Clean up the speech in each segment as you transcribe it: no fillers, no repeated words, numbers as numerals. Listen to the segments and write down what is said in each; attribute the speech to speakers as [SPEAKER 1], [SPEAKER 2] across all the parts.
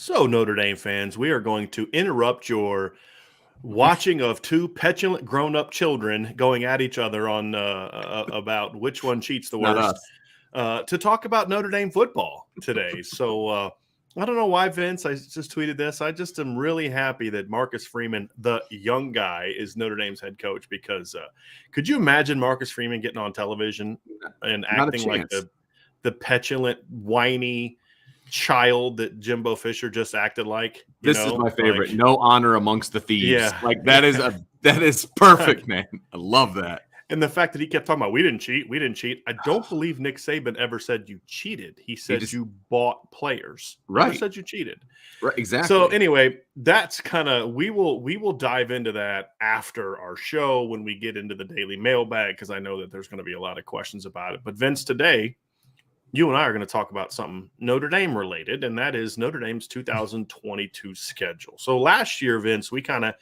[SPEAKER 1] So, Notre Dame fans, we are going to interrupt your watching of two petulant grown-up children going at each other on about which one cheats the
[SPEAKER 2] Not
[SPEAKER 1] worst
[SPEAKER 2] us.
[SPEAKER 1] to talk about Notre Dame football today. So, I don't know why, Vince. I just tweeted this. I just am really happy that Marcus Freeman, the young guy, is Notre Dame's head coach because could you imagine Marcus Freeman getting on television and
[SPEAKER 2] Not a
[SPEAKER 1] acting like
[SPEAKER 2] chance.
[SPEAKER 1] the petulant, whiny child that Jimbo Fisher just acted like?
[SPEAKER 2] This is my favorite. No honor amongst the thieves.
[SPEAKER 1] Yeah.
[SPEAKER 2] Like that is perfect, man. I love that.
[SPEAKER 1] And the fact that he kept talking about we didn't cheat. I don't believe Nick Saban ever said you cheated. He said you bought players.
[SPEAKER 2] Right.
[SPEAKER 1] Never said you cheated.
[SPEAKER 2] Right. Exactly.
[SPEAKER 1] So anyway, that's kind of we will dive into that after our show when we get into the daily mailbag, because I know that there's going to be a lot of questions about it. But Vince, today, you and I are going to talk about something Notre Dame related, and that is Notre Dame's 2022 schedule. So last year, Vince, we kind of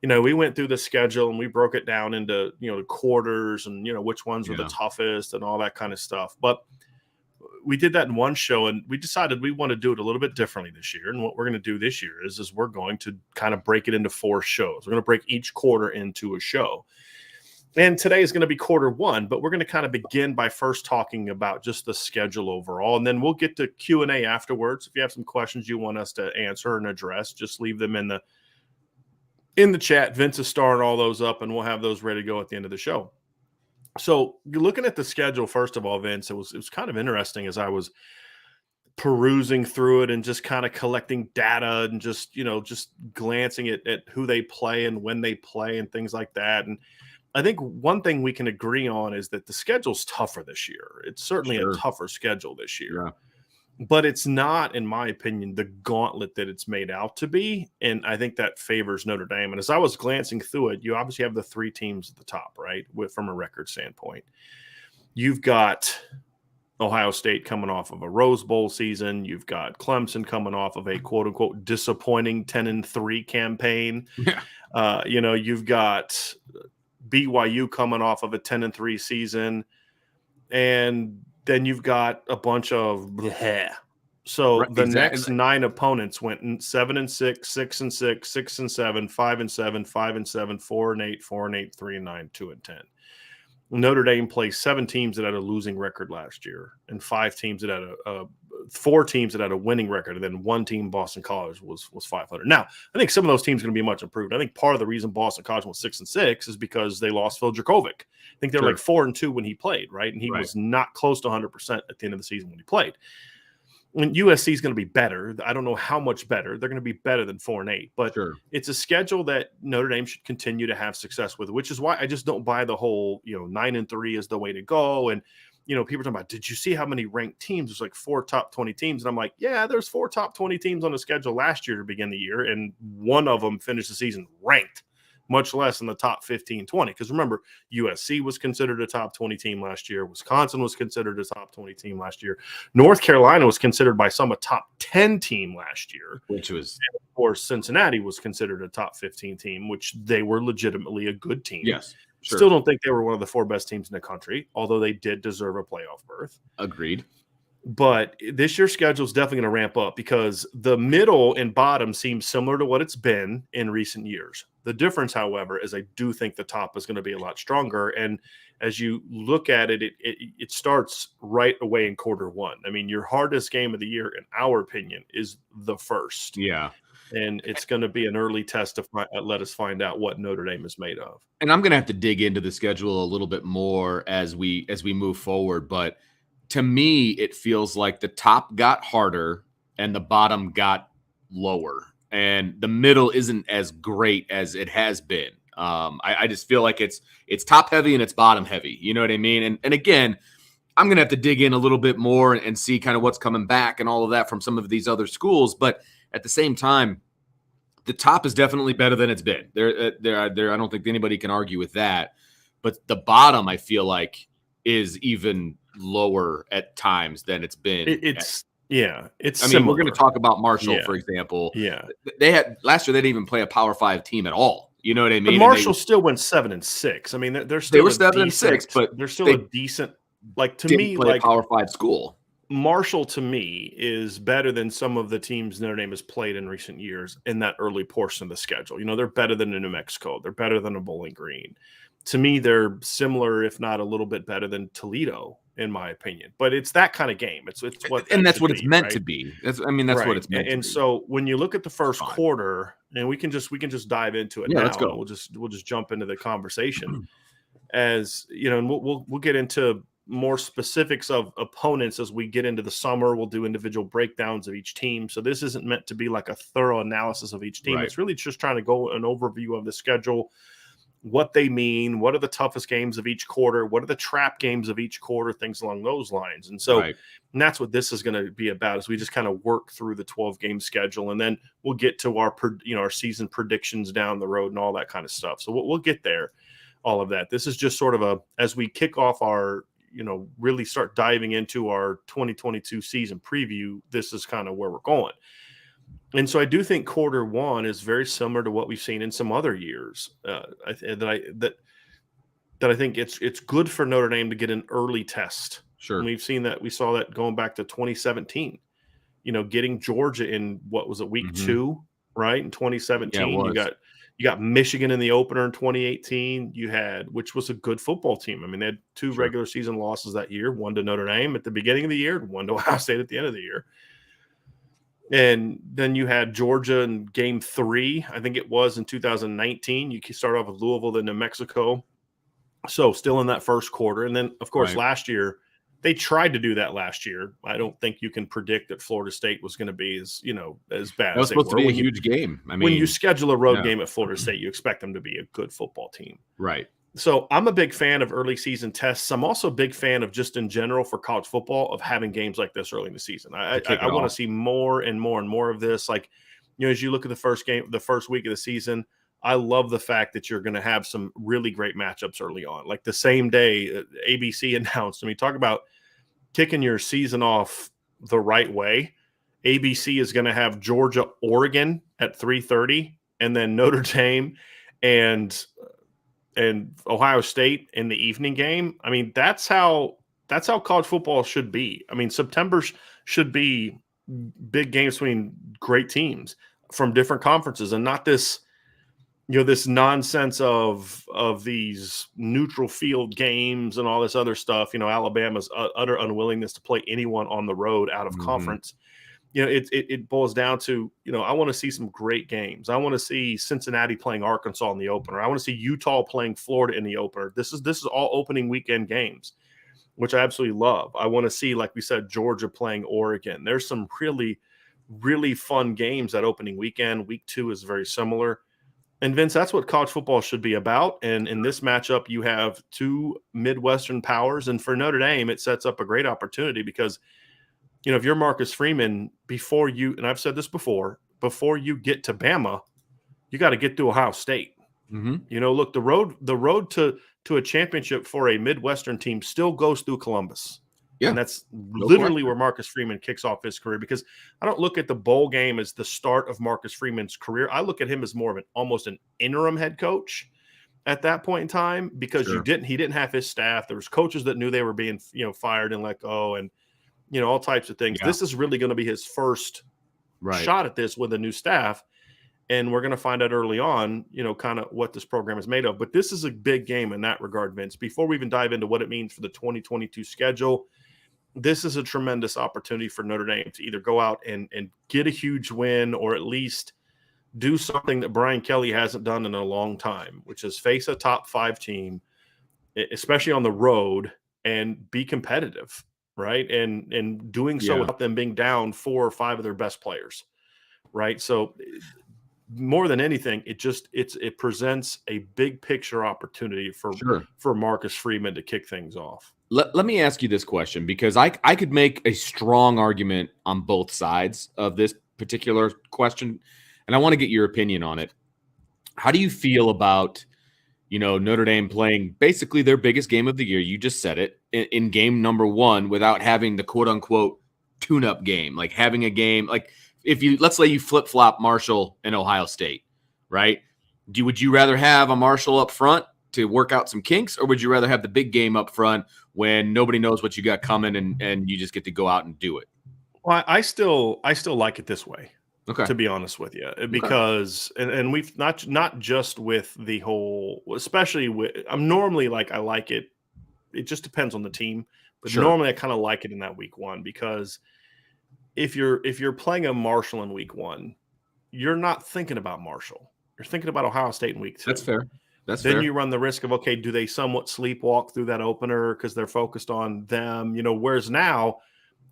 [SPEAKER 1] we went through the schedule and we broke it down into, the quarters and, which ones were the toughest and all that kind of stuff. But we did that in one show and we decided we want to do it a little bit differently this year. And what we're going to do this year is we're going to kind of break it into 4 shows. We're going to break each quarter into a show. And today is going to be quarter 1, but we're going to kind of begin by first talking about just the schedule overall. And then we'll get to Q&A afterwards. If you have some questions you want us to answer and address, just leave them in the chat. Vince is starring all those up, and we'll have those ready to go at the end of the show. So you're looking at the schedule, first of all, Vince, it was kind of interesting as I was perusing through it and just kind of collecting data and just glancing at who they play and when they play and things like that. And I think one thing we can agree on is that the schedule's tougher this year. It's certainly a tougher schedule this year. Yeah. But it's not, in my opinion, the gauntlet that it's made out to be. And I think that favors Notre Dame. And as I was glancing through it, you obviously have the 3 teams at the top, right, from a record standpoint. You've got Ohio State coming off of a Rose Bowl season. You've got Clemson coming off of a quote-unquote disappointing 10-3 campaign. Yeah. You've got BYU coming off of a 10-3 season. And then you've got a bunch of bleh. So the next 9 opponents went 7-6, 6-6, 6-7, 5-7, 5-7, 4-8, 4-8, 3-9, 2-10. Notre Dame plays 7 teams that had a losing record last year, and 5 teams that had 4 teams that had a winning record, and then 1 team, Boston College, was 500. Now, I think some of those teams are going to be much improved. I think part of the reason Boston College was 6-6 is because they lost Phil Dracovic. I think they were like 4-2 when he played, right? And he was not close to 100% at the end of the season when he played. And USC is going to be better. I don't know how much better. They're going to be better than 4-8, but it's a schedule that Notre Dame should continue to have success with, which is why I just don't buy the whole, 9-3 is the way to go. And, people are talking about, did you see how many ranked teams? There's like 4 top 20 teams. And I'm like, yeah, there's 4 top 20 teams on the schedule last year to begin the year. And one of them finished the season ranked, much less in the top 15, 20. Because remember, USC was considered a top 20 team last year. Wisconsin was considered a top 20 team last year. North Carolina was considered by some a top 10 team last year.
[SPEAKER 2] Which was,
[SPEAKER 1] and of course, Cincinnati was considered a top 15 team, which they were legitimately a good team.
[SPEAKER 2] Yes. Sure.
[SPEAKER 1] Still don't think they were one of the 4 best teams in the country, although they did deserve a playoff berth.
[SPEAKER 2] Agreed.
[SPEAKER 1] But this year's schedule is definitely going to ramp up because the middle and bottom seems similar to what it's been in recent years. The difference, however, is I do think the top is going to be a lot stronger. And as you look at it, it starts right away in quarter 1. I mean, your hardest game of the year, in our opinion, is the first.
[SPEAKER 2] Yeah.
[SPEAKER 1] And it's going to be an early test to let us find out what Notre Dame is made of.
[SPEAKER 2] And I'm going to have to dig into the schedule a little bit more as we move forward. But to me, it feels like the top got harder and the bottom got lower. And the middle isn't as great as it has been. I just feel like it's top heavy and it's bottom heavy. You know what I mean? And again, I'm going to have to dig in a little bit more and see kind of what's coming back and all of that from some of these other schools. But at the same time, the top is definitely better than it's been. I don't think anybody can argue with that. But the bottom, I feel like, is even lower at times than it's been.
[SPEAKER 1] It's similar.
[SPEAKER 2] We're going to talk about Marshall, for example.
[SPEAKER 1] Yeah.
[SPEAKER 2] They had last year. They didn't even play a Power 5 team at all. You know what I mean?
[SPEAKER 1] But Marshall still went 7-6. I mean, they're still
[SPEAKER 2] they were 7-6, but
[SPEAKER 1] they're still a decent. Like to me,
[SPEAKER 2] like a Power 5 school.
[SPEAKER 1] Marshall, to me, is better than some of the teams Notre Dame has played in recent years in that early portion of the schedule. They're better than a New Mexico. They're better than a Bowling Green. To me, they're similar, if not a little bit better than Toledo, in my opinion. But it's that kind of game. It's what that
[SPEAKER 2] and that's
[SPEAKER 1] should
[SPEAKER 2] what it's
[SPEAKER 1] be,
[SPEAKER 2] meant
[SPEAKER 1] right?
[SPEAKER 2] to be. That's
[SPEAKER 1] Right.
[SPEAKER 2] what it's meant to
[SPEAKER 1] And
[SPEAKER 2] be.
[SPEAKER 1] so when you look at the first quarter, and we can just dive into it now,
[SPEAKER 2] let's go.
[SPEAKER 1] and we'll just jump into the conversation. As and we'll get into more specifics of opponents as we get into the summer. We'll do individual breakdowns of each team. So this isn't meant to be like a thorough analysis of each team.
[SPEAKER 2] Right.
[SPEAKER 1] It's really just trying to go an overview of the schedule, what they mean, what are the toughest games of each quarter, what are the trap games of each quarter, things along those lines. And so and that's what this is going to be about, is we just kind of work through the 12-game schedule, and then we'll get to our season predictions down the road and all that kind of stuff. So we'll get there, all of that. This is just sort of as we kick off our really start diving into our 2022 season preview, this is kind of where we're going. And so I do think quarter one is very similar to what we've seen in some other years. That I think it's good for Notre Dame to get an early test.
[SPEAKER 2] Sure.
[SPEAKER 1] And we've seen that. We saw that going back to 2017, getting Georgia in, what was it, week 2, right? In 2017, you got Michigan in the opener in 2018. You had, which was a good football team. I mean, they had 2 regular season losses that year, one to Notre Dame at the beginning of the year, one to Ohio State at the end of the year. And then you had Georgia in game 3, I think it was, in 2019. You start off with Louisville, then New Mexico. So still in that first quarter. And then, of course, last year, they tried to do that last year. I don't think you can predict that Florida State was going to be as bad.
[SPEAKER 2] That was supposed to be a huge game. I mean,
[SPEAKER 1] when you schedule a road game at Florida State, you expect them to be a good football team.
[SPEAKER 2] Right.
[SPEAKER 1] So I'm a big fan of early season tests. I'm also a big fan of, just in general for college football, of having games like this early in the season. I want to see more and more and more of this. Like, as you look at the first week of the season, I love the fact that you're going to have some really great matchups early on. Like the same day, ABC announced, talk about kicking your season off the right way. ABC is going to have Georgia, Oregon at 3:30, and then Notre Dame and Ohio State in the evening game. I mean, that's how college football should be. I mean, September should be big games between great teams from different conferences, and not this this nonsense of these neutral field games and all this other stuff. Alabama's utter unwillingness to play anyone on the road out of conference. It boils down to, I want to see some great games. I want to see Cincinnati playing Arkansas in the opener. I want to see Utah playing Florida in the opener. This is all opening weekend games, which I absolutely love. I want to see, like we said, Georgia playing Oregon. There's some really, really fun games that opening weekend. Week 2 is very similar. And Vince, that's what college football should be about. And in this matchup, you have 2 Midwestern powers. And for Notre Dame, it sets up a great opportunity because, if you're Marcus Freeman, and I've said this before you get to Bama, you got to get to Ohio State. Look, the road to a championship for a Midwestern team still goes through Columbus. Yeah. And that's literally where Marcus Freeman kicks off his career, because I don't look at the bowl game as the start of Marcus Freeman's career. I look at him as more of almost an interim head coach at that point in time, because he didn't have his staff. There was coaches that knew they were being, fired and let go, and, all types of things. Yeah. This is really going to be his first shot at this with a new staff. And we're going to find out early on, kind of what this program is made of. But this is a big game in that regard, Vince. Before we even dive into what it means for the 2022 schedule, this is a tremendous opportunity for Notre Dame to either go out and get a huge win, or at least do something that Brian Kelly hasn't done in a long time, which is face a top 5 team, especially on the road, and be competitive, right? And doing so without them being down 4 or 5 of their best players, right? So more than anything, it presents a big picture opportunity for Marcus Freeman to kick things off.
[SPEAKER 2] Let me ask you this question, because I could make a strong argument on both sides of this particular question, and I want to get your opinion on it. How do you feel about, Notre Dame playing basically their biggest game of the year? You just said it, in game number 1, without having the quote unquote tune-up game, like having a game like, let's say you flip-flop Marshall and Ohio State, right? Would you rather have a Marshall up front to work out some kinks, or would you rather have the big game up front when nobody knows what you got coming and you just get to go out and do it?
[SPEAKER 1] Well, I still like it this way.
[SPEAKER 2] Okay.
[SPEAKER 1] To be honest with you, because and we've not just with the whole, especially with, I'm normally like, I like it. It just depends on the team, but normally I kind of like it in that week one, because if you're playing a Marshall in week one, you're not thinking about Marshall. You're thinking about Ohio State in week two.
[SPEAKER 2] That's fair.
[SPEAKER 1] Then you run the risk of, okay, do they somewhat sleepwalk through that opener because they're focused on them? Whereas now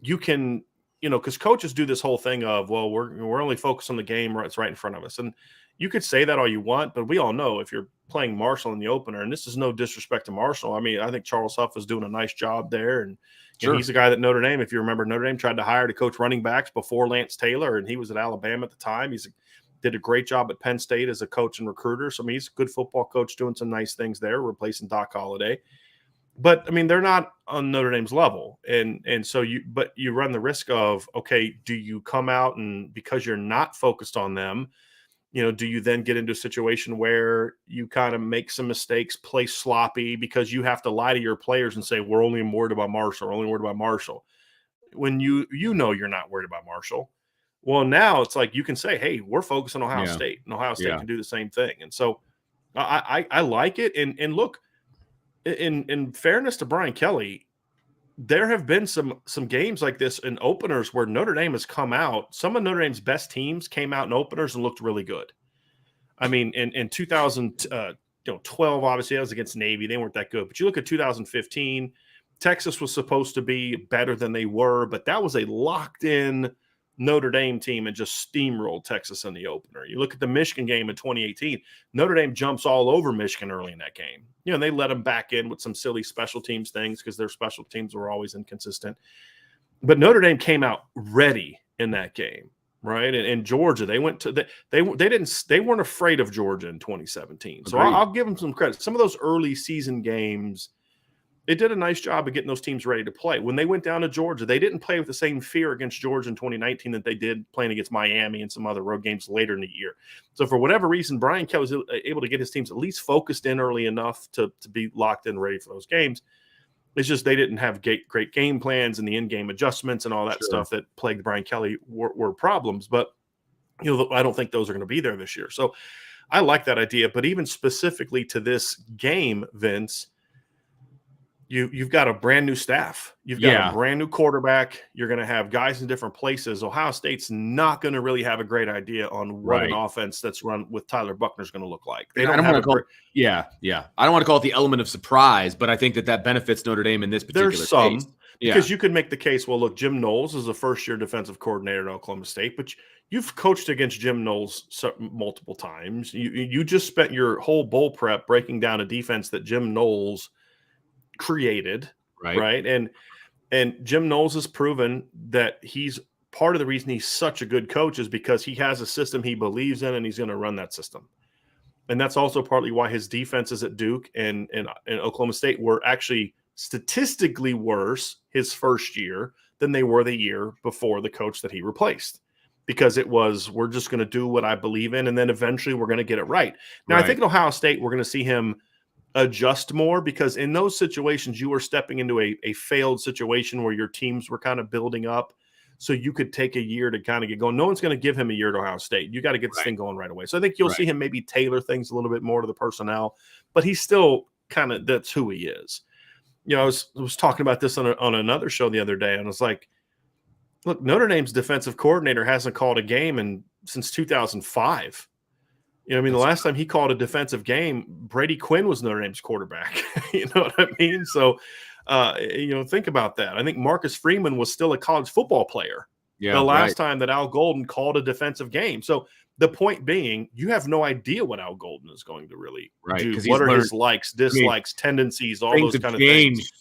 [SPEAKER 1] you can, because coaches do this whole thing of, well, we're only focused on the game that's right in front of us. And you could say that all you want, but we all know if you're playing Marshall in the opener, and this is no disrespect to Marshall. I mean, I think Charles Huff is doing a nice job there. And he's the guy that Notre Dame, if you remember, Notre Dame tried to hire to coach running backs before Lance Taylor, and he was at Alabama at the time. Did a great job at Penn State as a coach and recruiter. So, I mean, he's a good football coach doing some nice things there, replacing Doc Holliday. But, I mean, they're not on Notre Dame's level. And so you run the risk of, okay, do you come out and because you're not focused on them, do you then get into a situation where you kind of make some mistakes, play sloppy because you have to lie to your players and say, we're only worried about Marshall, when you're not worried about Marshall. Well, now it's like you can say, hey, we're focused on Ohio State, and Ohio State can do the same thing. And so I like it. And look, in fairness to Brian Kelly, there have been some games like this in openers where Notre Dame has come out. Some of Notre Dame's best teams came out in openers and looked really good. I mean, in 2012, obviously, that was against Navy. They weren't that good. But you look at 2015, Texas was supposed to be better than they were, but that was a locked-in Notre Dame team and just steamrolled Texas in the opener. You look at the Michigan game in 2018, Notre Dame jumps all over Michigan early in that game. And they let them back in with some silly special teams things because their special teams were always inconsistent. But Notre Dame came out ready in that game, right? And Georgia, they went to they weren't afraid of Georgia in 2017. So I'll give them some credit. Some of those early season games, they did a nice job of getting those teams ready to play. When they went down to Georgia, they didn't play with the same fear against Georgia in 2019 that they did playing against Miami and some other road games later in the year. So for whatever reason, Brian Kelly was able to get his teams at least focused in early enough to be locked in, ready for those games. It's just they didn't have great game plans, and the in-game adjustments and all that stuff that plagued Brian Kelly were problems. But I don't think those are going to be there this year. So I like that idea. But even specifically to this game, Vince, You've got a brand new staff. You've got a brand new quarterback. You're going to have guys in different places. Ohio State's not going to really have a great idea on what an offense that's run with Tyler Buckner is going to look like.
[SPEAKER 2] I don't want to call it the element of surprise, but I think that benefits Notre Dame in this particular case. There's some
[SPEAKER 1] because you could make the case. Well, look, Jim Knowles is a first-year defensive coordinator at Oklahoma State, but you've coached against Jim Knowles multiple times. You just spent your whole bowl prep breaking down a defense that Jim Knowles created, right? And Jim Knowles has proven that he's part of the reason he's such a good coach is because he has a system he believes in and he's going to run that system. And that's also partly why his defenses at Duke and Oklahoma State were actually statistically worse his first year than they were the year before the coach that he replaced. Because it was, we're just going to do what I believe in, and then eventually we're going to get it right. Now, I think in Ohio State, we're going to see him adjust more because in those situations you were stepping into a failed situation where your teams were kind of building up, so you could take a year to kind of get going. No one's going to give him a year to Ohio State. You got to get this thing going right away. So I think you'll see him maybe tailor things a little bit more to the personnel, but he's still kind of, that's who he is. I was talking about this on another show the other day, and I was like, look, Notre Dame's defensive coordinator hasn't called a game since 2005. The last time he called a defensive game, Brady Quinn was Notre Dame's quarterback. You know what I mean? So, think about that. I think Marcus Freeman was still a college football player the last time that Al Golden called a defensive game. So the point being, you have no idea what Al Golden is going to really do. What are his likes, dislikes, tendencies, all those kind of things.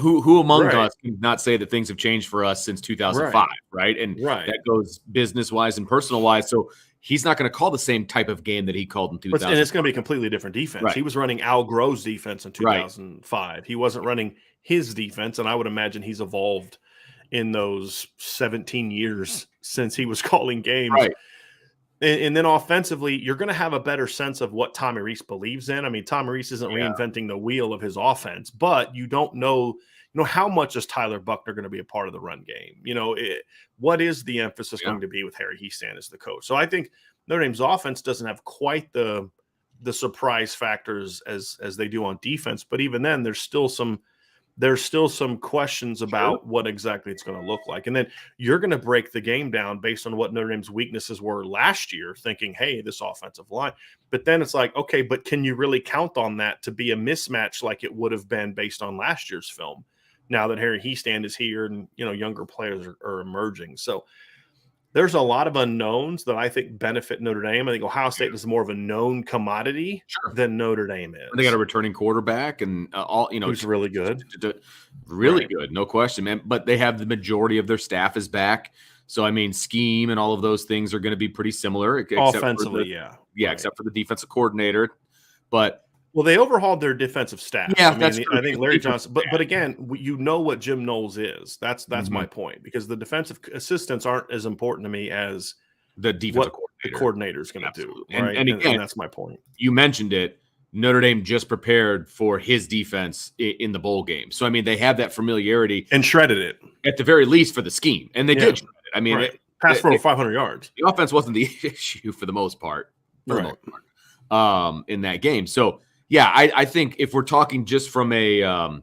[SPEAKER 2] Who among us can not say that things have changed for us since 2005, right? And that goes business-wise and personal-wise. So he's not going to call the same type of game that he called in 2000.
[SPEAKER 1] And it's going to be a completely different defense. He was running Al Groh's defense in 2005. He wasn't running his defense, and I would imagine he's evolved in those 17 years since he was calling games. And then offensively, you're going to have a better sense of what Tommy Rees believes in. I mean, Tommy Rees isn't reinventing the wheel of his offense, but you don't know, how much is Tyler Buckner going to be a part of the run game? What is the emphasis going to be with Harry Hiestand as the coach? So I think Notre Dame's offense doesn't have quite the surprise factors as they do on defense, but even then, there's still some questions about what exactly it's going to look like. And then you're going to break the game down based on what Notre Dame's weaknesses were last year, thinking, hey, this offensive line. But then it's like, okay, but can you really count on that to be a mismatch like it would have been based on last year's film now that Harry Hiestand is here and, younger players are emerging. So there's a lot of unknowns that I think benefit Notre Dame. I think Ohio State is more of a known commodity than Notre Dame is.
[SPEAKER 2] They got a returning quarterback and
[SPEAKER 1] who's really good.
[SPEAKER 2] Really good, no question, man. But they have the majority of their staff is back. So, I mean, scheme and all of those things are going to be pretty similar.
[SPEAKER 1] Offensively,
[SPEAKER 2] except for the defensive coordinator. But
[SPEAKER 1] they overhauled their defensive staff.
[SPEAKER 2] Yeah, that's true.
[SPEAKER 1] I think Larry Johnson. But again, what Jim Knowles is. That's my point, because the defensive assistants aren't as important to me as
[SPEAKER 2] the defensive
[SPEAKER 1] coordinator is going to do. Right?
[SPEAKER 2] And again,
[SPEAKER 1] that's my point.
[SPEAKER 2] You mentioned it. Notre Dame just prepared for his defense in the bowl game. So, I mean, they have that familiarity.
[SPEAKER 1] And shredded it.
[SPEAKER 2] At the very least for the scheme. And they did shred it. I mean,
[SPEAKER 1] passed for 500 yards.
[SPEAKER 2] The offense wasn't the issue for the most part. In that game. So, yeah, I think if we're talking just from a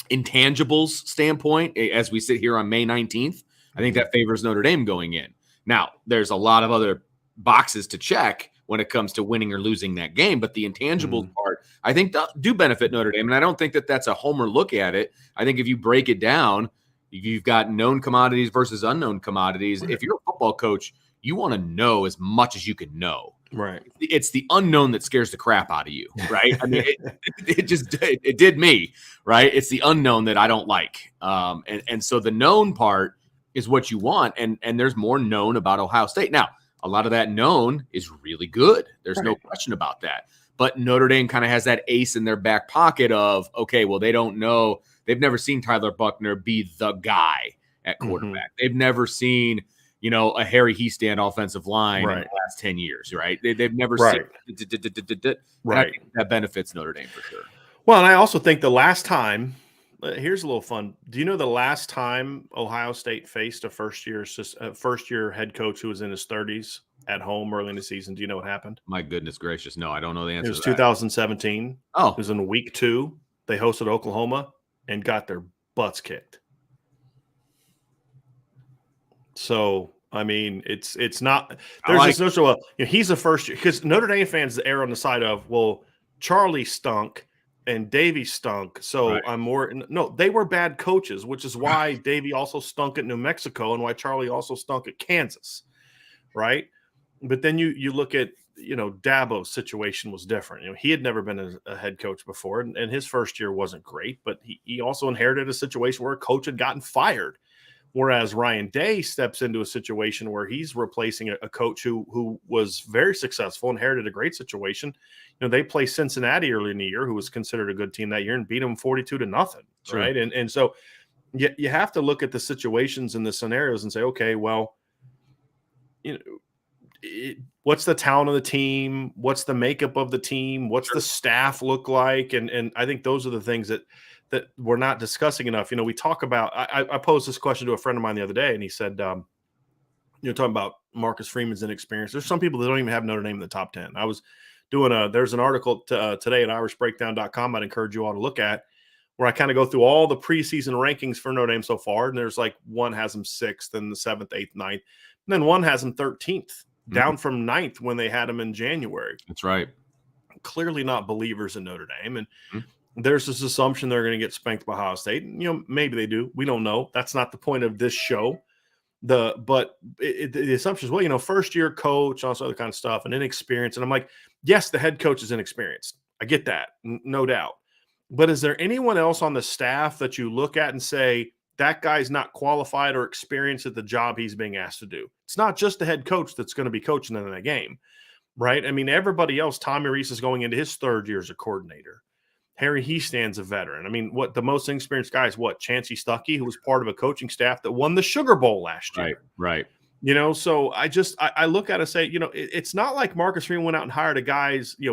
[SPEAKER 2] intangibles standpoint, as we sit here on May 19th, I think that favors Notre Dame going in. Now, there's a lot of other boxes to check when it comes to winning or losing that game, but the intangibles part, I think, do benefit Notre Dame, and I don't think that that's a homer look at it. I think if you break it down, you've got known commodities versus unknown commodities. If you're a football coach, you want to know as much as you can know.
[SPEAKER 1] Right.
[SPEAKER 2] It's the unknown that scares the crap out of you, right? I mean, it did me, right? It's the unknown that I don't like. And so the known part is what you want. And there's more known about Ohio State. Now, a lot of that known is really good. There's no question about that. But Notre Dame kind of has that ace in their back pocket of, okay, well, they don't know. They've never seen Tyler Buckner be the guy at quarterback. They've never seen, a Harry Hiestand offensive line in the last 10 years, right? They've never seen right. That benefits Notre Dame for sure.
[SPEAKER 1] Well, and I also think the last time, here's a little fun. Do you know the last time Ohio State faced a first-year head coach who was in his 30s at home early in the season? Do you know what happened?
[SPEAKER 2] My goodness gracious, no, I don't know the answer.
[SPEAKER 1] It was 2017.
[SPEAKER 2] Oh,
[SPEAKER 1] it was in week 2. They hosted Oklahoma and got their butts kicked. So, I mean, it's not. There's this notion of he's a first year, because Notre Dame fans err on the side of, well, Charlie stunk and Davey stunk, so I'm more. No, they were bad coaches, which is why Davey also stunk at New Mexico and why Charlie also stunk at Kansas, right? But then you look at Dabo's situation was different. He had never been a head coach before, and his first year wasn't great, but he also inherited a situation where a coach had gotten fired. Whereas Ryan Day steps into a situation where he's replacing a coach who was very successful, inherited a great situation. They play Cincinnati early in the year, who was considered a good team that year, and beat them 42-0, right? And so you have to look at the situations and the scenarios and say, okay, well, what's the talent of the team? What's the makeup of the team? What's the staff look like? And I think those are the things that we're not discussing enough. We talk about, I posed this question to a friend of mine the other day, and he said, talking about Marcus Freeman's inexperience. There's some people that don't even have Notre Dame in the top 10. I was doing there's an article today at irishbreakdown.com I'd encourage you all to look at, where I kind of go through all the preseason rankings for Notre Dame so far. And there's like one has them 6th and the 7th, 8th, 9th. And then one has them 13th, down from 9th when they had them in January.
[SPEAKER 2] That's right.
[SPEAKER 1] Clearly not believers in Notre Dame. And there's this assumption they're going to get spanked by Ohio State. Maybe they do. We don't know. That's not the point of this show. The assumption is, well, first year coach, all this other kind of stuff, and inexperienced. And I'm like, yes, the head coach is inexperienced. I get that, no doubt. But is there anyone else on the staff that you look at and say, that guy's not qualified or experienced at the job he's being asked to do? It's not just the head coach that's going to be coaching in that game, right? I mean, everybody else, Tommy Rees is going into his 3rd year as a coordinator. Harry Hiestand's a veteran. I mean, what the most inexperienced guy is Chancey Stuckey, who was part of a coaching staff that won the Sugar Bowl last year.
[SPEAKER 2] Right.
[SPEAKER 1] So I look at it and say, it's not like Marcus Freeman went out and hired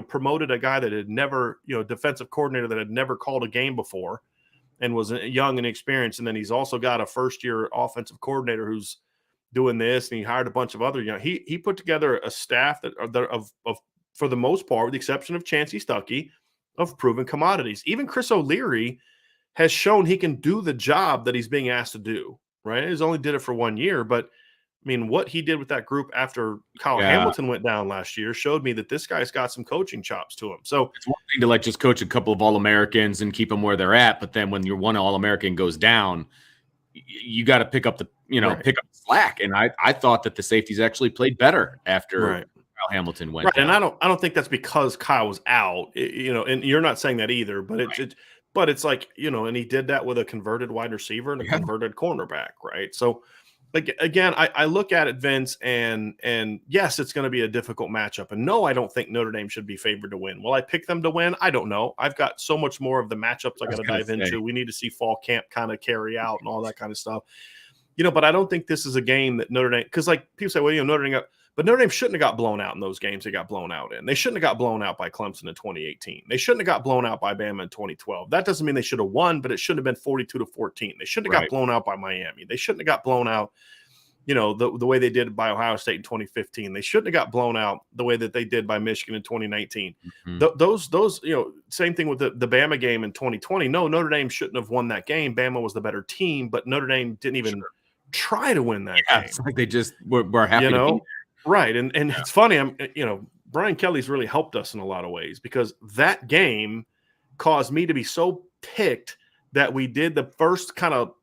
[SPEAKER 1] promoted a guy that had never, defensive coordinator that had never called a game before and was young and experienced. And then he's also got a first-year offensive coordinator who's doing this, and he hired a bunch of other, he put together a staff that of for the most part, with the exception of Chancey Stuckey, of proven commodities. Even Chris O'Leary has shown he can do the job that he's being asked to do, right? He's only did it for 1 year, but I mean, what he did with that group after Kyle Hamilton went down last year showed me that this guy's got some coaching chops to him. So
[SPEAKER 2] it's one thing to just coach a couple of All-Americans and keep them where they're at, but then when your one All-American goes down, you got to pick up the pick up the slack. And I thought that the safeties actually played better after Kyle Hamilton went down.
[SPEAKER 1] And I don't think that's because Kyle was out, and you're not saying that either, but it's like, and he did that with a converted wide receiver and a converted cornerback, right? So again, I look at it, Vince, and yes, it's going to be a difficult matchup. And no, I don't think Notre Dame should be favored to win. Will I pick them to win? I don't know. I've got so much more of the matchups I got to dive into. We need to see fall camp kind of carry out and all that kind of stuff. But I don't think this is a game that Notre Dame, because people say, well, Notre Dame Notre Dame shouldn't have got blown out in those games they got blown out in. They shouldn't have got blown out by Clemson in 2018. They shouldn't have got blown out by Bama in 2012. That doesn't mean they should have won, but it shouldn't have been 42-14. They shouldn't have got blown out by Miami. They shouldn't have got blown out, the way they did by Ohio State in 2015. They shouldn't have got blown out the way that they did by Michigan in 2019. Those same thing with the Bama game in 2020. No, Notre Dame shouldn't have won that game. Bama was the better team, but Notre Dame didn't even try to win that game.
[SPEAKER 2] It's like they just were happy to be there.
[SPEAKER 1] Right. And it's funny. Brian Kelly's really helped us in a lot of ways, because that game caused me to be so ticked that we did the first kind of,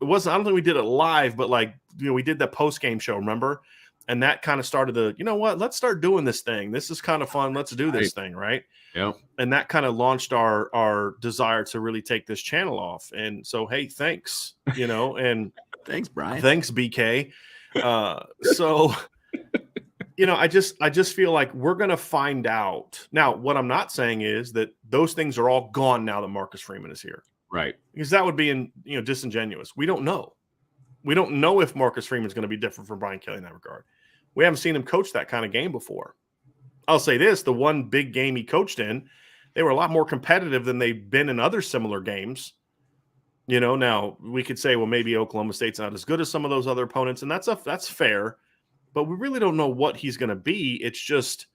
[SPEAKER 1] I don't think we did it live, but we did the post-game show, remember? And that kind of started let's start doing this thing. This is kind of fun. Let's do this thing. Right.
[SPEAKER 2] Yeah.
[SPEAKER 1] And that kind of launched our desire to really take this channel off. And so, hey, thanks, and
[SPEAKER 2] thanks, Brian.
[SPEAKER 1] Thanks, BK. So, I just feel like we're going to find out. Now, what I'm not saying is that those things are all gone now that Marcus Freeman is here.
[SPEAKER 2] Right.
[SPEAKER 1] Because that would be disingenuous. We don't know. We don't know if Marcus Freeman is going to be different from Brian Kelly in that regard. We haven't seen him coach that kind of game before. I'll say this, the one big game he coached in, they were a lot more competitive than they've been in other similar games. Now we could say, well, maybe Oklahoma State's not as good as some of those other opponents, and that's fair. But we really don't know what he's going to be. It's just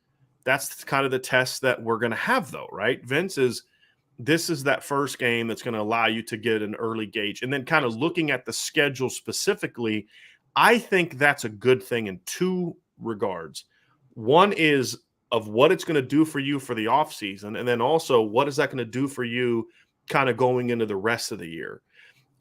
[SPEAKER 1] that's kind of the test that we're going to have, though, right? This is that first game that's going to allow you to get an early gauge. And then kind of looking at the schedule specifically, I think that's a good thing in two regards. One is of what it's going to do for you for the offseason, and then also what is that going to do for you kind of going into the rest of the year.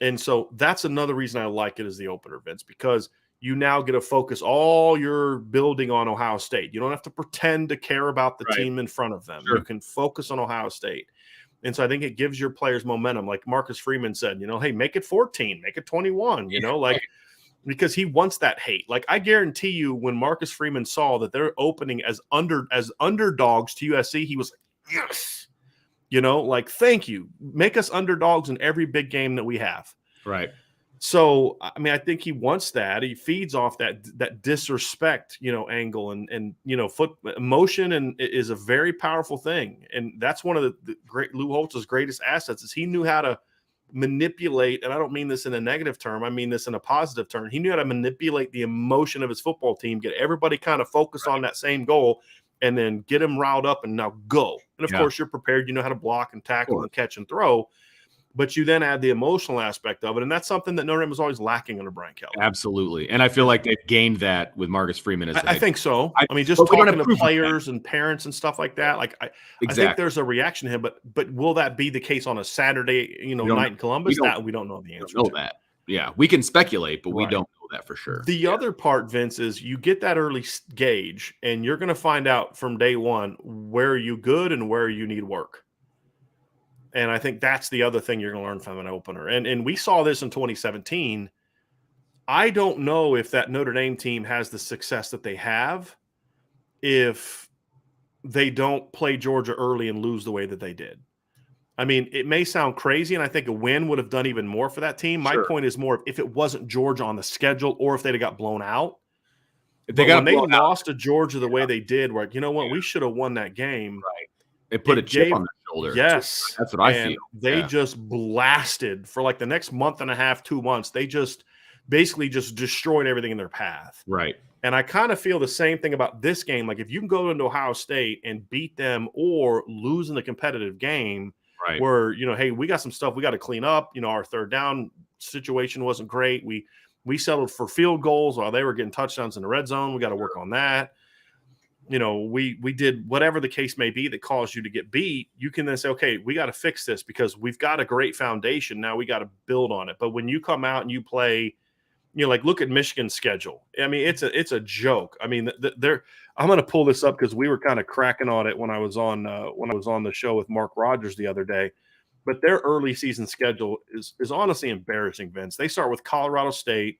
[SPEAKER 1] And so that's another reason I like it as the opener, Vince, because you now get to focus all your building on Ohio State. You don't have to pretend to care about the team in front of them. Sure. You can focus on Ohio State. And so I think it gives your players momentum. Like Marcus Freeman said, hey, make it 14, make it 21, because he wants that hate. Like I guarantee you when Marcus Freeman saw that they're opening as underdogs to USC, he was like, yes, thank you. Make us underdogs in every big game that we have.
[SPEAKER 2] Right.
[SPEAKER 1] So, I think he wants that. He feeds off that disrespect, angle and foot emotion, and is a very powerful thing. And that's one of the great Lou Holtz's greatest assets is he knew how to manipulate. And I don't mean this in a negative term. I mean this in a positive term. He knew how to manipulate the emotion of his football team, get everybody kind of focused on that same goal, and then get them riled up and now go. And of course, you're prepared. You know how to block and tackle and catch and throw. But you then add the emotional aspect of it, and that's something that Notre Dame was always lacking under Brian Kelly.
[SPEAKER 2] Absolutely, and I feel like they've gained that with Marcus Freeman.
[SPEAKER 1] I think so. Just talking to players and parents and stuff like that. I think there's a reaction to him, but will that be the case on a Saturday, night in Columbus? We don't know the answer.
[SPEAKER 2] We don't know that. Yeah, we can speculate, but we don't know that for sure.
[SPEAKER 1] The other part, Vince, is you get that early gauge, and you're going to find out from day one where you good and where you need work. And I think that's the other thing you're going to learn from an opener. And we saw this in 2017. I don't know if that Notre Dame team has the success that they have if they don't play Georgia early and lose the way that they did. I mean, it may sound crazy, and I think a win would have done even more for that team. My point is more if it wasn't Georgia on the schedule or if they'd have got blown out. But when they lost to Georgia the way they did, where, you know what, we should have won that game.
[SPEAKER 2] Right. They put a chip on their shoulder.
[SPEAKER 1] Yes.
[SPEAKER 2] That's what I feel.
[SPEAKER 1] They just blasted for like the next month and a half, 2 months. They just basically just destroyed everything in their path.
[SPEAKER 2] Right.
[SPEAKER 1] And I kind of feel the same thing about this game. Like if you can go into Ohio State and beat them or lose in the competitive game,
[SPEAKER 2] right,
[SPEAKER 1] where, you know, hey, we got some stuff we got to clean up. You know, our third down situation wasn't great. We settled for field goals while they were getting touchdowns in the red zone. We got to work on that. You know, we did whatever the case may be that caused you to get beat. You can then say, okay, we got to fix this because we've got a great foundation. Now we got to build on it. But when you come out and you play, you know, like look at Michigan's schedule. I mean, it's a joke. I mean, I'm going to pull this up because we were kind of cracking on it when I was on the show with Mark Rogers the other day. But their early season schedule is honestly embarrassing, Vince. They start with Colorado State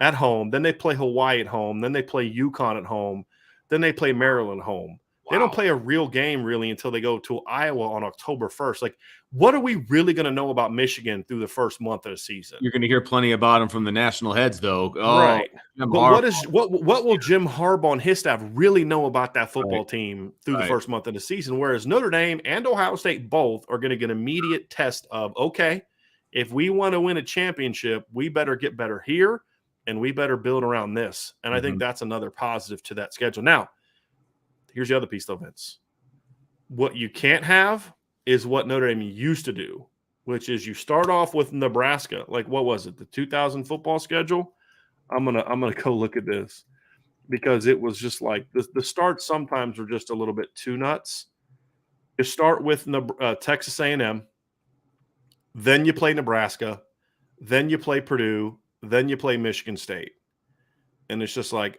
[SPEAKER 1] at home, then they play Hawaii at home, then they play UConn at home, then they play Maryland home. Wow. They don't play a real game really until they go to Iowa on October 1st. Like, what are we really going to know about Michigan through the first month of the season?
[SPEAKER 2] You're going to hear plenty about them from the national heads, though.
[SPEAKER 1] Right. But what will Jim Harbaugh and his staff really know about that football team through the first month of the season? Whereas Notre Dame and Ohio State both are going to get an immediate test of, okay, if we want to win a championship, we better get better here and we better build around this. And I think that's another positive to that schedule. Now, here's the other piece, though, Vince. What you can't have is what Notre Dame used to do, which is you start off with Nebraska. Like, what was it? The 2000 football schedule? I'm gonna go look at this because it was just like the starts sometimes were just a little bit too nuts. You start with Texas A&M, then you play Nebraska, then you play Purdue, then you play Michigan State, and it's just like,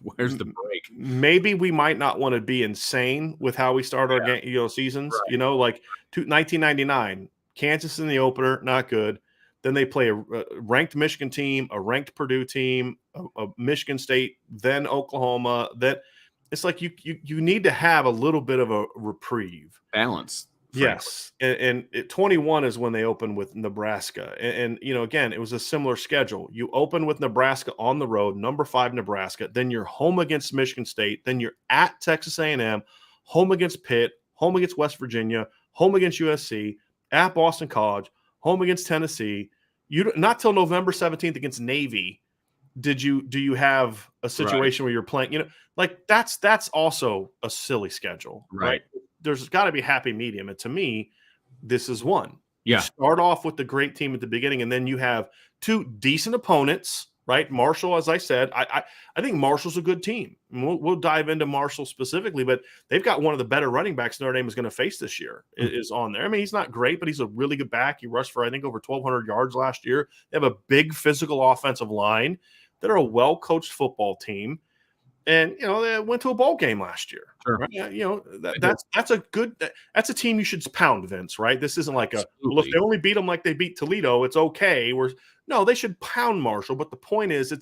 [SPEAKER 2] where's the break?
[SPEAKER 1] Maybe we might not want to be insane with how we start our game, seasons. Right. You know, like 1999, Kansas in the opener, not good. Then they play a ranked Michigan team, a ranked Purdue team, a Michigan State, then Oklahoma. That it's like you need to have a little bit of a reprieve,
[SPEAKER 2] balance.
[SPEAKER 1] Yes, and 21 is when they open with Nebraska, and you know, again, it was a similar schedule. You open with Nebraska on the road, number 5 Nebraska, then you're home against Michigan State, then you're at Texas A&M, home against Pitt, home against West Virginia, home against USC, at Boston College, home against Tennessee. You not till November 17th against Navy do you have a situation where you're playing. You know, like that's also a silly schedule, right? There's got to be happy medium. And to me, this is one.
[SPEAKER 2] Yeah.
[SPEAKER 1] You start off with the great team at the beginning, and then you have 2 decent opponents, right? Marshall, as I said, I think Marshall's a good team. And we'll dive into Marshall specifically, but they've got one of the better running backs Notre Dame is going to face this year is on there. I mean, he's not great, but he's a really good back. He rushed for, I think, over 1,200 yards last year. They have a big physical offensive line. They're a well-coached football team. And, you know, they went to a bowl game last year.
[SPEAKER 2] Sure.
[SPEAKER 1] Right? You know, that's a team you should pound, Vince, right? This isn't like well, if they only beat them like they beat Toledo, it's okay. No, they should pound Marshall. But the point is,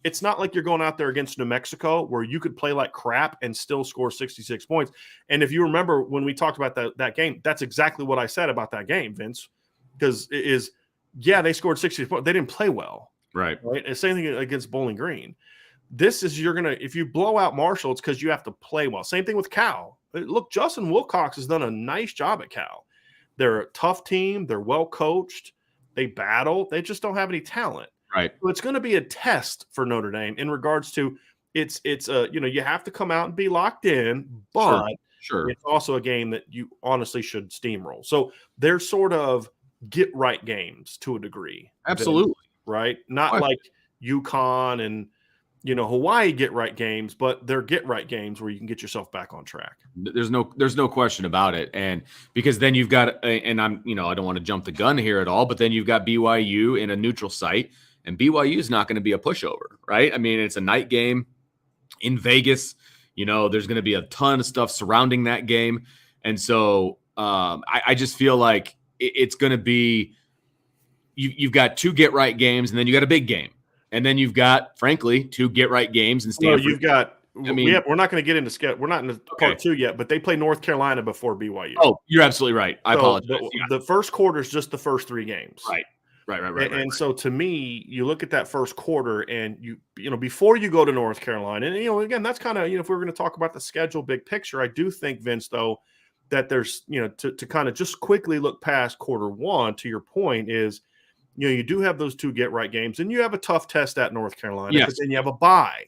[SPEAKER 1] it's not like you're going out there against New Mexico where you could play like crap and still score 66 points. And if you remember when we talked about that game, that's exactly what I said about that game, Vince, because they scored 66 points. They didn't play well.
[SPEAKER 2] Right.
[SPEAKER 1] And same thing against Bowling Green. This is if you blow out Marshall, it's because you have to play well. Same thing with Cal. Look, Justin Wilcox has done a nice job at Cal. They're a tough team. They're well coached. They battle. They just don't have any talent.
[SPEAKER 2] Right.
[SPEAKER 1] So it's going to be a test for Notre Dame in regards to it's you have to come out and be locked in, but
[SPEAKER 2] sure.
[SPEAKER 1] It's also a game that you honestly should steamroll. So they're sort of get right games to a degree.
[SPEAKER 2] Absolutely.
[SPEAKER 1] Right. Not like UConn and Hawaii get right games, but they're get right games where you can get yourself back on track.
[SPEAKER 2] There's no question about it. And because then you've got, and I'm, I don't want to jump the gun here at all, but then you've got BYU in a neutral site, and BYU is not going to be a pushover, right? I mean, it's a night game in Vegas. There's going to be a ton of stuff surrounding that game. And so I just feel like it's going to be, you've got 2 get right games, and then you got a big game. And then you've got, frankly, 2 get-right games in Stanford.
[SPEAKER 1] Well,
[SPEAKER 2] I mean,
[SPEAKER 1] we're not going to get into we're not in part 2 yet, but they play North Carolina before BYU.
[SPEAKER 2] Oh, you're absolutely right. I apologize.
[SPEAKER 1] The first quarter is just the first 3 games.
[SPEAKER 2] Right.
[SPEAKER 1] And so to me, you look at that first quarter and you know, before you go to North Carolina, and, you know, again, that's kind of, you know, if we're going to talk about the schedule, big picture, I do think, Vince, though, that there's, you know, to kind of just quickly look past quarter 1, to your point, is, you know, you do have those 2 get right games and you have a tough test at North Carolina,
[SPEAKER 2] Yes.
[SPEAKER 1] but then you have a bye.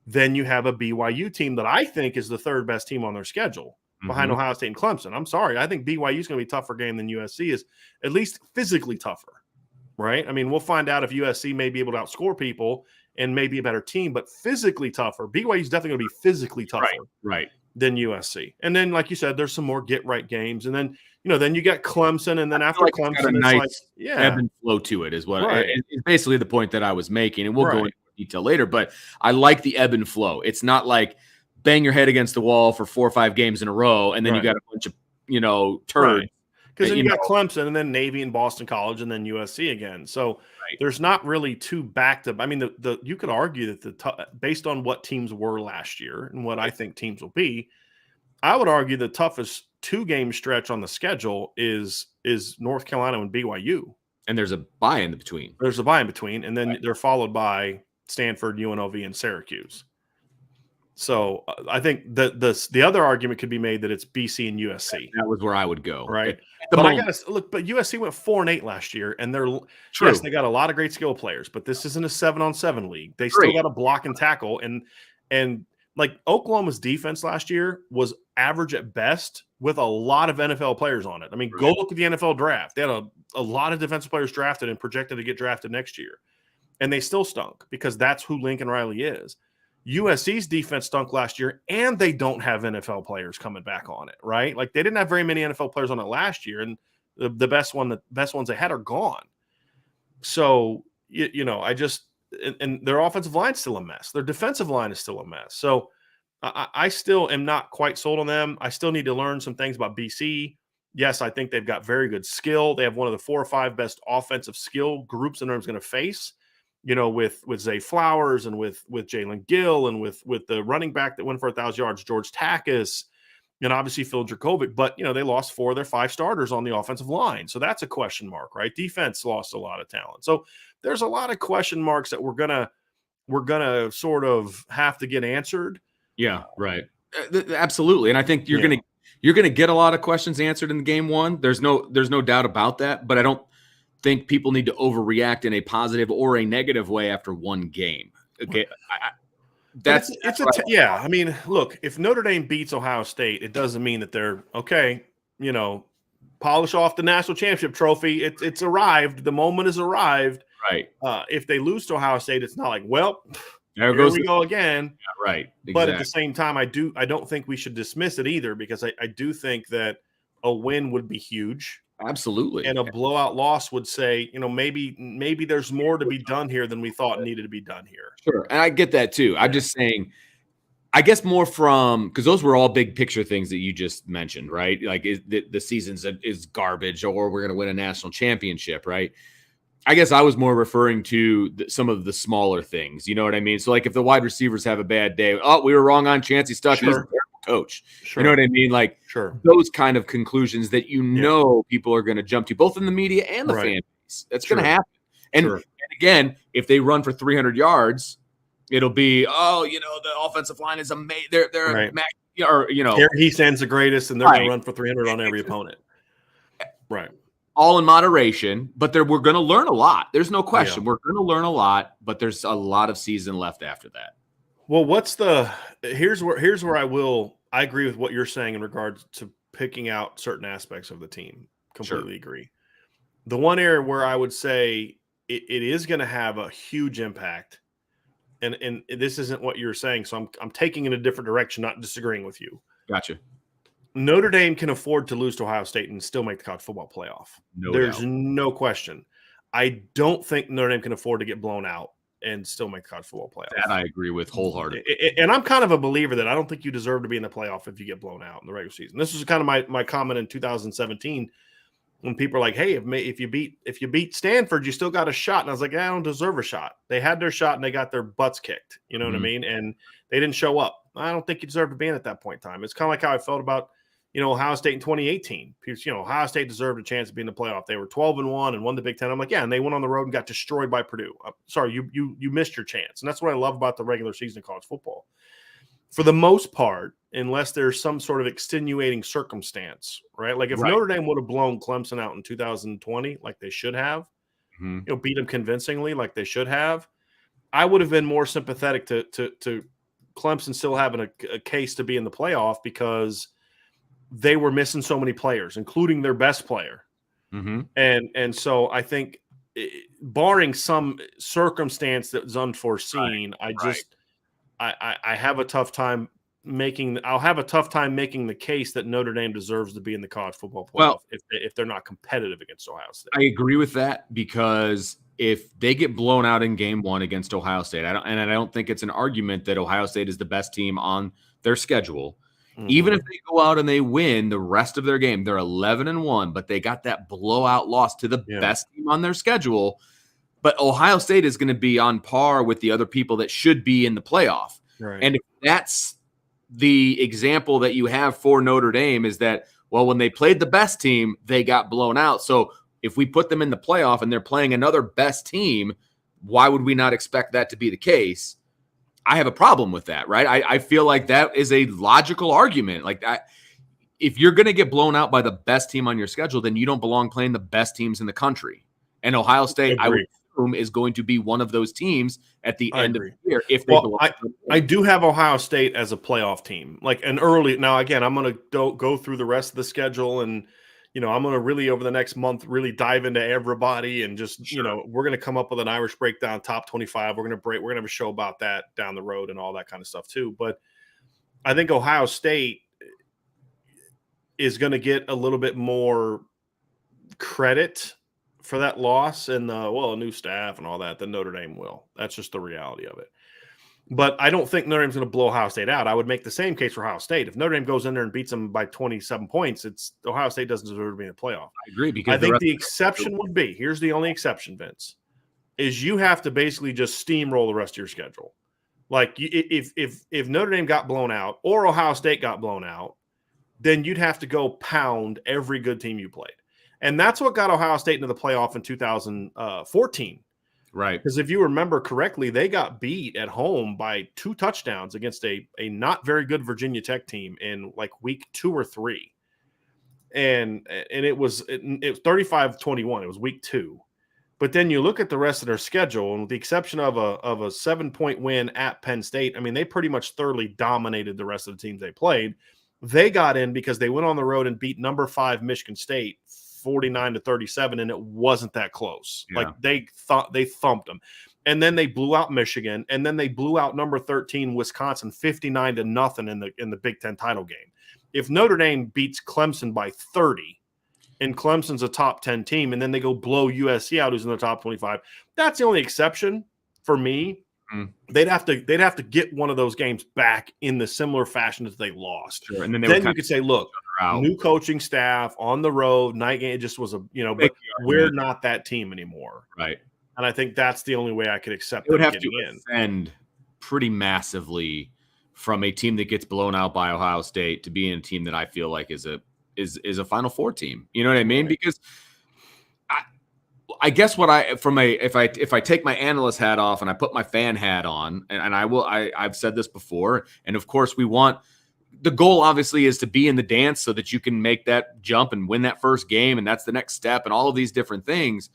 [SPEAKER 1] Then you have a BYU team that I think is the 3rd best team on their schedule behind Ohio State and Clemson. I'm sorry. I think BYU is going to be a tougher game than USC is, at least physically tougher, right? I mean, we'll find out if USC may be able to outscore people and may be a better team, but physically tougher. BYU is definitely going to be physically tougher than USC. And then, like you said, there's some more get-right games. And then, you know, then you got Clemson, and then after Clemson, it's
[SPEAKER 2] ebb and flow to it is what it's basically the point that I was making, and we'll go into detail later, but I like the ebb and flow. It's not like bang your head against the wall for 4 or 5 games in a row, and then you got a bunch of, you know, turds.
[SPEAKER 1] Because then you got Clemson, and then Navy and Boston College, and then USC again. So there's not really 2 back-to-back. I mean, you could argue that based on what teams were last year and what I think teams will be, I would argue the toughest 2-game stretch on the schedule is North Carolina and BYU.
[SPEAKER 2] And there's a bye in between.
[SPEAKER 1] There's a bye in between, and then they're followed by Stanford, UNLV, and Syracuse. So I think the other argument could be made that it's BC and USC.
[SPEAKER 2] That was where I would go.
[SPEAKER 1] Right. But I got to look, but USC went 4-8 last year, and yes, they got a lot of great skill players, but this isn't a 7-on-7 league. They still got to block and tackle. And like Oklahoma's defense last year was average at best with a lot of NFL players on it. I mean, go look at the NFL draft. They had a lot of defensive players drafted and projected to get drafted next year. And they still stunk because that's who Lincoln Riley is. USC's defense stunk last year, and they don't have NFL players coming back on it, right? Like, they didn't have very many NFL players on it last year, and the best ones they had are gone. So, you know, and their offensive line's still a mess. Their defensive line is still a mess. So I still am not quite sold on them. I still need to learn some things about BC. Yes, I think they've got very good skill. They have one of the 4 or 5 best offensive skill groups that Nore's going to face. You know, with Zay Flowers and with Jalen Gill and with the running back that went for 1,000 yards, George Takis, and obviously Phil Dracovic. But, you know, they lost 4 of their 5 starters on the offensive line. So that's a question mark, right? Defense lost a lot of talent. So there's a lot of question marks that we're gonna sort of have to get answered.
[SPEAKER 2] Yeah, right. Absolutely. And I think you're gonna get a lot of questions answered in game 1. There's no doubt about that. But I don't think people need to overreact in a positive or a negative way after 1 game. Okay.
[SPEAKER 1] I mean, look, if Notre Dame beats Ohio State, it doesn't mean that they're okay, you know, polish off the national championship trophy. It's arrived. The moment has arrived.
[SPEAKER 2] Right.
[SPEAKER 1] If they lose to Ohio State, it's not like, well,
[SPEAKER 2] here we
[SPEAKER 1] go again.
[SPEAKER 2] Yeah, right. Exactly.
[SPEAKER 1] But at the same time, I don't think we should dismiss it either, because I do think that a win would be huge.
[SPEAKER 2] Absolutely.
[SPEAKER 1] And a blowout loss would say, you know, maybe there's more to be done here than we thought needed to be done here.
[SPEAKER 2] Sure. And I get that too. Yeah. I'm just saying, I guess more from, because those were all big picture things that you just mentioned, right? Like the season's is garbage, or we're going to win a national championship, right? I guess I was more referring to some of the smaller things. You know what I mean? So like if the wide receivers have a bad day, we were wrong on Chancey Stuckey. Sure. He's a terrible coach. Sure. You know what I mean? Like those kind of conclusions that people are going to jump to, both in the media and the fan base. That's going to happen. And again, if they run for 300 yards, it'll be, the offensive line is amazing. They're or
[SPEAKER 1] he sends the greatest, and they're going to run for 300 on every opponent. Right.
[SPEAKER 2] All in moderation, but we're going to learn a lot. There's no question. Yeah. We're going to learn a lot, but there's a lot of season left after that.
[SPEAKER 1] Well, here's where I agree with what you're saying in regards to picking out certain aspects of the team. Completely agree. The one area where I would say it is going to have a huge impact, and this isn't what you're saying, so I'm taking it in a different direction, not disagreeing with you.
[SPEAKER 2] Gotcha.
[SPEAKER 1] Notre Dame can afford to lose to Ohio State and still make the college football playoff. There's no question. I don't think Notre Dame can afford to get blown out and still make the college football playoff.
[SPEAKER 2] That I agree with wholeheartedly.
[SPEAKER 1] And I'm kind of a believer that I don't think you deserve to be in the playoff if you get blown out in the regular season. This was kind of my comment in 2017. when people are like, "Hey, if you beat Stanford, you still got a shot," and I was like, "I don't deserve a shot." They had their shot and they got their butts kicked. You know what I mean? And they didn't show up. I don't think you deserve to be in at that point in time. It's kind of like how I felt about Ohio State in 2018. Because Ohio State deserved a chance to be in the playoff. They were 12-1 and won the Big Ten. I'm like, yeah, and they went on the road and got destroyed by Purdue. Sorry, you missed your chance, and that's what I love about the regular season of college football. For the most part, unless there's some sort of extenuating circumstance, right? Like if Notre Dame would have blown Clemson out in 2020, like they should have, beat them convincingly, like they should have, I would have been more sympathetic to Clemson still having a case to be in the playoff because they were missing so many players, including their best player. And so I think, barring some circumstance that was unforeseen, I have a tough time making the case that Notre Dame deserves to be in the college football playoff if they're not competitive against Ohio State.
[SPEAKER 2] I agree with that, because if they get blown out in game 1 against Ohio State, I don't think it's an argument that Ohio State is the best team on their schedule. Even if they go out and they win the rest of their game, they're 11-1, but they got that blowout loss to the best team on their schedule. But Ohio State is going to be on par with the other people that should be in the playoff.
[SPEAKER 1] Right.
[SPEAKER 2] And if that's the example that you have for Notre Dame, is that, well, when they played the best team, they got blown out. So if we put them in the playoff and they're playing another best team, why would we not expect that to be the case? I have a problem with that, right? I feel like that is a logical argument. Like that, if you're going to get blown out by the best team on your schedule, then you don't belong playing the best teams in the country. And Ohio State, I would assume, is going to be one of those teams at the end of the year. If they
[SPEAKER 1] I do have Ohio State as a playoff team, like an early. Now, again, I'm going to go through the rest of the schedule, and I'm going to really over the next month really dive into everybody, and just we're going to come up with an Irish breakdown top 25. We're going to have a show about that down the road and all that kind of stuff too. But I think Ohio State is going to get a little bit more credit for that loss and a new staff and all that than Notre Dame will. That's just the reality of it. But I don't think Notre Dame's going to blow Ohio State out. I would make the same case for Ohio State. If Notre Dame goes in there and beats them by 27 points, it's Ohio State doesn't deserve to be in the playoff.
[SPEAKER 2] I agree, because
[SPEAKER 1] I think the exception would be, here's the only exception, Vince, is you have to basically just steamroll the rest of your schedule. Like if Notre Dame got blown out or Ohio State got blown out, then you'd have to go pound every good team you played. And that's what got Ohio State into the playoff in 2014.
[SPEAKER 2] Right.
[SPEAKER 1] Because if you remember correctly, they got beat at home by 2 touchdowns against a not very good Virginia Tech team in like week 2 or 3. And it was 35-21. It was week 2. But then you look at the rest of their schedule, and with the exception of a 7-point win at Penn State, I mean, they pretty much thoroughly dominated the rest of the teams they played. They got in because they went on the road and beat number 5 Michigan State 49-37, and it wasn't that close. Yeah. Like they thumped them. And then they blew out Michigan, and then they blew out number 13 Wisconsin 59-0 in the Big Ten title game. If Notre Dame beats Clemson by 30, and Clemson's a top 10 team, and then they go blow USC out, who's in the top 25, that's the only exception for me. They'd have to get one of those games back in the similar fashion that they lost.
[SPEAKER 2] Sure. And then
[SPEAKER 1] you could say, look, new coaching staff on the road, night game. It just was but we're not that team anymore.
[SPEAKER 2] Right.
[SPEAKER 1] And I think that's the only way I could accept.
[SPEAKER 2] It would have to ascend pretty massively from a team that gets blown out by Ohio State to being a team that I feel like is a Final Four team. You know what I mean? Right. Because I guess if I take my analyst hat off and I put my fan hat on, and I've said this before, and of course the goal obviously is to be in the dance so that you can make that jump and win that first game, and that's the next step and all of these different things.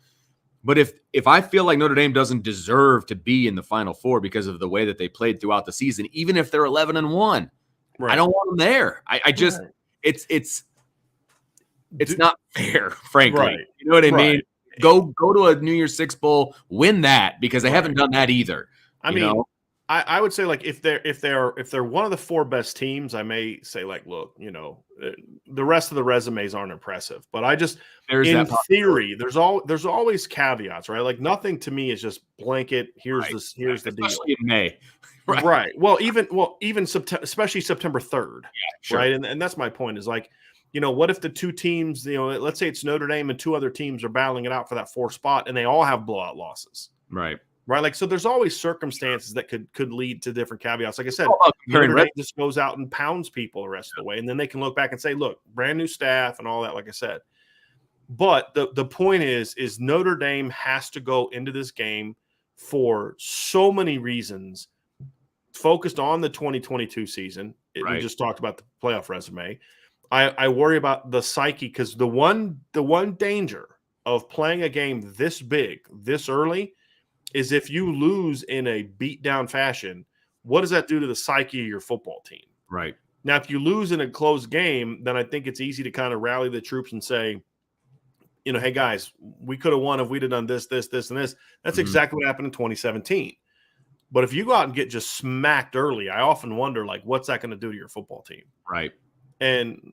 [SPEAKER 2] But if I feel like Notre Dame doesn't deserve to be in the Final Four because of the way that they played throughout the season, even if they're 11-1, right. I don't want them there. I just right. it's not fair, frankly. Right. You know what I mean? Go to a New Year's Six bowl, win that, because they haven't done that either.
[SPEAKER 1] I mean, I would say, like, if they're one of the 4 best teams, I may say, like, look, the rest of the resumes aren't impressive, but I just in theory, there's always caveats, right? Like, nothing to me is just blanket. Here's the deal.
[SPEAKER 2] Especially in May,
[SPEAKER 1] right? Well, even especially September 3rd, right? And that's my point is, like, what if the two teams, let's say it's Notre Dame and two other teams are battling it out for that 4th spot and they all have blowout losses.
[SPEAKER 2] Right.
[SPEAKER 1] Like, so there's always circumstances that could lead to different caveats. Like I said,
[SPEAKER 2] Notre
[SPEAKER 1] Dame just goes out and pounds people the rest of the way. And then they can look back and say, look, brand new staff and all that, like I said. But the point is Notre Dame has to go into this game for so many reasons, focused on the 2022 season.
[SPEAKER 2] Right.
[SPEAKER 1] We just talked about the playoff resume. I worry about the psyche, because the one danger of playing a game this big, this early, is if you lose in a beat-down fashion, what does that do to the psyche of your football team?
[SPEAKER 2] Right.
[SPEAKER 1] Now, if you lose in a close game, then I think it's easy to kind of rally the troops and say, hey, guys, we could have won if we'd have done this, this, this, and this. That's exactly what happened in 2017. But if you go out and get just smacked early, I often wonder, like, what's that going to do to your football team?
[SPEAKER 2] Right.
[SPEAKER 1] And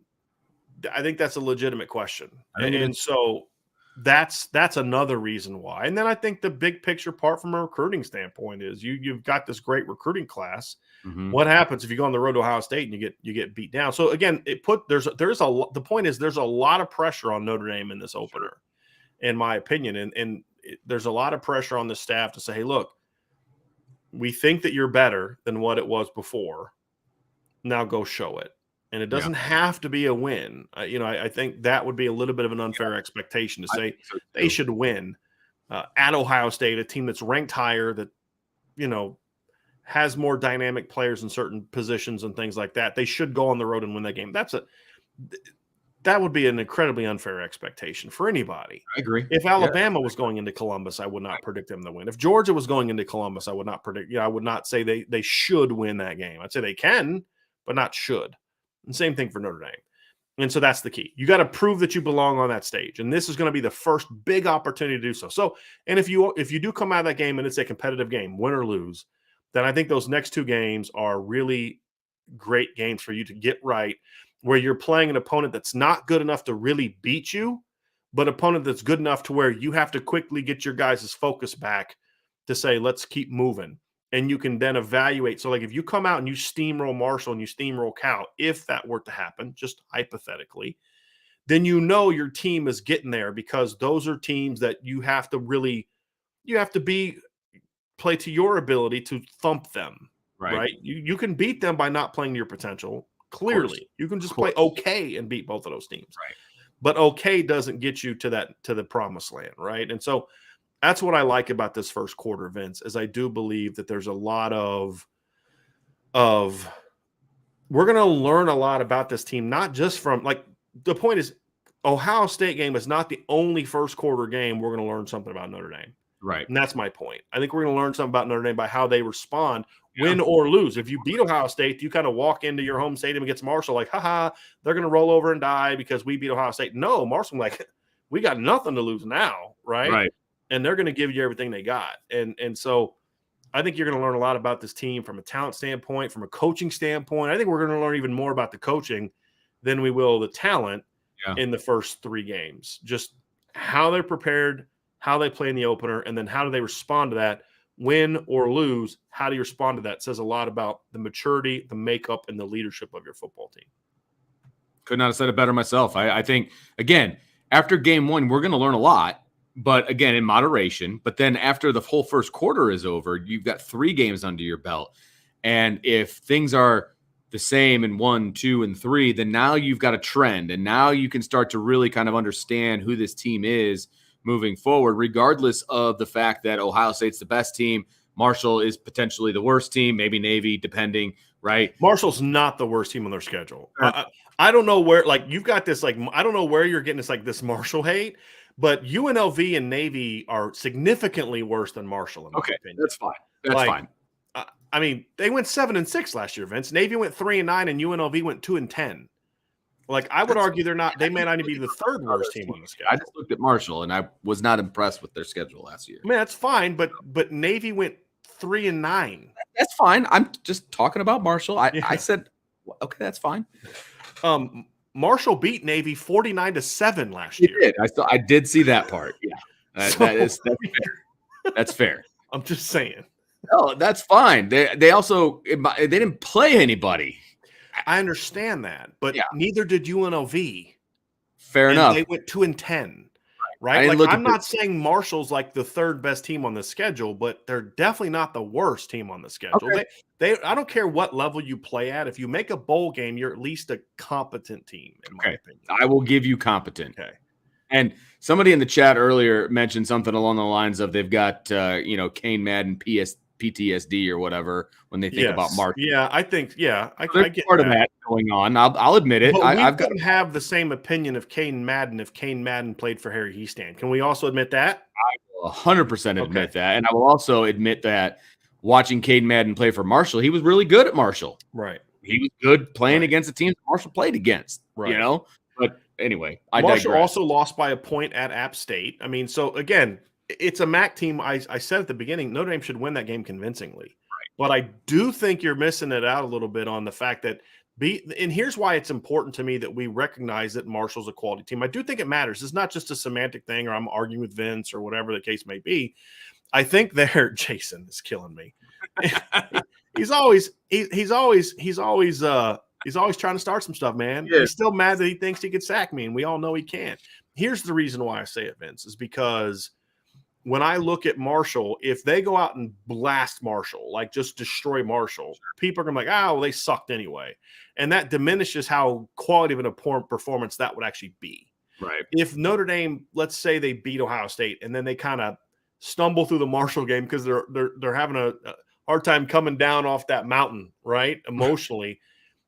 [SPEAKER 1] I think that's a legitimate question. And so that's another reason why. And then I think the big picture part from a recruiting standpoint is you've got this great recruiting class. What happens if you go on the road to Ohio State and you get beat down? So again, the point is there's a lot of pressure on Notre Dame in this opener, in my opinion. And there's a lot of pressure on the staff to say, hey, look, we think that you're better than what it was before. Now go show it. And it doesn't have to be a win. I think that would be a little bit of an unfair expectation to say they should win at Ohio State, a team that's ranked higher, that, has more dynamic players in certain positions and things like that. They should go on the road and win that game. That would be an incredibly unfair expectation for anybody.
[SPEAKER 2] I agree.
[SPEAKER 1] If Alabama was going into Columbus, I would not predict them to win. If Georgia was going into Columbus, I would not predict. I would not say they should win that game. I'd say they can, but not should. And same thing for Notre Dame. And so that's the key. You got to prove that you belong on that stage. And this is going to be the first big opportunity to do so. So, and if you do come out of that game and it's a competitive game, win or lose, then I think those next 2 games are really great games for you to get right, where you're playing an opponent that's not good enough to really beat you, but opponent that's good enough to where you have to quickly get your guys' focus back to say, let's keep moving. And you can then evaluate. So, like, if you come out and you steamroll Marshall and you steamroll Cal, if that were to happen, just hypothetically, then your team is getting there, because those are teams that you have to play to your ability to thump them, right? You can beat them by not playing to your potential. Clearly, you can just play okay and beat both of those teams,
[SPEAKER 2] right?
[SPEAKER 1] But okay doesn't get you to the promised land, right? And so that's what I like about this first quarter, Vince, is I do believe that there's a lot of we're going to learn a lot about this team, not just from, like, the point is Ohio State game is not the only first quarter game we're going to learn something about Notre Dame.
[SPEAKER 2] Right.
[SPEAKER 1] And that's my point. I think we're going to learn something about Notre Dame by how they respond, win or lose. If you beat Ohio State, you kind of walk into your home stadium against Marshall like, haha, they're going to roll over and die because we beat Ohio State. No, Marshall, like, we got nothing to lose now, right?
[SPEAKER 2] Right.
[SPEAKER 1] And they're going to give you everything they got. And so I think you're going to learn a lot about this team from a talent standpoint, from a coaching standpoint. I think we're going to learn even more about the coaching than we will the talent in the first 3 games. Just how they're prepared, how they play in the opener, and then how do they respond to that, win or lose. How do you respond to that? It says a lot about the maturity, the makeup, and the leadership of your football team.
[SPEAKER 2] Could not have said it better myself. I think, again, after game 1, we're going to learn a lot, but again, in moderation. But then after the whole first quarter is over, you've got 3 games under your belt. And if things are the same in 1, 2, and 3, then now you've got a trend. And now you can start to really kind of understand who this team is moving forward, regardless of the fact that Ohio State's the best team, Marshall is potentially the worst team, maybe Navy, depending, right?
[SPEAKER 1] Marshall's not the worst team on their schedule. I don't know where, like, you've got this, like, I don't know where you're getting this, like, this Marshall hate, but UNLV and Navy are significantly worse than Marshall, in my opinion.
[SPEAKER 2] That's fine. That's fine.
[SPEAKER 1] I mean, they went 7-6 last year, Vince. Navy went 3-9, and UNLV went 2-10. Like, I would argue they may not even be the 3rd worst team on the schedule.
[SPEAKER 2] I just looked at Marshall, and I was not impressed with their schedule last year.
[SPEAKER 1] I mean, that's fine, but Navy went 3-9.
[SPEAKER 2] That's fine. I'm just talking about Marshall. I said, okay, that's fine.
[SPEAKER 1] Marshall beat Navy 49-7 last year.
[SPEAKER 2] Did. I did see that part. Yeah, that's fair. That's fair.
[SPEAKER 1] I'm just saying.
[SPEAKER 2] No, that's fine. They also they didn't play anybody.
[SPEAKER 1] I understand that, but neither did UNLV.
[SPEAKER 2] Fair enough.
[SPEAKER 1] They went 2-10, right?
[SPEAKER 2] I didn't
[SPEAKER 1] Like,
[SPEAKER 2] look
[SPEAKER 1] I'm
[SPEAKER 2] at
[SPEAKER 1] not saying Marshall's like the third best team on the schedule, but they're definitely not the worst team on the schedule.
[SPEAKER 2] Okay.
[SPEAKER 1] I don't care what level you play at. If you make a bowl game, you're at least a competent team, in my opinion.
[SPEAKER 2] I will give you competent.
[SPEAKER 1] Okay.
[SPEAKER 2] And somebody in the chat earlier mentioned something along the lines of they've got Kane Madden PTSD or whatever when they think about Marshall.
[SPEAKER 1] Yeah, I think I get
[SPEAKER 2] part of that going on. I'll admit it.
[SPEAKER 1] But
[SPEAKER 2] I've
[SPEAKER 1] got to have the same opinion of Kane Madden if Kane Madden played for Harry Heastan. Can we also admit that?
[SPEAKER 2] I will 100% admit that, and I will also admit that watching Cade Madden play for Marshall, he was really good at Marshall.
[SPEAKER 1] Right.
[SPEAKER 2] He was good playing against the teams Marshall played against.
[SPEAKER 1] Right.
[SPEAKER 2] You know. But anyway,
[SPEAKER 1] Marshall also lost by a point at App State. I mean, so again, it's a MAC team. I said at the beginning, Notre Dame should win that game convincingly. Right. But I do think you're missing it out a little bit on the fact that and here's why it's important to me that we recognize that Marshall's a quality team. I do think it matters. It's not just a semantic thing or I'm arguing with Vince or whatever the case may be. I think Jason is killing me. he's always trying to start some stuff, man. Yeah. He's still mad that he thinks he could sack me, and we all know he can't. Here's the reason why I say it, Vince, is because when I look at Marshall, if they go out and blast Marshall, like just destroy Marshall, people are going to be like, well, they sucked anyway. And that diminishes how quality of an important performance that would actually be.
[SPEAKER 2] Right.
[SPEAKER 1] If Notre Dame, let's say they beat Ohio State, and then they kind of stumble through the Marshall game because they're having a hard time coming down off that mountain, right, emotionally.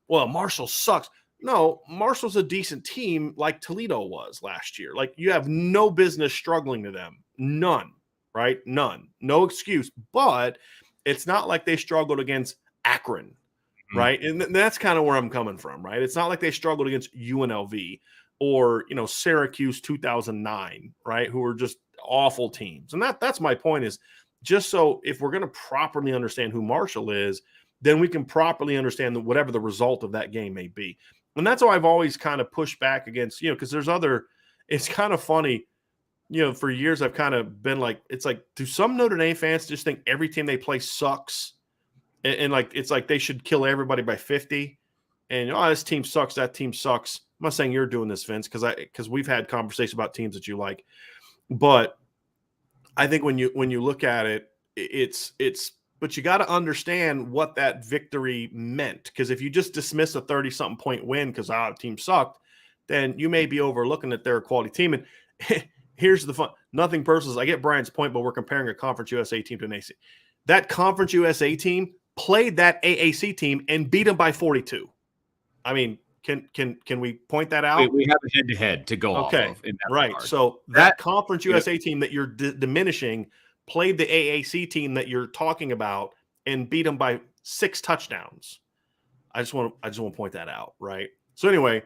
[SPEAKER 1] Well, Marshall sucks. No, Marshall's a decent team like Toledo was last year. Like, you have no business struggling to them. None, right? None. No excuse. But it's not like they struggled against Akron, right? And that's kind of where I'm coming from, right? It's not like they struggled against UNLV or, Syracuse 2009, right, who were just awful teams. And that's my point is just so if we're going to properly understand who Marshall is, then we can properly understand whatever the result of that game may be. And that's why I've always kind of pushed back against, because there's it's kind of funny, for years I've kind of been like, it's like, do some Notre Dame fans just think every team they play sucks? And like, it's like they should kill everybody by 50. And, this team sucks, that team sucks. I'm not saying you're doing this, Vince, because we've had conversations about teams that you like. But I think when you look at it, but you got to understand what that victory meant. Because if you just dismiss a 30-something point win because the team sucked, then you may be overlooking that they're a quality team. And here's the fun. Nothing personal. I get Brian's point, but we're comparing a Conference USA team to an AAC. That Conference USA team played that AAC team and beat them by 42. I mean, can we point that out?
[SPEAKER 2] We have a head-to-head to go off of. In that
[SPEAKER 1] right.
[SPEAKER 2] regard.
[SPEAKER 1] So that Conference USA team that you're diminishing played the AAC team that you're talking about and beat them by 6 touchdowns. I just want to point that out, right? So anyway,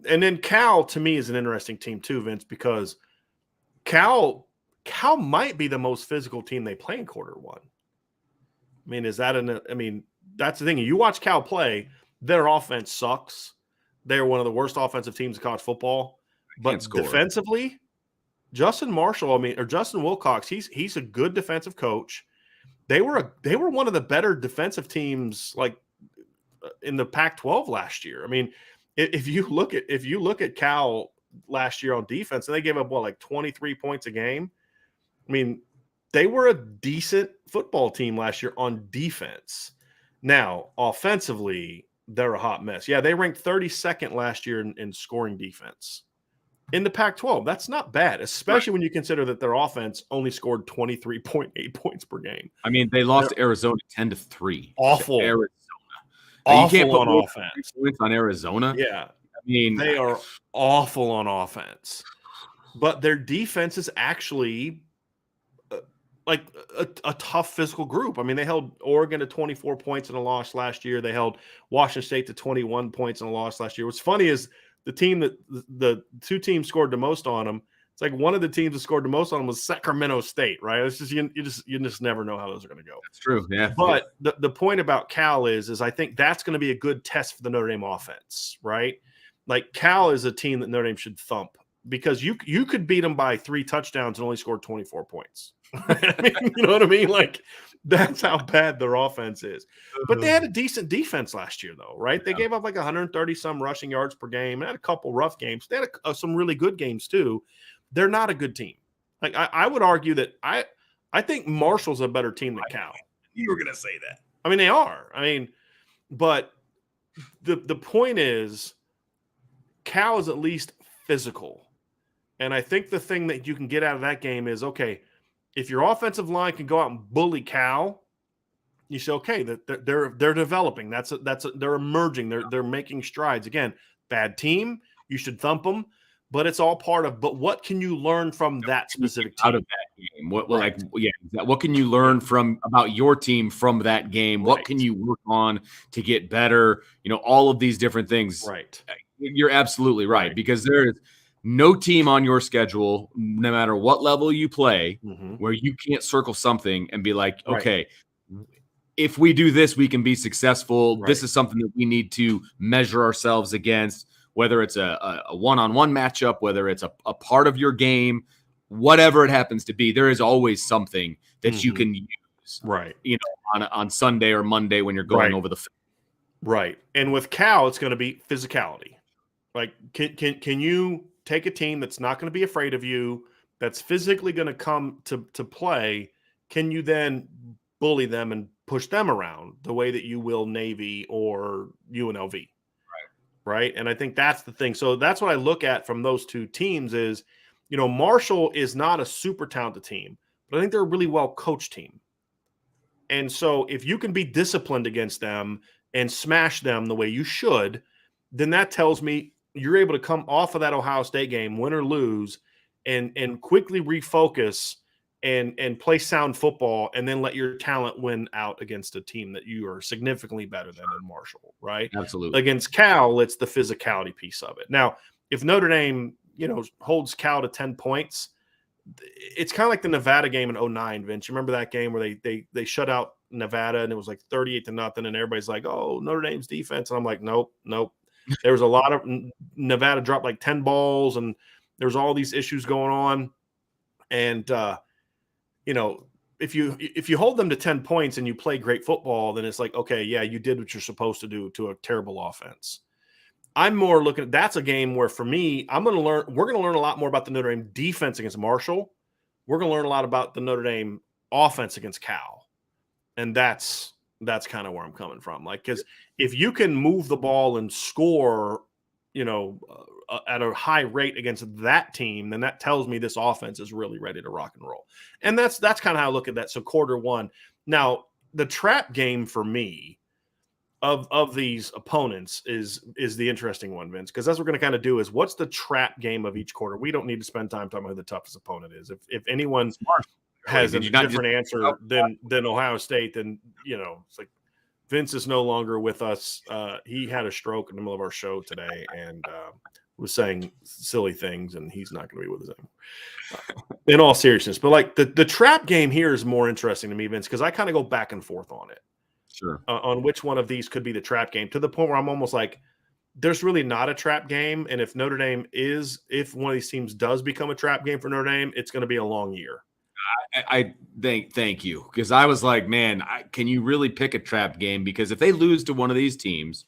[SPEAKER 1] and then Cal to me is an interesting team too, Vince, because Cal might be the most physical team they play in quarter one. I mean, that's the thing. You watch Cal play, their offense sucks. They're one of the worst offensive teams in college football. But defensively, Justin Wilcox, he's a good defensive coach. They were one of the better defensive teams like in the Pac-12 last year. I mean, if you look at Cal last year on defense, and they gave up like 23 points a game. I mean, they were a decent football team last year on defense. Now, offensively, they're a hot mess. Yeah, they ranked 32nd last year in scoring defense. In the Pac-12, that's not bad, especially when you consider that their offense only scored 23.8 points per game.
[SPEAKER 2] I mean, they lost to Arizona 10-3.
[SPEAKER 1] Awful.
[SPEAKER 2] Arizona.
[SPEAKER 1] Awful
[SPEAKER 2] you can't put
[SPEAKER 1] on offense.
[SPEAKER 2] Points on Arizona.
[SPEAKER 1] Yeah.
[SPEAKER 2] I mean,
[SPEAKER 1] they are awful on offense. But their defense is actually like a tough physical group. I mean, they held Oregon to 24 points in a loss last year. They held Washington State to 21 points in a loss last year. What's funny is the team that the two teams scored the most on them. It's like one of the teams that scored the most on them was Sacramento State, right? It's just you just never know how those are going to go.
[SPEAKER 2] That's true, yeah.
[SPEAKER 1] But the point about Cal is I think that's going to be a good test for the Notre Dame offense, right? Like Cal is a team that Notre Dame should thump because you could beat them by 3 touchdowns and only score 24 points. I mean, you know what I mean? Like That's how bad their offense is. But they had a decent defense last year, though, right? They gave up like 130 some rushing yards per game. They had a couple rough games. They had some really good games too. They're not a good team. Like I would argue that I think Marshall's a better team than Cal.
[SPEAKER 3] You were gonna say that.
[SPEAKER 1] I mean, they are. I mean, but the point is, Cal is at least physical, and I think the thing that you can get out of that game is, okay, if your offensive line can go out and bully Cal, you say, okay, they're developing. They're emerging. They're making strides. Again, bad team. You should thump them, but it's all part of. But what can you learn from that specific team?
[SPEAKER 2] Out of that game? What can you learn about your team from that game? Right. What can you work on to get better? All of these different things.
[SPEAKER 1] Right.
[SPEAKER 2] You're absolutely right. Because there is no team on your schedule, no matter what level you play, where you can't circle something and be like, okay, if we do this, we can be successful. This is something that we need to measure ourselves against, whether it's a one-on-one matchup, whether it's a part of your game, whatever it happens to be. There is always something that you can use, on Sunday or Monday when you're going over the field.
[SPEAKER 1] Right. And with Cal, it's going to be physicality. Like, can you take a team that's not going to be afraid of you, that's physically going to come to play? Can you then bully them and push them around the way that you will Navy or UNLV? Right. And I think that's the thing. So that's what I look at from those two teams is, Marshall is not a super talented team, but I think they're a really well coached team. And so if you can be disciplined against them and smash them the way you should, then that tells me you're able to come off of that Ohio State game, win or lose, and quickly refocus and play sound football, and then let your talent win out against a team that you are significantly better than in Marshall, right?
[SPEAKER 2] Absolutely.
[SPEAKER 1] Against Cal, it's the physicality piece of it. Now, if Notre Dame, holds Cal to 10 points, it's kind of like the Nevada game in 2009, Vince. You remember that game where they shut out Nevada and it was like 38-0, and everybody's like, oh, Notre Dame's defense. And I'm like, nope. There was a lot of Nevada dropped like 10 balls, and there's all these issues going on. And, if you hold them to 10 points and you play great football, then it's like, okay, yeah, you did what you're supposed to do to a terrible offense. I'm more looking at that's a game where, for me, we're going to learn a lot more about the Notre Dame defense against Marshall. We're going to learn a lot about the Notre Dame offense against Cal. And that's kind of where I'm coming from. Like, because if you can move the ball and score, at a high rate against that team, then that tells me this offense is really ready to rock and roll. And that's kind of how I look at that. So quarter one. Now, the trap game for me of these opponents is the interesting one, Vince, because that's what we're going to kind of do is what's the trap game of each quarter. We don't need to spend time talking about who the toughest opponent is. If anyone has a different answer than Ohio State, then, it's like Vince is no longer with us. He had a stroke in the middle of our show today and was saying silly things, and he's not going to be with us anymore. In all seriousness, but like the trap game here is more interesting to me, Vince, because I kind of go back and forth on it.
[SPEAKER 2] Sure.
[SPEAKER 1] On which one of these could be the trap game, to the point where I'm almost like, there's really not a trap game. And if Notre Dame if one of these teams does become a trap game for Notre Dame, it's going to be a long year.
[SPEAKER 2] I thank you, because I was like, man, can you really pick a trap game? Because if they lose to one of these teams,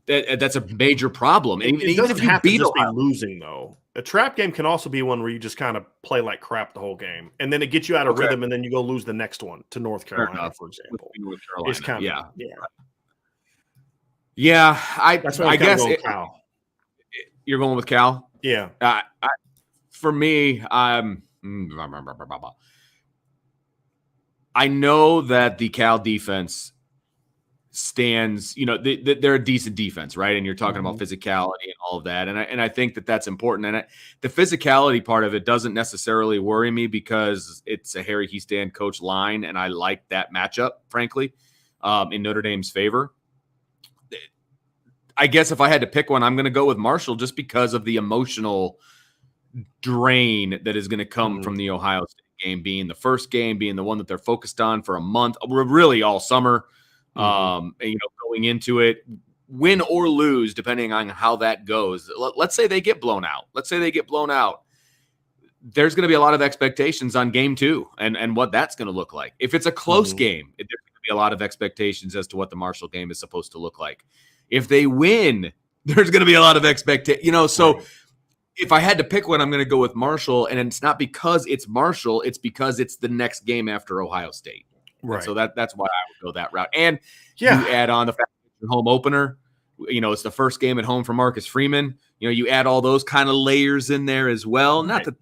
[SPEAKER 2] that's a major problem. And even if you beat
[SPEAKER 1] them, losing though, a trap game can also be one where you just kind of play like crap the whole game, and then it gets you out of rhythm, and then you go lose the next one to North Carolina, for example.
[SPEAKER 2] North Carolina,
[SPEAKER 1] it's kind of
[SPEAKER 2] yeah.
[SPEAKER 1] I guess
[SPEAKER 2] you're going with Cal.
[SPEAKER 1] Yeah.
[SPEAKER 2] For me, I know that the Cal defense stands, they're a decent defense, right? And you're talking about physicality and all of that. And I think that that's important. And the physicality part of it doesn't necessarily worry me, because it's a Harry Hiestand coach line. And I like that matchup, frankly, in Notre Dame's favor. I guess if I had to pick one, I'm going to go with Marshall, just because of the emotional drain that is going to come from the Ohio State game, being the first game, being the one that they're focused on for a month, really all summer. Going into it, win or lose, depending on how that goes. Let's say they get blown out. there's going to be a lot of expectations on game 2 and what that's going to look like. If it's a close game, there's going to be a lot of expectations as to what the Marshall game is supposed to look like. If they win, there's going to be a lot of expectation. So if I had to pick one, I'm going to go with Marshall, and it's not because it's Marshall, it's because it's the next game after Ohio State. Right. And so that's why I would go that route. And you add on the fact that it's your home opener. It's the first game at home for Marcus Freeman. You add all those kind of layers in there as well. Right. Not that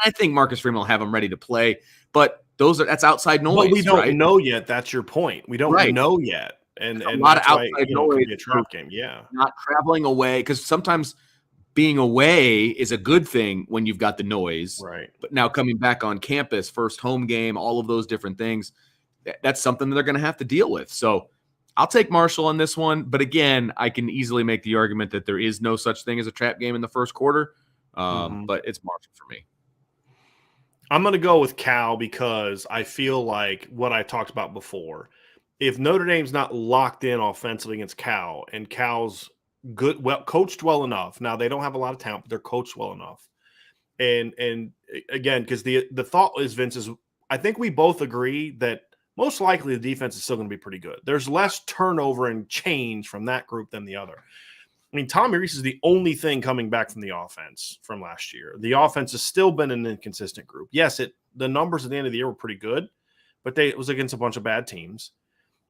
[SPEAKER 2] I think Marcus Freeman will have them ready to play, but that's outside noise.
[SPEAKER 1] But we don't know yet. That's your point. We don't know yet. And
[SPEAKER 2] a lot of outside noise.
[SPEAKER 1] It could be a trap game. Yeah.
[SPEAKER 2] Not traveling away, because sometimes being away is a good thing when you've got the noise.
[SPEAKER 1] Right.
[SPEAKER 2] But now coming back on campus, first home game, all of those different things, that's something that they're going to have to deal with. So I'll take Marshall on this one. But again, I can easily make the argument that there is no such thing as a trap game in the first quarter. But it's Marshall for me.
[SPEAKER 1] I'm going to go with Cal because I feel like what I talked about before. If Notre Dame's not locked in offensively against Cal, and Cal's good, coached well enough. Now, they don't have a lot of talent, but they're coached well enough. And again, because the thought is, Vince, is I think we both agree that most likely the defense is still going to be pretty good. There's less turnover and change from that group than the other. I mean, Tommy Rees is the only thing coming back from the offense from last year. The offense has still been an inconsistent group. Yes, the numbers at the end of the year were pretty good, but it was against a bunch of bad teams.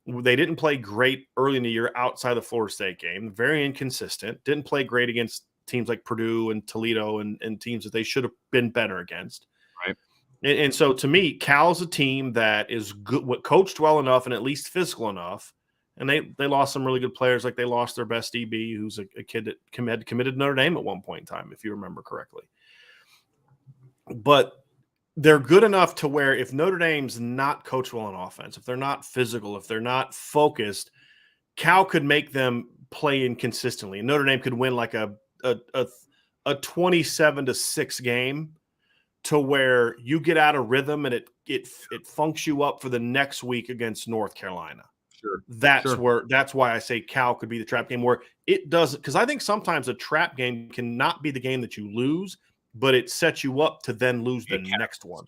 [SPEAKER 1] They didn't play great early in the year outside the Florida State game. Very inconsistent. Didn't play great against teams like Purdue and Toledo and teams that they should have been better against.
[SPEAKER 2] Right.
[SPEAKER 1] And so to me, Cal's a team that is good, coached well enough and at least physical enough. And they lost some really good players. Like they lost their best DB, who's a kid that committed Notre Dame at one point in time, if you remember correctly. But they're good enough to where if Notre Dame's not coached well on offense, if they're not physical, if they're not focused, Cal could make them play inconsistently. And Notre Dame could win like a 27-6 game to where you get out of rhythm and it funks you up for the next week against North Carolina.
[SPEAKER 2] Sure.
[SPEAKER 1] That's why I say Cal could be the trap game where it doesn't, because I think sometimes a trap game cannot be the game that you lose, but it sets you up to then lose the next one.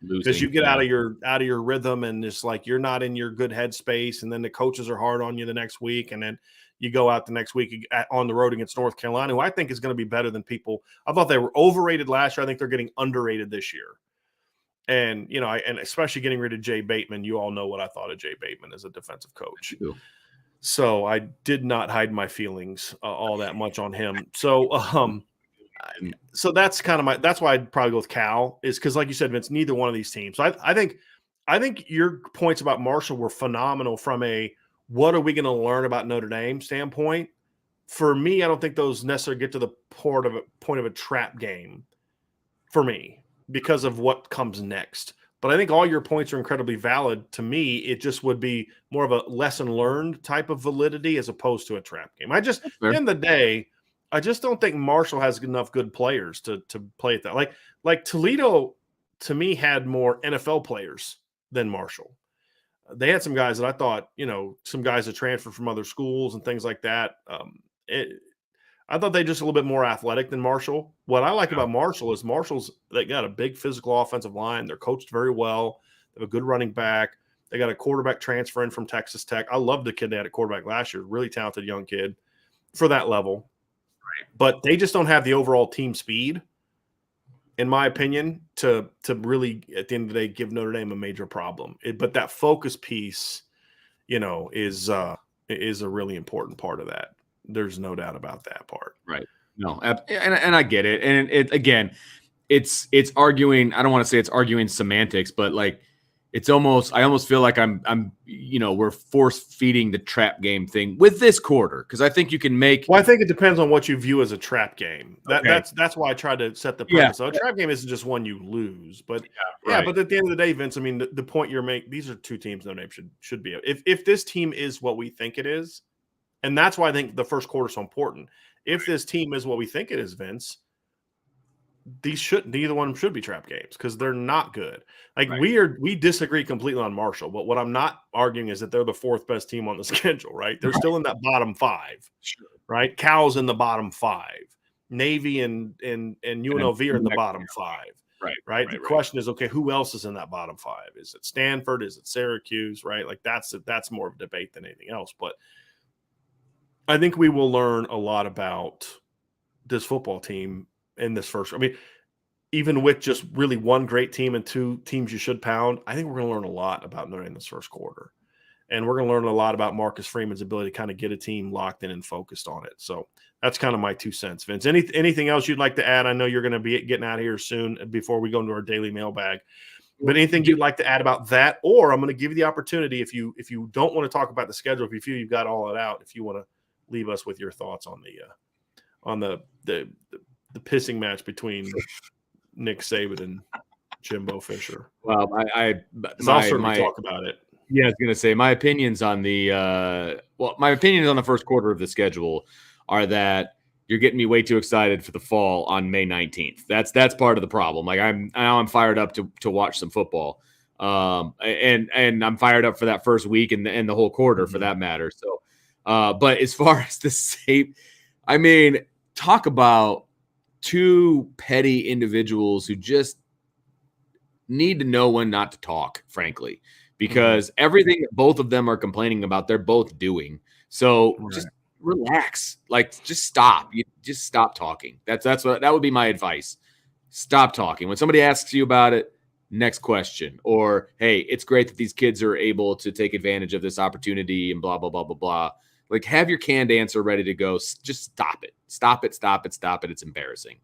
[SPEAKER 1] Because you get out of your rhythm and it's like you're not in your good headspace, and then the coaches are hard on you the next week, and then you go out the next week on the road against North Carolina, who I think is going to be better than people. I thought they were overrated last year. I think they're getting underrated this year. And, and especially getting rid of Jay Bateman, you all know what I thought of Jay Bateman as a defensive coach. So I did not hide my feelings all that much on him. So that's kind of that's why I'd probably go with Cal, is because, like you said, Vince, neither one of these teams. So I think your points about Marshall were phenomenal from a what are we going to learn about Notre Dame standpoint. For me, I don't think those necessarily get to the point of a trap game for me, because of what comes next. But I think all your points are incredibly valid. To me, it just would be more of a lesson learned type of validity as opposed to a trap game. At the end of the day, I just don't think Marshall has enough good players to play at that. Like Toledo, to me, had more NFL players than Marshall. They had some guys that I thought, some guys that transferred from other schools and things like that. I thought they just a little bit more athletic than Marshall. What I like about Marshall is they got a big physical offensive line. They're coached very well. They have a good running back. They got a quarterback transferring from Texas Tech. I love the kid they had at quarterback last year. Really talented young kid for that level. Right. But they just don't have the overall team speed, in my opinion, to really, at the end of the day, give Notre Dame a major problem. But that focus piece, is a really important part of that. There's no doubt about that part.
[SPEAKER 2] Right. No, and I get it. And it's arguing. I don't want to say it's arguing semantics, but like I almost feel like we're force feeding the trap game thing with this quarter, because I think you can make.
[SPEAKER 1] Well, I think it depends on what you view as a trap game. That's why I tried to set the premise. Yeah. So a trap game isn't just one you lose, but but at the end of the day, Vince, I mean, the point you're making, these are two teams Notre Dame should be. If this team is what we think it is. And that's why I think the first quarter is so important. If this team is what we think it is, Vince, neither one of them should be trap games, because they're not good. Like we disagree completely on Marshall, but what I'm not arguing is that they're the fourth best team on the schedule, right? They're still in that bottom five, right? Cal's in the bottom five. Navy and UNLV are in the bottom five. right? The question is, okay, who else is in that bottom 5? Is it Stanford? Is it Syracuse? Right? Like that's more of a debate than anything else. But I think we will learn a lot about this football team in this first. I mean, even with just really one great team and 2 teams you should pound, I think we're going to learn a lot about Notre Dame this first quarter. And we're going to learn a lot about Marcus Freeman's ability to kind of get a team locked in and focused on it. So that's kind of my 2 cents, Vince. Anything else you'd like to add? I know you're going to be getting out of here soon before we go into our daily mailbag. But anything you'd like to add about that? Or I'm going to give you the opportunity, if you don't want to talk about the schedule, if you feel you've got all it out, if you want to leave us with your thoughts on the pissing match between Nick Saban and Jimbo Fisher.
[SPEAKER 2] Well,
[SPEAKER 1] I'll certainly talk about it.
[SPEAKER 2] Yeah, I was going to say my opinions on the first quarter of the schedule are that you're getting me way too excited for the fall on May 19th. That's part of the problem. Like I'm fired up to watch some football. And I'm fired up for that first week and the whole quarter for that matter. So, but as far as the same, I mean, talk about 2 petty individuals who just need to know when not to talk, frankly. Because everything that both of them are complaining about, they're both doing. So just relax. Like, just stop. You just stop talking. That would be my advice. Stop talking. When somebody asks you about it, next question. Or, hey, it's great that these kids are able to take advantage of this opportunity and blah, blah, blah, blah, blah. Like, have your canned answer ready to go. Just stop it. Stop it. Stop it. Stop it. It's embarrassing.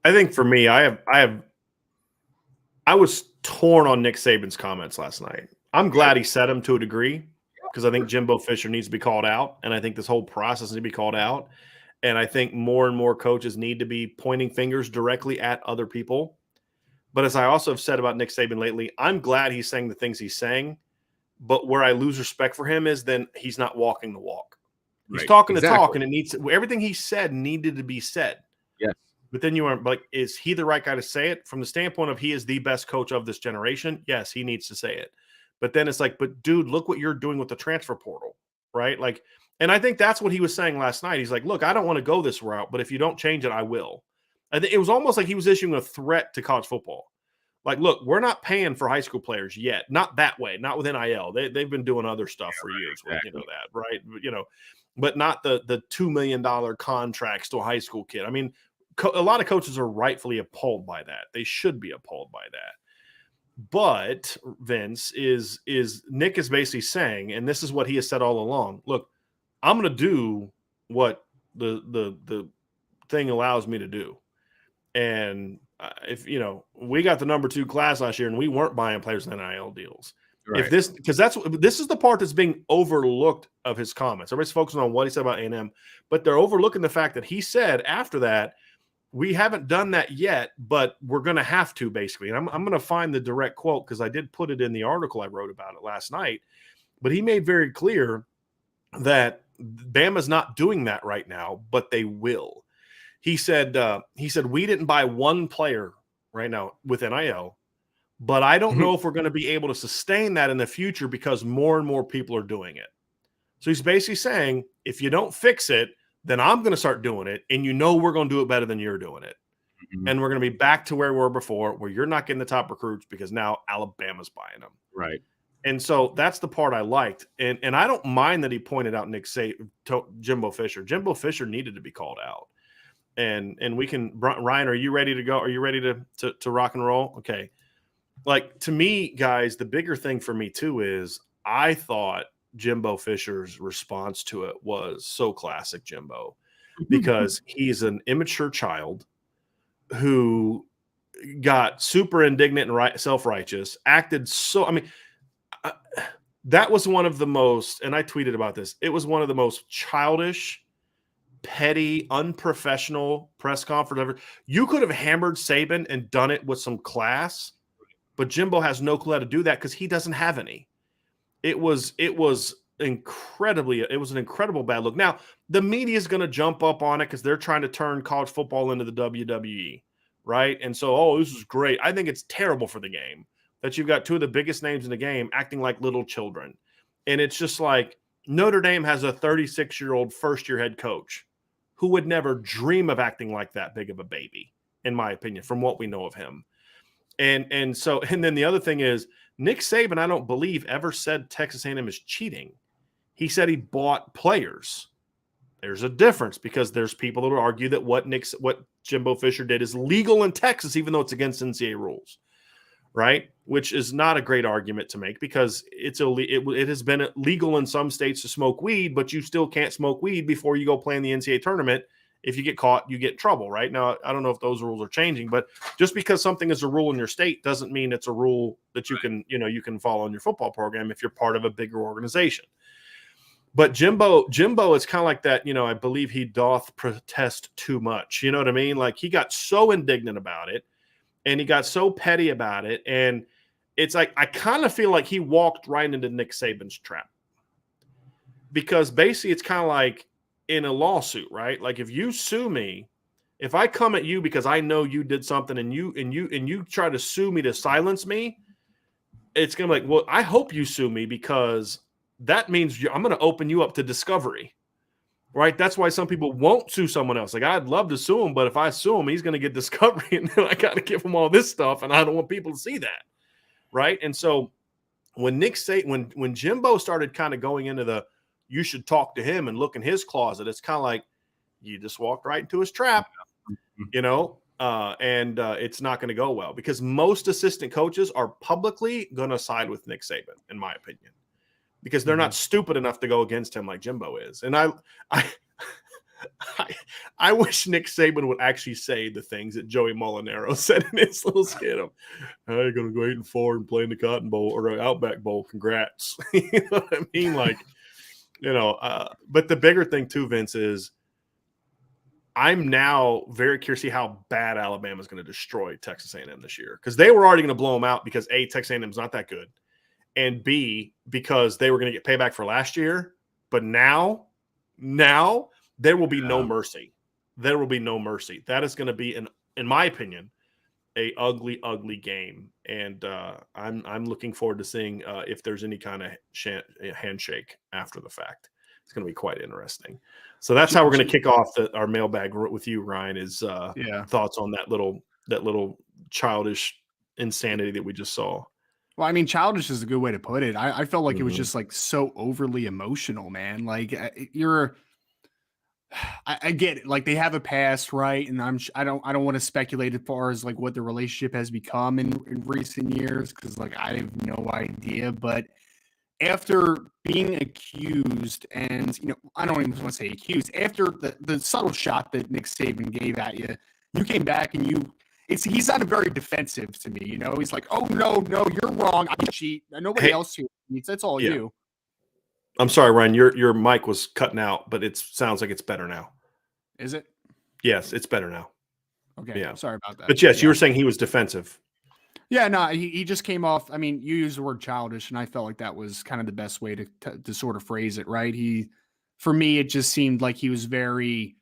[SPEAKER 1] I think for me, I was torn on Nick Saban's comments last night. I'm glad he said them to a degree because I think Jimbo Fisher needs to be called out, and I think this whole process needs to be called out. And I think more and more coaches need to be pointing fingers directly at other people. But as I also have said about Nick Saban lately, I'm glad he's saying the things he's saying. But where I lose respect for him is then he's not walking the walk. He's talking the talk, and everything he said needed to be said.
[SPEAKER 2] Yes.
[SPEAKER 1] But then you aren't like, is he the right guy to say it? From the standpoint of he is the best coach of this generation, yes, he needs to say it. But then it's like, but dude, look what you're doing with the transfer portal, right? Like, and I think that's what he was saying last night. He's like, look, I don't want to go this route, but if you don't change it, I will. I think it was almost like he was issuing a threat to college football. Like, look, we're not paying for high school players yet. Not that way. Not with NIL. They've been doing other stuff for years. Exactly. You know that, right? But not the $2 million contracts to a high school kid. I mean, a lot of coaches are rightfully appalled by that. They should be appalled by that. But Vince Nick is basically saying, and this is what he has said all along. Look, I'm going to do what the thing allows me to do. And if we got the number 2 class last year and we weren't buying players in NIL deals. Right. This is the part that's being overlooked of his comments. Everybody's focusing on what he said about A&M, but they're overlooking the fact that he said after that, we haven't done that yet, but we're going to have to, basically. And I'm going to find the direct quote because I did put it in the article I wrote about it last night. But he made very clear that Bama's not doing that right now, but they will. He said we didn't buy one player right now with NIL, but I don't know if we're going to be able to sustain that in the future because more and more people are doing it. So he's basically saying, if you don't fix it, then I'm going to start doing it, and we're going to do it better than you're doing it. Mm-hmm. And we're going to be back to where we were before, where you're not getting the top recruits because now Alabama's buying them.
[SPEAKER 2] Right.
[SPEAKER 1] And so that's the part I liked. And I don't mind that he pointed out Jimbo Fisher. Jimbo Fisher needed to be called out. And we can – Ryan, are you ready to go? Are you ready to rock and roll? Okay. Like, to me, guys, the bigger thing for me too is I thought – Jimbo Fisher's response to it was so classic Jimbo because he's an immature child who got super indignant and self-righteous, acted so – I mean, that was one of the most – and I tweeted about this. It was one of the most childish, petty, unprofessional press conference ever. You could have hammered Saban and done it with some class, but Jimbo has no clue how to do that because he doesn't have any. It was an incredible bad look. Now, the media is going to jump up on it because they're trying to turn college football into the WWE, right? And so, this is great. I think it's terrible for the game that you've got 2 of the biggest names in the game acting like little children. And it's just like Notre Dame has a 36-year-old first-year head coach who would never dream of acting like that big of a baby, in my opinion, from what we know of him. And then the other thing is Nick Saban, I don't believe, ever said Texas A&M is cheating. He said he bought players. There's a difference because there's people that would argue that what Jimbo Fisher did is legal in Texas, even though it's against NCAA rules, right? Which is not a great argument to make because it has been legal in some states to smoke weed, but you still can't smoke weed before you go play in the NCAA tournament. If you get caught, you get in trouble, right? Now, I don't know if those rules are changing, but just because something is a rule in your state doesn't mean it's a rule that you can follow in your football program if you're part of a bigger organization. But Jimbo is kind of like that, I believe he doth protest too much. You know what I mean? Like he got so indignant about it and he got so petty about it. And it's like, I kind of feel like he walked right into Nick Saban's trap because basically it's kind of like, in a lawsuit, right? Like if you sue me, if I come at you because I know you did something and you try to sue me to silence me, it's going to be like, well, I hope you sue me because that means I'm going to open you up to discovery, right? That's why some people won't sue someone else. Like I'd love to sue him, but if I sue him, he's going to get discovery and then I got to give him all this stuff and I don't want people to see that, right? And so when when Jimbo started kind of going into the you should talk to him and look in his closet. It's kind of like you just walked right into his trap, and it's not going to go well because most assistant coaches are publicly going to side with Nick Saban, in my opinion, because they're not stupid enough to go against him like Jimbo is. And I wish Nick Saban would actually say the things that Joey Molinaro said in his little skit of, "Hey, you're going to go 8-4 and play in the Cotton Bowl or Outback Bowl. Congrats." You know what I mean? Like, but the bigger thing too, Vince, is I'm now very curious to see how bad Alabama is going to destroy Texas A&M this year because they were already going to blow them out because A, Texas A&M is not that good, and B, because they were going to get payback for last year. But now there will be no mercy. There will be no mercy. That is going to be, in my opinion, a ugly game, and I'm looking forward to seeing if there's any kind of handshake after the fact. It's going to be quite interesting. So that's how we're going to kick off our mailbag with you, Ryan. Is thoughts on that little childish insanity that we just saw?
[SPEAKER 3] Well, I mean, childish is a good way to put it. I felt like it was just like so overly emotional, man. Like I get it. Like they have a past, right? And I don't want to speculate as far as like what the relationship has become in recent years because like I have no idea. But after being accused, and I don't even want to say accused, after the subtle shot that Nick Saban gave at you, you came back and he's not very defensive to me. He's like, "Oh no, you're wrong. I cheat. Nobody else here cheats. That's all you."
[SPEAKER 1] I'm sorry, Ryan. Your mic was cutting out, but it sounds like it's better now.
[SPEAKER 3] Is it?
[SPEAKER 1] Yes, it's better now.
[SPEAKER 3] Okay. Yeah. Sorry about that.
[SPEAKER 1] But yes, you were saying he was defensive.
[SPEAKER 3] Yeah, no, he just came off. I mean, you used the word childish, and I felt like that was kind of the best way to sort of phrase it, right? For me, it just seemed like he was very,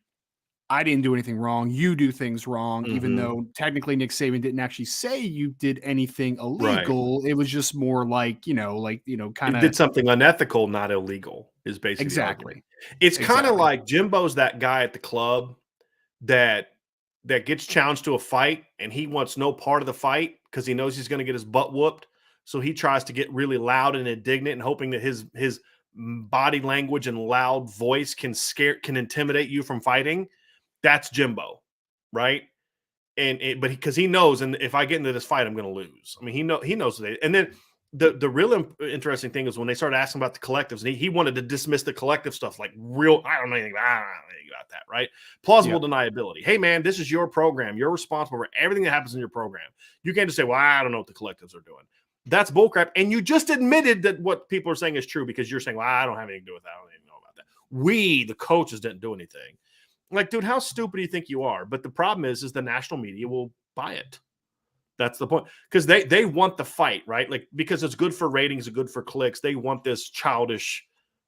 [SPEAKER 3] I didn't do anything wrong. You do things wrong, even though technically Nick Saban didn't actually say you did anything illegal. Right. It was just more like, kind of
[SPEAKER 1] did something unethical, not illegal is basically
[SPEAKER 3] exactly.
[SPEAKER 1] It's kind of like Jimbo's that guy at the club that gets challenged to a fight and he wants no part of the fight because he knows he's going to get his butt whooped. So he tries to get really loud and indignant and hoping that his body language and loud voice can intimidate you from fighting. That's Jimbo, right? But because he knows, and if I get into this fight, I'm going to lose. I mean, he knows that. And then the real interesting thing is when they started asking about the collectives, and he wanted to dismiss the collective stuff, like I don't know anything about that, right? Plausible deniability. Hey, man, this is your program. You're responsible for everything that happens in your program. You can't just say, well, I don't know what the collectives are doing. That's bullcrap. And you just admitted that what people are saying is true because you're saying, well, I don't have anything to do with that. I don't even know about that. We, the coaches, didn't do anything. Like, dude, how stupid do you think you are? But the problem is the national media will buy it. That's the point. Because they want the fight, right? Like, because it's good for ratings and good for clicks. They want this childish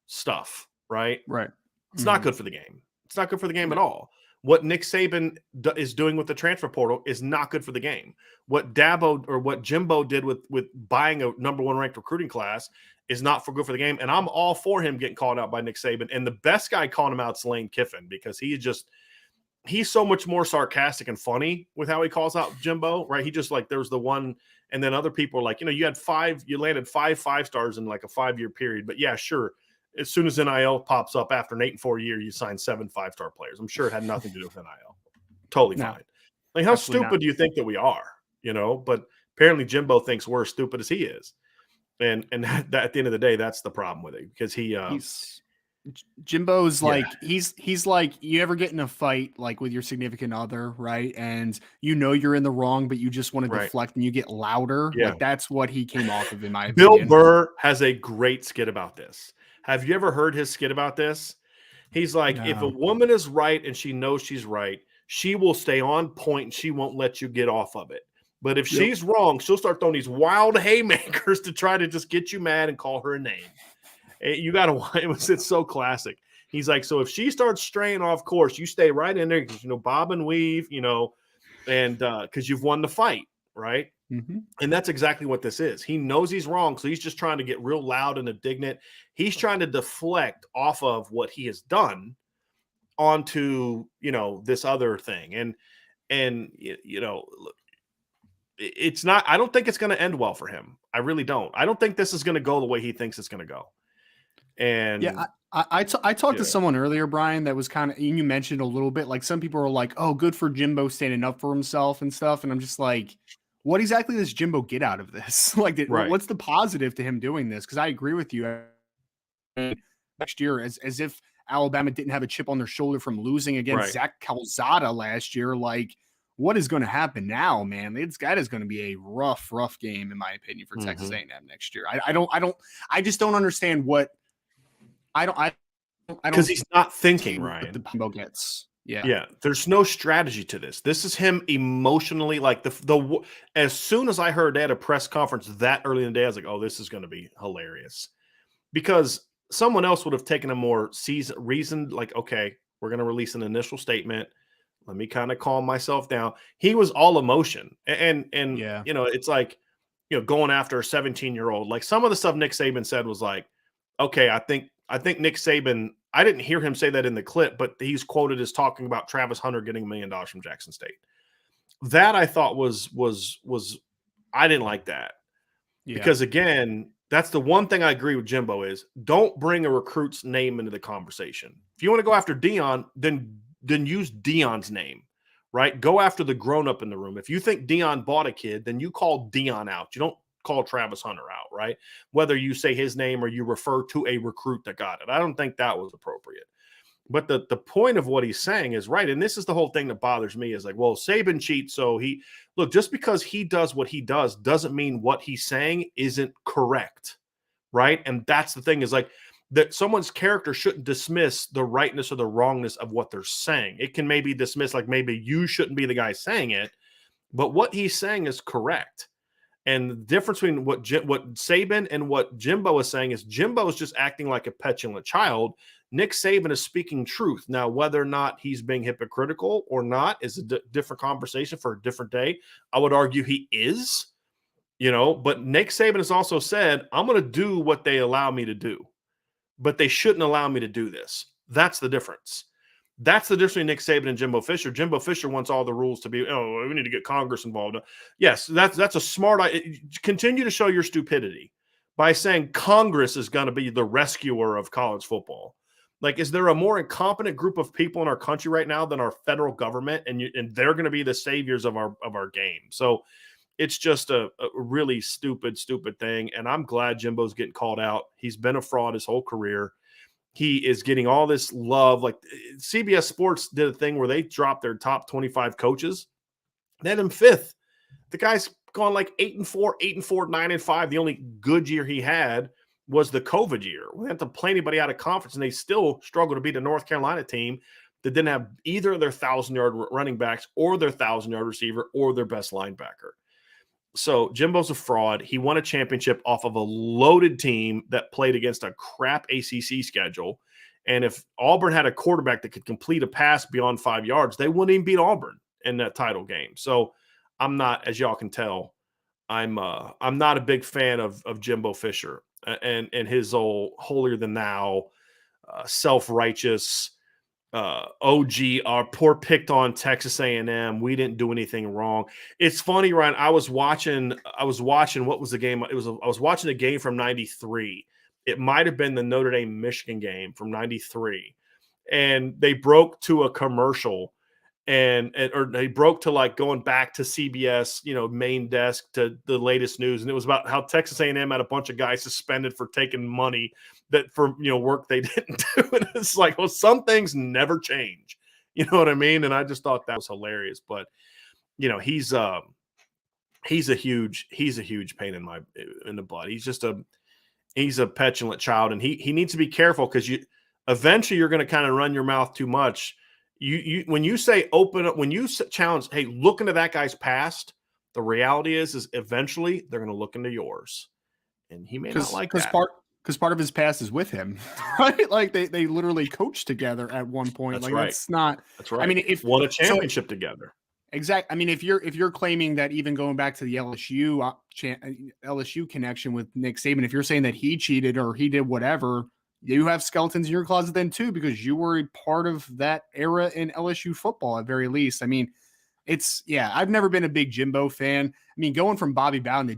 [SPEAKER 1] stuff, right?
[SPEAKER 3] Right.
[SPEAKER 1] It's not good for the game. It's not good for the game at all. What Nick Saban is doing with the transfer portal is not good for the game. What Jimbo did with buying a number 1 ranked recruiting class is not good for the game. And I'm all for him getting called out by Nick Saban. And the best guy calling him out is Lane Kiffin because he just he's so much more sarcastic and funny with how he calls out Jimbo, right? He just like, there's the one, and then other people are like, you landed 5 5-stars in like a 5-year period. But yeah, sure. As soon as NIL pops up after an 8 and 4 year, you sign 7 5-star players. I'm sure it had nothing to do with NIL. Totally
[SPEAKER 3] No,
[SPEAKER 1] fine. Like, how
[SPEAKER 3] absolutely
[SPEAKER 1] stupid
[SPEAKER 3] not.
[SPEAKER 1] do you think that we are? But apparently Jimbo thinks we're as stupid as he is. And that at the end of the day, that's the problem with it, because
[SPEAKER 3] Jimbo's
[SPEAKER 1] Yeah.
[SPEAKER 3] like, he's like, you ever get in a fight like with your significant other, right? And you're in the wrong, but you just want to
[SPEAKER 1] Right.
[SPEAKER 3] deflect and you get louder.
[SPEAKER 1] Yeah.
[SPEAKER 3] Like, that's what he came off of, in my
[SPEAKER 1] Bill
[SPEAKER 3] opinion.
[SPEAKER 1] Burr has a great skit about this. Have you ever heard his skit about this? He's like, if a
[SPEAKER 3] No.
[SPEAKER 1] woman is right and she knows she's right, she will stay on point and she won't let you get off of it. But if she's wrong, she'll start throwing these wild haymakers to try to just get you mad and call her a name. You got to, it's so classic. He's like, so if she starts straying off course, you stay right in there because, bob and weave, and because you've won the fight, right?
[SPEAKER 3] Mm-hmm.
[SPEAKER 1] And that's exactly what this is. He knows he's wrong, so he's just trying to get real loud and indignant. He's trying to deflect off of what he has done onto, this other thing. And look, it's not, I don't think it's going to end well for him. I really don't. I don't think this is going to go the way he thinks it's going to go. And
[SPEAKER 3] yeah, I talked to someone earlier, Brian, that was kind of, you mentioned a little bit, like, some people are like, oh, good for Jimbo standing up for himself and stuff. And I'm just like, what exactly does Jimbo get out of this? Like, what's the positive to him doing this? Because I agree with you. Next year, as if Alabama didn't have a chip on their shoulder from losing against Zach Calzada last year, like, what is going to happen now, man? That is going to be a rough game, in my opinion, for Texas A&M next year. I just don't understand what. I don't
[SPEAKER 1] because he's not thinking, Ryan.
[SPEAKER 3] The Jimbo gets.
[SPEAKER 1] Yeah. There's no strategy to this. This is him emotionally, like the as soon as I heard they had a press conference that early in the day, I was like, oh, this is going to be hilarious, because someone else would have taken a more reasoned, like, okay, we're going to release an initial statement. Let me kind of calm myself down. He was all emotion, and it's like, going after a 17-year-old. Like, some of the stuff Nick Saban said was like, okay, I think Nick Saban, I didn't hear him say that in the clip, but he's quoted as talking about Travis Hunter getting $1 million from Jackson State. That I thought was I didn't like that. Yeah. Because again, that's the one thing I agree with Jimbo is, don't bring a recruit's name into the conversation. If you want to go after Dion, then use Dion's name, right? Go after the grown-up in the room. If you think Dion bought a kid, then you call Dion out. You don't call Travis Hunter out, right? Whether you say his name or you refer to a recruit that got it. I don't think that was appropriate. But the point of what he's saying is right. And this is the whole thing that bothers me, is like, well, Saban cheats. So just because he does what he does doesn't mean what he's saying isn't correct, right? And that's the thing, is like, that someone's character shouldn't dismiss the rightness or the wrongness of what they're saying. It can maybe dismiss, like, maybe you shouldn't be the guy saying it, but what he's saying is correct. And the difference between what Saban and what Jimbo is saying is, Jimbo is just acting like a petulant child. Nick Saban is speaking truth. Now, whether or not he's being hypocritical or not is a different conversation for a different day. I would argue he is, but Nick Saban has also said, I'm going to do what they allow me to do, but they shouldn't allow me to do this. That's the difference. That's the difference between Nick Saban and Jimbo Fisher. Jimbo Fisher wants all the rules to be, we need to get Congress involved. Yes, that's a smart idea. Continue to show your stupidity by saying Congress is going to be the rescuer of college football. Like, is there a more incompetent group of people in our country right now than our federal government? And they're going to be the saviors of our game. So it's just a really stupid thing. And I'm glad Jimbo's getting called out. He's been a fraud his whole career. He is getting all this love. Like, CBS Sports did a thing where they dropped their top 25 coaches. They had him 5th. The guy's gone like 8-4, 8-4, 9-5. The only good year he had was the COVID year. We didn't have to play anybody out of conference, and they still struggled to beat a North Carolina team that didn't have either of their 1,000-yard running backs or their 1,000-yard receiver or their best linebacker. So Jimbo's a fraud. He won a championship off of a loaded team that played against a crap ACC schedule. And if Auburn had a quarterback that could complete a pass beyond 5 yards, they wouldn't even beat Auburn in that title game. So I'm not, as y'all can tell, I'm not a big fan of Jimbo Fisher and his old holier than thou, self-righteous, OG, our poor picked on Texas A&M. We didn't do anything wrong. It's funny, Ryan. I was watching. What was the game? I was watching a game from '93. It might have been the Notre Dame Michigan game from '93, and they broke to a commercial, or they broke to like going back to CBS, main desk to the latest news, and it was about how Texas A&M had a bunch of guys suspended for taking money that for work they didn't do. And it's like, well, some things never change. You know what I mean? And I just thought that was hilarious. But he's a huge pain in the butt. He's a petulant child, and he needs to be careful because eventually you're going to kind of run your mouth too much. When you say open up, when you challenge, hey, look into that guy's past, the reality is eventually they're going to look into yours, and he may not like that.
[SPEAKER 3] Because part of his past is with him, right? Like they literally coached together at one point.
[SPEAKER 1] That's
[SPEAKER 3] like
[SPEAKER 1] right.
[SPEAKER 3] That's not.
[SPEAKER 1] That's right.
[SPEAKER 3] I mean, if
[SPEAKER 1] won a championship together.
[SPEAKER 3] Exactly. I mean, if you're claiming that, even going back to the LSU connection with Nick Saban, if you're saying that he cheated or he did whatever, you have skeletons in your closet then too, because you were a part of that era in LSU football at very least. I mean, I've never been a big Jimbo fan. I mean, going from Bobby Bowden to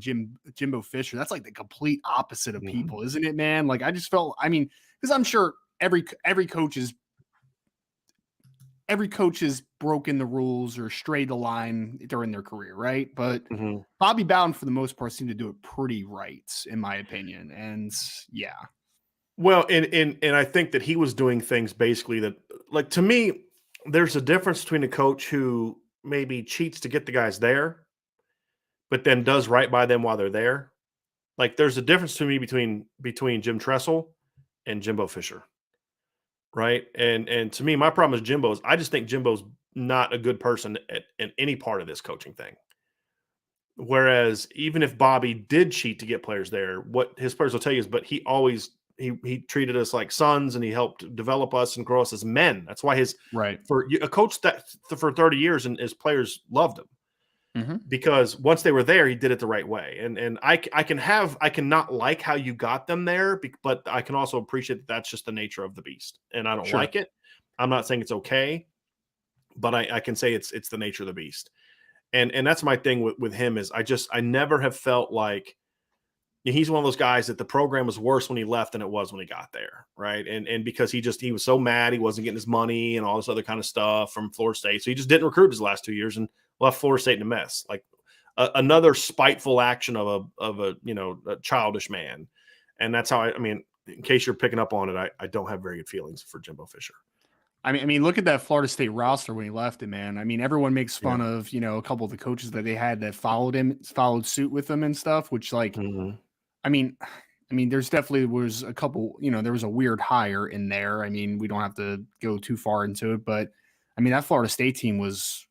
[SPEAKER 3] Jimbo Fisher, that's like the complete opposite of people, isn't it, man? Like, I just felt, I mean, because I'm sure every coach has broken the rules or strayed the line during their career, right? But Bobby Bowden, for the most part, seemed to do it pretty right, in my opinion. And yeah.
[SPEAKER 1] Well, and I think that he was doing things basically that, like, to me, there's a difference between a coach who maybe cheats to get the guys there, but then does right by them while they're there. Like, there's a difference to me between Jim Tressel and Jimbo Fisher. Right. And to me, my problem is Jimbo's. I just think Jimbo's not a good person in any part of this coaching thing. Whereas even if Bobby did cheat to get players there, what his players will tell you is, but he always, he treated us like sons, and he helped develop us and grow us as men. That's why for a coach that for 30 years and his players loved him. Because once they were there, he did it the right way. And I can not like how you got them there, but I can also appreciate that that's just the nature of the beast. And I don't like it. I'm not saying it's okay, but I can say it's the nature of the beast. And that's my thing with him is I never have felt like he's one of those guys that the program was worse when he left than it was when he got there. Right. And because he was so mad, he wasn't getting his money and all this other kind of stuff from Florida State. So he just didn't recruit his last 2 years and left Florida State in a mess. Like another spiteful action of a childish man. And that's how I mean, in case you're picking up on it, I don't have very good feelings for Jimbo Fisher.
[SPEAKER 3] I mean, look at that Florida State roster when he left it, man. I mean, everyone makes fun of, a couple of the coaches that they had that followed suit with them and stuff, which like, I mean, there's definitely was a couple, there was a weird hire in there. I mean, we don't have to go too far into it, but I mean, that Florida State team was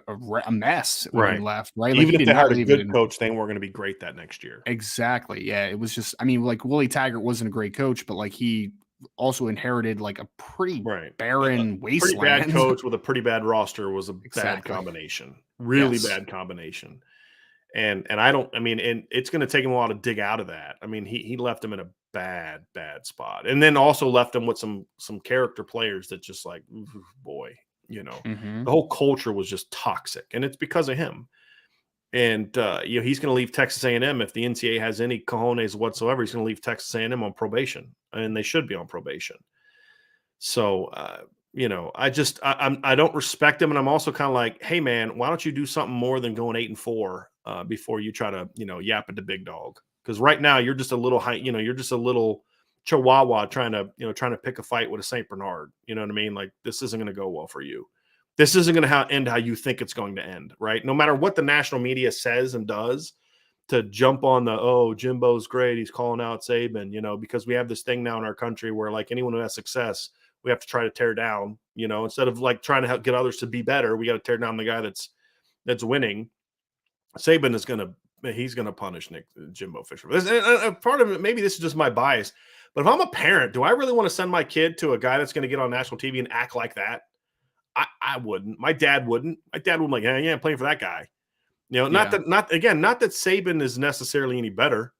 [SPEAKER 3] a mess when he left, right?
[SPEAKER 1] Even if they had a good coach, they weren't going to be great that next year.
[SPEAKER 3] Exactly. Yeah. It was just, I mean, like Willie Taggart wasn't a great coach, but like he also inherited like a pretty barren wasteland.
[SPEAKER 1] Pretty bad coach with a pretty bad roster was a bad combination. Really bad combination. And it's going to take him a while to dig out of that. I mean, he left him in a bad spot, and then also left him with some character players that just like, boy, the whole culture was just toxic, and it's because of him. And he's going to leave Texas A&M if the NCAA has any cojones whatsoever. He's going to leave Texas A&M on probation, and they should be on probation. So I don't respect him, and I'm also kind of like, hey man, why don't you do something more than going 8-4 before you try to yap at the big dog? Because right now you're just a little you're just a little chihuahua trying to pick a fight with a Saint Bernard. You know what I mean? Like, this isn't going to go well for you. This isn't going to end how you think it's going to end, right? No matter what the national media says and does, to jump on Jimbo's great, he's calling out Saban, because we have this thing now in our country where like anyone who has success, we have to try to tear down, instead of like trying to help get others to be better, we got to tear down the guy that's winning. Saban he's going to punish Jimbo Fisher. Part of it, maybe this is just my bias, but if I'm a parent, do I really want to send my kid to a guy that's going to get on national TV and act like that? I wouldn't. My dad wouldn't. My dad would be like, I'm playing for that guy. Not that Saban is necessarily any better,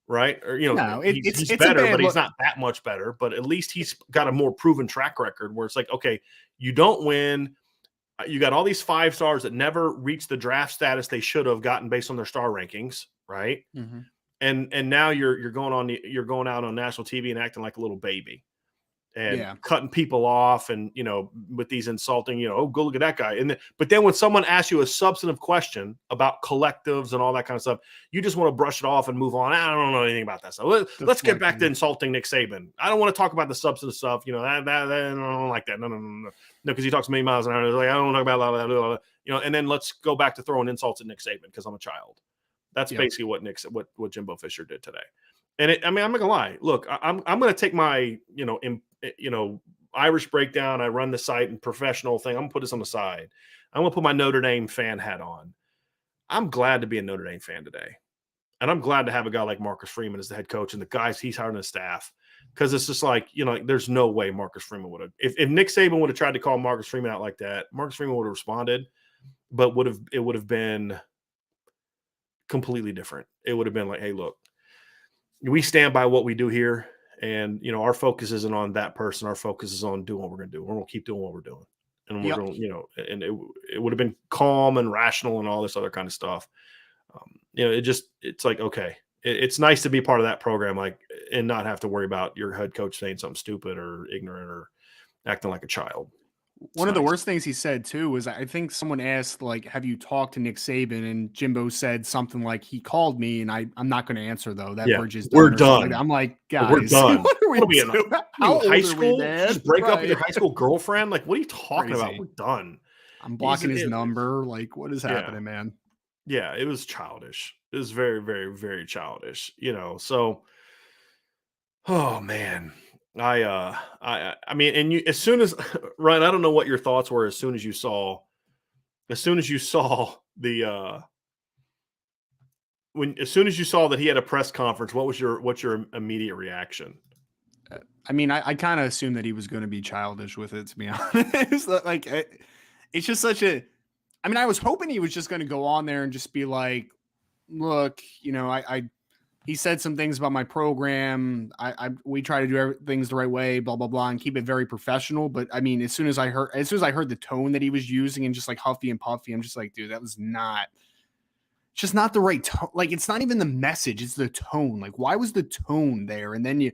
[SPEAKER 1] right? Or
[SPEAKER 3] No,
[SPEAKER 1] he's
[SPEAKER 3] it's a
[SPEAKER 1] better,
[SPEAKER 3] bad
[SPEAKER 1] but he's
[SPEAKER 3] look.
[SPEAKER 1] not that much better. But at least he's got a more proven track record where it's like, okay, you don't win. You got all these 5 stars that never reached the draft status they should have gotten based on their star rankings, right?
[SPEAKER 3] Mhm.
[SPEAKER 1] And now you're going out on national TV and acting like a little baby and
[SPEAKER 3] Yeah.
[SPEAKER 1] cutting people off and with these insulting, oh, go look at that guy. But then when someone asks you a substantive question about collectives and all that kind of stuff, you just want to brush it off and move on. I don't know anything about that stuff. Let's get back to insulting Nick Saban. I don't want to talk about the substantive stuff. I don't like that. No, because he talks many miles an hour. Like, I don't want to talk about blah, blah, blah, and then let's go back to throwing insults at Nick Saban because I'm a child. That's basically what Jimbo Fisher did today. And I'm not gonna lie. Look, I'm gonna take my Irish breakdown. I run the site and professional thing. I'm gonna put this on the side. I'm gonna put my Notre Dame fan hat on. I'm glad to be a Notre Dame fan today, and I'm glad to have a guy like Marcus Freeman as the head coach and the guys he's hiring the staff. Because it's just like there's no way Marcus Freeman would have. If Nick Saban would have tried to call Marcus Freeman out like that, Marcus Freeman would have responded, but it would have been completely different. It would have been like, hey, look, we stand by what we do here. And, our focus isn't on that person. Our focus is on doing what we're going to do. We're going to keep doing what we're doing. And we're going to, and it would have been calm and rational and all this other kind of stuff. It's like, okay, it's nice to be part of that program, like, and not have to worry about your head coach saying something stupid or ignorant or acting like a child.
[SPEAKER 3] One of the worst things he said too was, I think someone asked, like, have you talked to Nick Saban? And Jimbo said something like, he called me, and I'm not going to answer though. That bridge is done.
[SPEAKER 1] We're done.
[SPEAKER 3] I'm like, guys,
[SPEAKER 1] we're done.
[SPEAKER 3] What are we
[SPEAKER 1] doing?
[SPEAKER 3] How old
[SPEAKER 1] high
[SPEAKER 3] are
[SPEAKER 1] school?
[SPEAKER 3] we, man?
[SPEAKER 1] Just break up with your high school girlfriend? Like, what are you talking about? We're done.
[SPEAKER 3] I'm blocking his number. Like, what is happening, man?
[SPEAKER 1] Yeah, it was childish. It was very, very, very childish. So, oh man. I mean, and you, as soon as Ryan, I don't know what your thoughts were as soon as you saw the as soon as you saw that he had a press conference, what's your immediate reaction?
[SPEAKER 3] I mean, I kind of assumed that he was going to be childish with it, to be honest. Like, it's just such a. I mean, I was hoping he was just going to go on there and just be like, "Look, he said some things about my program. We try to do things the right way, blah blah blah, and keep it very professional." But I mean, as soon as I heard the tone that he was using and just like huffy and puffy, I'm just like, dude, that was just not the right tone. Like, it's not even the message; it's the tone. Like, why was the tone there? And then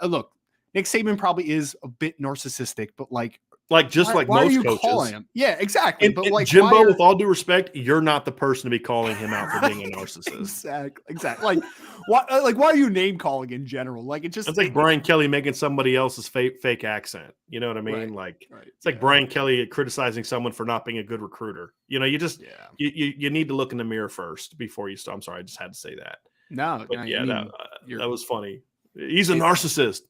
[SPEAKER 3] look, Nick Saban probably is a bit narcissistic, but like
[SPEAKER 1] why
[SPEAKER 3] most
[SPEAKER 1] are you
[SPEAKER 3] coaches. Calling him? Yeah, exactly.
[SPEAKER 1] And,
[SPEAKER 3] but
[SPEAKER 1] and
[SPEAKER 3] like,
[SPEAKER 1] Jimbo, with all due respect, you're not the person to be calling him out for being a narcissist.
[SPEAKER 3] Exactly. Why are you name calling in general? Like, it's
[SPEAKER 1] like Brian Kelly making somebody else's fake accent. You know what I mean? It's like Brian Kelly criticizing someone for not being a good recruiter. You need to look in the mirror first before you start. I'm sorry, I just had to say that.
[SPEAKER 3] No,
[SPEAKER 1] but that was funny. He's a narcissist.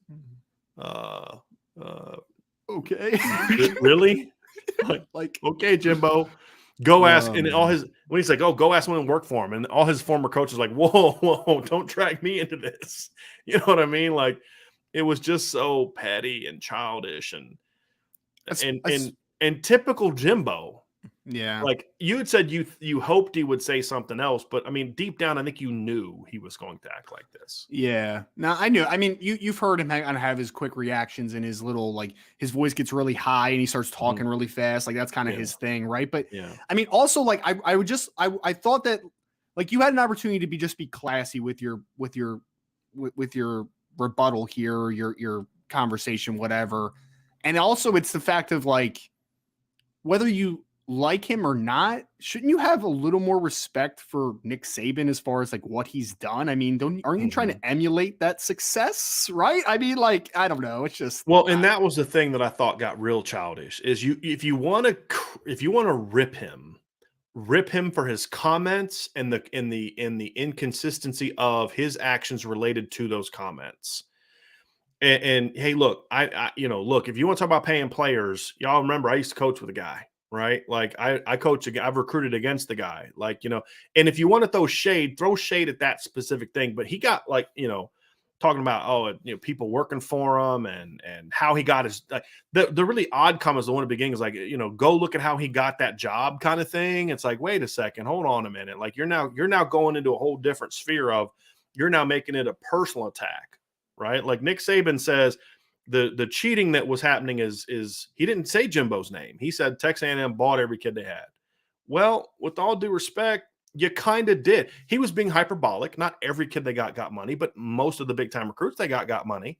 [SPEAKER 3] Okay.
[SPEAKER 1] Really? Like, okay, Jimbo, go ask. And when he's like, oh, go ask someone to work for him. And all his former coaches like, whoa, don't drag me into this. You know what I mean? Like, it was just so petty and childish and typical Jimbo.
[SPEAKER 3] Yeah.
[SPEAKER 1] Like, you had said you hoped he would say something else, but I mean, deep down, I think you knew he was going to act like this.
[SPEAKER 3] Yeah. No, I knew. I mean, you've heard him have his quick reactions and his little, like, his voice gets really high and he starts talking really fast. Like, that's kind of his thing, right? But I mean, also, like, I thought that, like, you had an opportunity to be classy with your rebuttal here, or your conversation, whatever. And also, it's the fact of, like, whether you like him or not, shouldn't you have a little more respect for Nick Saban as far as like what he's done? I mean, aren't you trying to emulate that success, right? I mean, like, I don't know. It's just
[SPEAKER 1] and that was the thing that I thought got real childish. Is if you want to rip him for his comments and the inconsistency of his actions related to those comments. And hey, look, look, if you want to talk about paying players, y'all remember I used to coach with a guy. Right. Like I coach, I've recruited against the guy, like, and if you want to throw shade at that specific thing. But he got like, talking about, people working for him and how he got his, the really odd comment is the one at the beginning is like, go look at how he got that job kind of thing. It's like, wait a second, hold on a minute. Like you're now going into a whole different sphere of you're now making it a personal attack, right? Like Nick Saban says the cheating that was happening is he didn't say Jimbo's name. He said Texas A&M bought every kid they had. Well, with all due respect, you kind of did. He was being hyperbolic. Not every kid they got money, but most of the big time recruits they got money.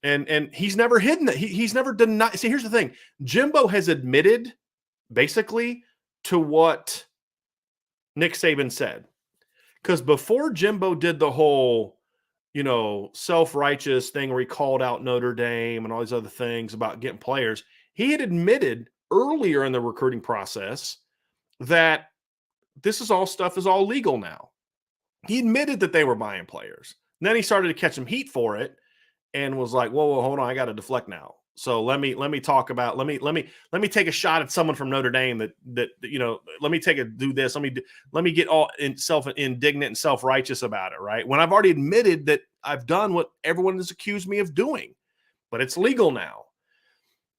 [SPEAKER 1] And he's never hidden that. He's never denied. See, here's the thing. Jimbo has admitted basically to what Nick Saban said. Because before Jimbo did the whole, self-righteous thing where he called out Notre Dame and all these other things about getting players, he had admitted earlier in the recruiting process that this is all legal now. He admitted that they were buying players. And then he started to catch some heat for it and was like, whoa, hold on, I got to deflect now. So let me talk about, let me take a shot at someone from Notre Dame that let me do this. Let me get all indignant and self-righteous about it. Right. When I've already admitted that I've done what everyone has accused me of doing, but it's legal now.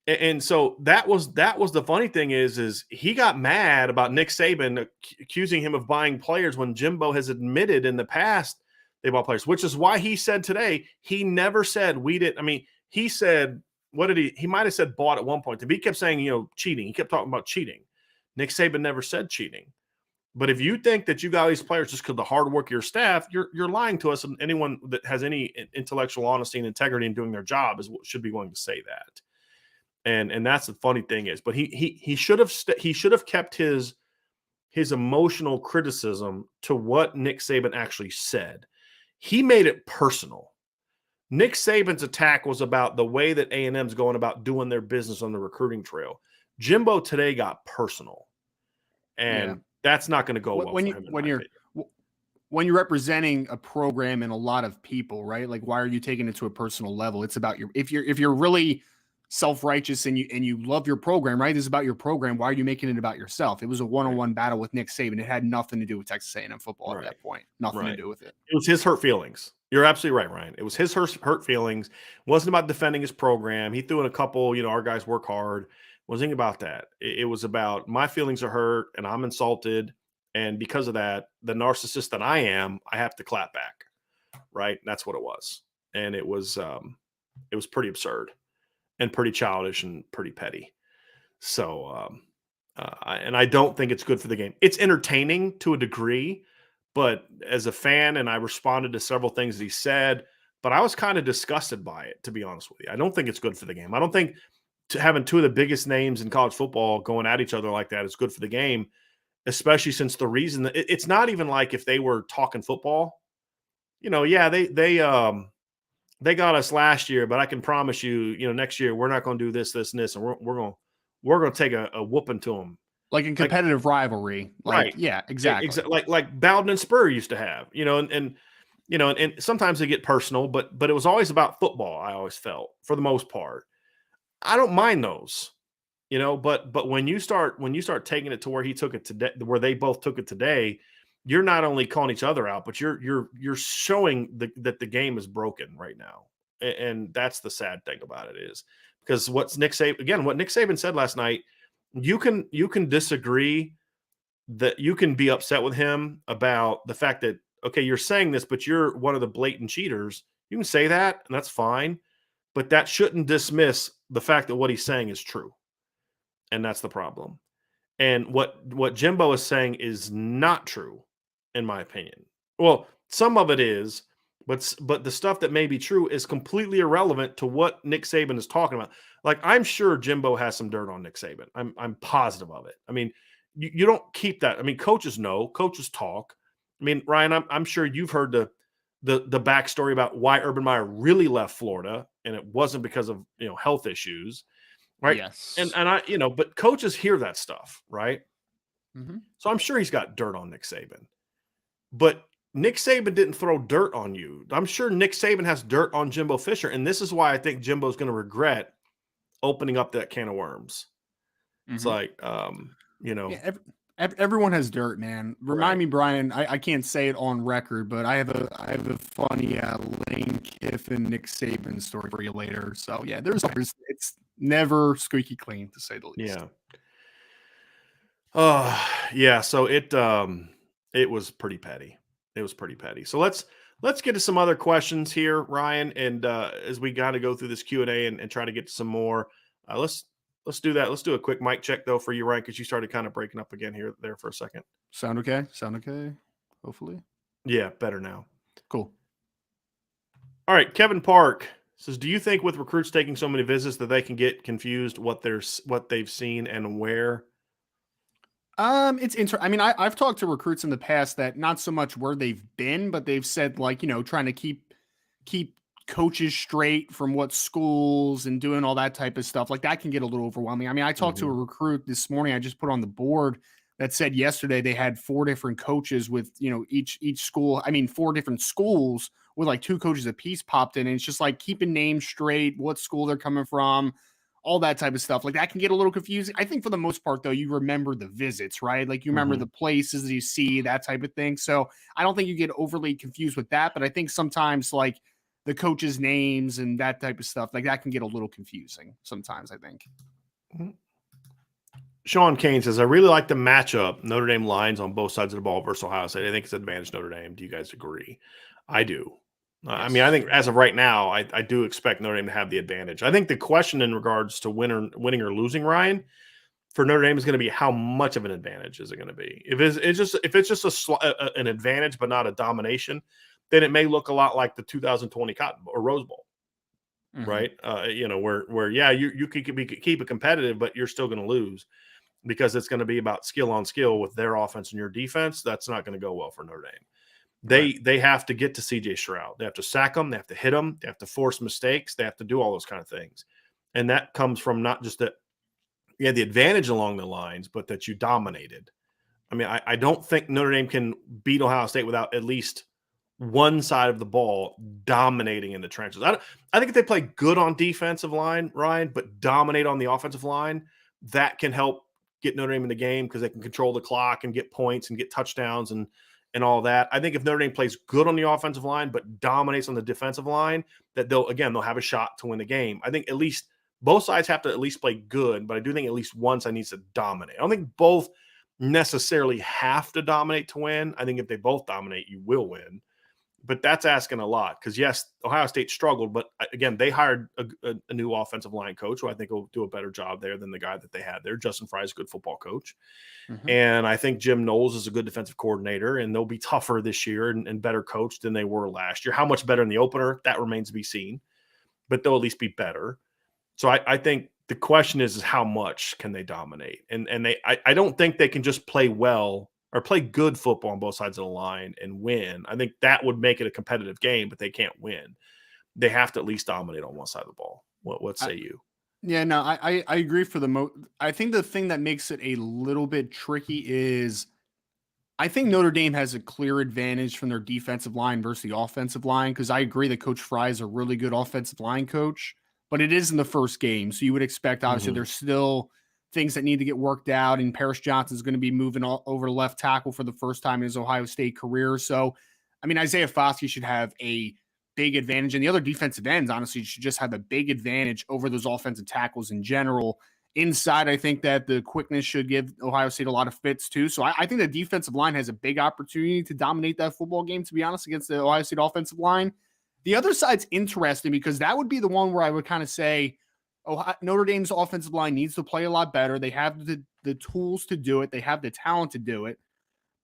[SPEAKER 1] And so that was the funny thing is he got mad about Nick Saban accusing him of buying players when Jimbo has admitted in the past they bought players, which is why he said today, he never said we did. I mean, he said, what did he might have said bought at one point. He kept saying, cheating. He kept talking about cheating. Nick Saban never said cheating. But if you think that you got these players just because of the hard work of your staff, you're lying to us. And anyone that has any intellectual honesty and integrity in doing their job should be willing to say that. And that's the funny thing is, but he should have kept his emotional criticism to what Nick Saban actually said. He made it personal. Nick Saban's attack was about the way that A&M's going about doing their business on the recruiting trail. Jimbo today got personal, and that's not going to go well for him.
[SPEAKER 3] When you're representing a program and a lot of people, right? Like, why are you taking it to a personal level? It's about if you're really self-righteous and you love your program, right? This is about your program. Why are you making it about yourself? It was a one-on-one battle with Nick Saban. It had nothing to do with Texas A&M football at that point. Nothing to do with it.
[SPEAKER 1] It was his hurt feelings. You're absolutely right, Ryan. It was his hurt feelings. It wasn't about defending his program. He threw in a couple, our guys work hard. It wasn't about that. It was about my feelings are hurt and I'm insulted. And because of that, the narcissist that I am, I have to clap back. Right. And that's what it was. And it was pretty absurd and pretty childish and pretty petty. So, and I don't think it's good for the game. It's entertaining to a degree, but as a fan, and I responded to several things that he said, but I was kind of disgusted by it, to be honest with you. I don't think it's good for the game. I don't think having two of the biggest names in college football going at each other like that is good for the game, especially since the reason that it's not even like if they were talking football, they got us last year, but I can promise you, next year we're not going to do this, and this, and we're going to take a whooping to them.
[SPEAKER 3] Like in competitive rivalry.
[SPEAKER 1] Right.
[SPEAKER 3] Yeah, exactly.
[SPEAKER 1] Like Bowden and Spur used to have, and sometimes they get personal, but it was always about football. I always felt, for the most part. I don't mind those, but when you start taking it to where he took it today, where they both took it today, you're not only calling each other out, but you're showing that the game is broken right now. And that's the sad thing about it is because what Nick Saban said last night, you can disagree, that you can be upset with him about the fact that, okay, you're saying this, but you're one of the blatant cheaters. You can say that and that's fine, but that shouldn't dismiss the fact that what he's saying is true. And that's the problem. And what Jimbo is saying is not true, in my opinion. Well, some of it is, but the stuff that may be true is completely irrelevant to what Nick Saban is talking about. Like, I'm sure Jimbo has some dirt on Nick Saban. I'm positive of it. I mean, you don't keep that. I mean, coaches know, coaches talk. I mean, Ryan, I'm sure you've heard the backstory about why Urban Meyer really left Florida, and it wasn't because of health issues. Right.
[SPEAKER 3] Yes.
[SPEAKER 1] And I, but coaches hear that stuff, right?
[SPEAKER 3] Mm-hmm.
[SPEAKER 1] So I'm sure he's got dirt on Nick Saban. But Nick Saban didn't throw dirt on you. I'm sure Nick Saban has dirt on Jimbo Fisher. And this is why I think Jimbo's going to regret opening up that can of worms. Mm-hmm. It's like,
[SPEAKER 3] everyone has dirt, man. Remind me, Brian, I can't say it on record, but I have a funny Lane Kiffin, Nick Saban story for you later. So yeah, it's never squeaky clean, to say the least.
[SPEAKER 1] Yeah. So it was pretty petty. It was pretty petty. So let's let's get to some other questions here, Ryan. And as we got to go through this Q&A and try to get to some more, let's do that. Let's do a quick mic check though for you, Ryan, because you started kind of breaking up again here there for a second.
[SPEAKER 3] Sound okay? Sound okay? Hopefully.
[SPEAKER 1] Yeah, better now.
[SPEAKER 3] Cool.
[SPEAKER 1] All right, Kevin Park says, "Do you think with recruits taking so many visits that they can get confused what they've seen and where?"
[SPEAKER 3] It's I mean, I've talked to recruits in the past that not so much where they've been, but they've said like, trying to keep coaches straight from what schools and doing all that type of stuff. Like that can get a little overwhelming. I mean, I talked to a recruit this morning. I just put on the board that said yesterday they had 4 different coaches with, each school. I mean, 4 different schools with like 2 coaches apiece popped in. And it's just like keeping names straight, what school they're coming from, all that type of stuff. Like that can get a little confusing. I think for the most part, though, you remember the visits, right? Like you remember the places that you see, that type of thing. So I don't think you get overly confused with that. But I think sometimes like the coaches' names and that type of stuff, like that can get a little confusing sometimes, I think.
[SPEAKER 1] Sean Kane says, "I really like the matchup Notre Dame lines on both sides of the ball versus Ohio State. I think it's advantage Notre Dame. Do you guys agree?" I do. I mean, I think as of right now, I do expect Notre Dame to have the advantage. I think the question in regards to winning or losing, Ryan, for Notre Dame is going to be how much of an advantage is it going to be? If it's just an advantage but not a domination, then it may look a lot like the 2020 Cotton Bowl or Rose Bowl, right? Where you could keep it competitive, but you're still going to lose because it's going to be about skill on skill with their offense and your defense. That's not going to go well for Notre Dame. They have to get to CJ Stroud. They have to sack him. They have to hit him. They have to force mistakes. They have to do all those kind of things. And that comes from not just that you had the advantage along the lines, but that you dominated. I mean, I don't think Notre Dame can beat Ohio State without at least one side of the ball dominating in the trenches. I think if they play good on defensive line, Ryan, but dominate on the offensive line, that can help get Notre Dame in the game because they can control the clock and get points and get touchdowns and all that. I think if Notre Dame plays good on the offensive line but dominates on the defensive line, that they'll have a shot to win the game. I think at least both sides have to at least play good, but I do think at least one side needs to dominate. I don't think both necessarily have to dominate to win. I think if they both dominate, you will win. But that's asking a lot because, yes, Ohio State struggled, but again, they hired a new offensive line coach who I think will do a better job there than the guy that they had there. Justin Fry is a good football coach. And I think Jim Knowles is a good defensive coordinator, and they'll be tougher this year and better coached than they were last year. How much better in the opener, that remains to be seen, but they'll at least be better. So I think the question is how much can they dominate? And I don't think they can just play well or play good football on both sides of the line and win. I think that would make it a competitive game, but they can't win. They have to at least dominate on one side of the ball. What say you?
[SPEAKER 3] Yeah, no, I agree for the most. I think the thing that makes it a little bit tricky is I think Notre Dame has a clear advantage from their defensive line versus the offensive line because I agree that Coach Fry is a really good offensive line coach, but it is in the first game. So you would expect, obviously, there's still things that need to get worked out, and Paris Johnson is going to be moving over to left tackle for the first time in his Ohio State career. So, I mean, Isaiah Foskey should have a big advantage, and the other defensive ends, honestly, should just have a big advantage over those offensive tackles in general. Inside, I think that the quickness should give Ohio State a lot of fits too. So I think the defensive line has a big opportunity to dominate that football game, to be honest, against the Ohio State offensive line. The other side's interesting because that would be the one where I would kind of say, Notre Dame's offensive line needs to play a lot better. They have the tools to do it. They have the talent to do it.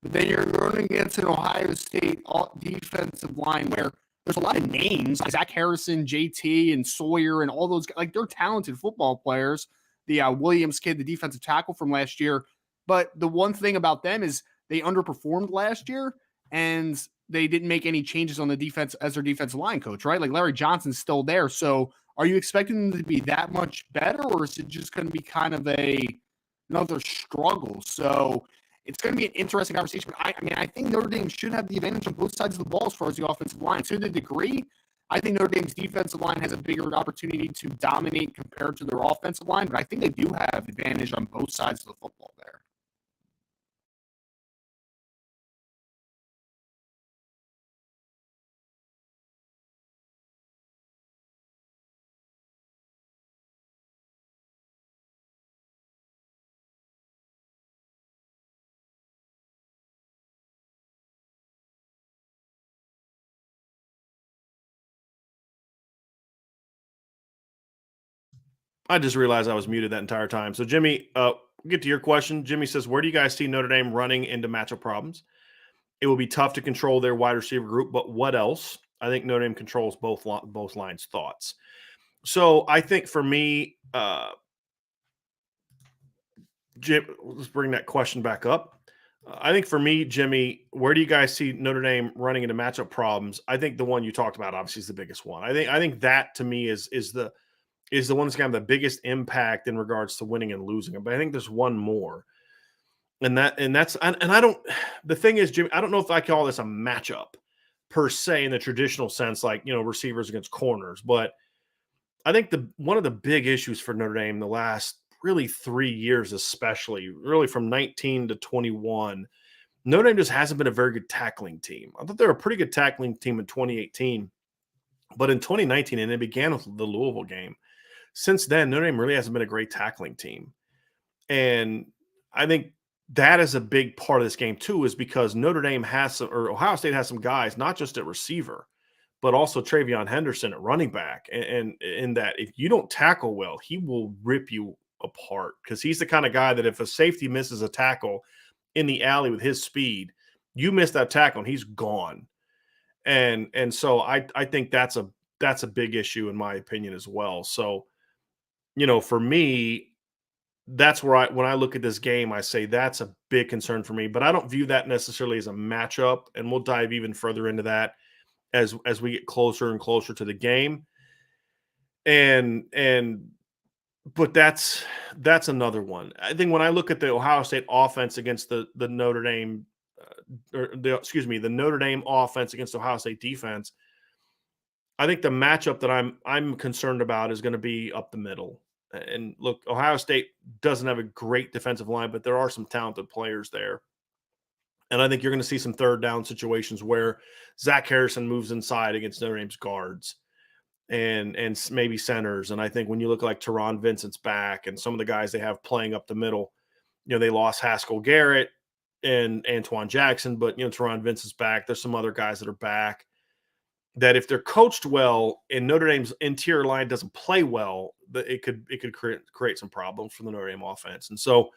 [SPEAKER 3] But then you're going against an Ohio State defensive line where there's a lot of names, like Zach Harrison, JT, and Sawyer, and all those guys. Like, they're talented football players. The Williams kid, the defensive tackle from last year. But the one thing about them is they underperformed last year, and they didn't make any changes on the defense as their defensive line coach, right? Like, Larry Johnson's still there. So are you expecting them to be that much better, or is it just going to be kind of another struggle? So it's going to be an interesting conversation. But I think Notre Dame should have the advantage on both sides of the ball as far as the offensive line. To the degree, I think Notre Dame's defensive line has a bigger opportunity to dominate compared to their offensive line, but I think they do have advantage on both sides of the football there.
[SPEAKER 1] I just realized I was muted that entire time. So, Jimmy, get to your question. Jimmy says, where do you guys see Notre Dame running into matchup problems? It will be tough to control their wide receiver group, but what else? I think Notre Dame controls both lines' thoughts. So, I think for me, Jim, let's bring that question back up. I think for me, Jimmy, where do you guys see Notre Dame running into matchup problems? I think the one you talked about obviously is the biggest one. I think that to me is the one that's got the biggest impact in regards to winning and losing. But I think there's one more, and I don't. The thing is, Jimmy, I don't know if I call this a matchup per se in the traditional sense, like receivers against corners, but I think one of the big issues for Notre Dame the last really 3 years, especially really from 19 to 21, Notre Dame just hasn't been a very good tackling team. I thought they were a pretty good tackling team in 2018, but in 2019, and it began with the Louisville game. Since then, Notre Dame really hasn't been a great tackling team. And I think that is a big part of this game too, is because Notre Dame or Ohio State has some guys, not just at receiver, but also Travion Henderson at running back. And in that, if you don't tackle well, he will rip you apart, because he's the kind of guy that if a safety misses a tackle in the alley with his speed, you miss that tackle and he's gone. And so I think that's a big issue in my opinion as well. So, for me, that's where when I look at this game, I say that's a big concern for me, but I don't view that necessarily as a matchup. And we'll dive even further into that as we get closer and closer to the game. But that's another one. I think when I look at the Ohio State offense against the Notre Dame, the Notre Dame offense against Ohio State defense, I think the matchup that I'm concerned about is going to be up the middle. And look, Ohio State doesn't have a great defensive line, but there are some talented players there. And I think you're going to see some third down situations where Zach Harrison moves inside against Notre Dame's guards and maybe centers. And I think when you look like Teron Vincent's back and some of the guys they have playing up the middle, they lost Haskell Garrett and Antoine Jackson, but Teron Vincent's back. There's some other guys that are back that if they're coached well and Notre Dame's interior line doesn't play well, it could create some problems for the Notre Dame offense. And so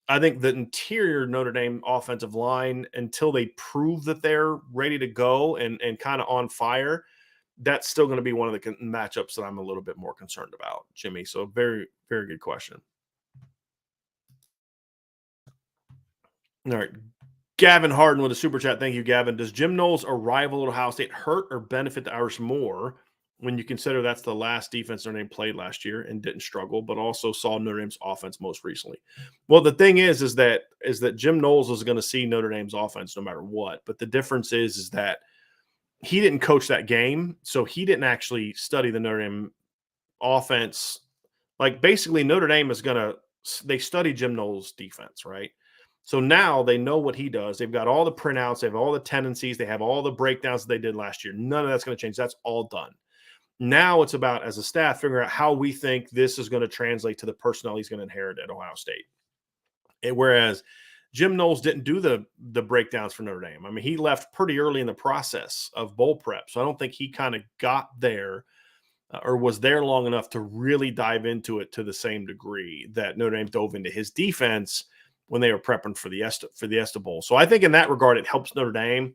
[SPEAKER 1] I think the interior Notre Dame offensive line, until they prove that they're ready to go and kind of on fire, that's still going to be one of the matchups that I'm a little bit more concerned about, Jimmy. So very, very good question. All right. Gavin Harden with a super chat. Thank you, Gavin. Does Jim Knowles' arrival at Ohio State hurt or benefit the Irish more when you consider that's the last defense Notre Dame played last year and didn't struggle, but also saw Notre Dame's offense most recently? Well, the thing is that Jim Knowles is going to see Notre Dame's offense no matter what. But the difference is that he didn't coach that game, so he didn't actually study the Notre Dame offense. Like basically Notre Dame they study Jim Knowles' defense, right? So now they know what he does. They've got all the printouts. They have all the tendencies. They have all the breakdowns that they did last year. None of that's going to change. That's all done. Now it's about, as a staff, figuring out how we think this is going to translate to the personnel he's going to inherit at Ohio State. Whereas Jim Knowles didn't do the breakdowns for Notre Dame. I mean, he left pretty early in the process of bowl prep. So I don't think he kind of got there or was there long enough to really dive into it to the same degree that Notre Dame dove into his defense when they were prepping for the ESTA Bowl. So I think in that regard, it helps Notre Dame,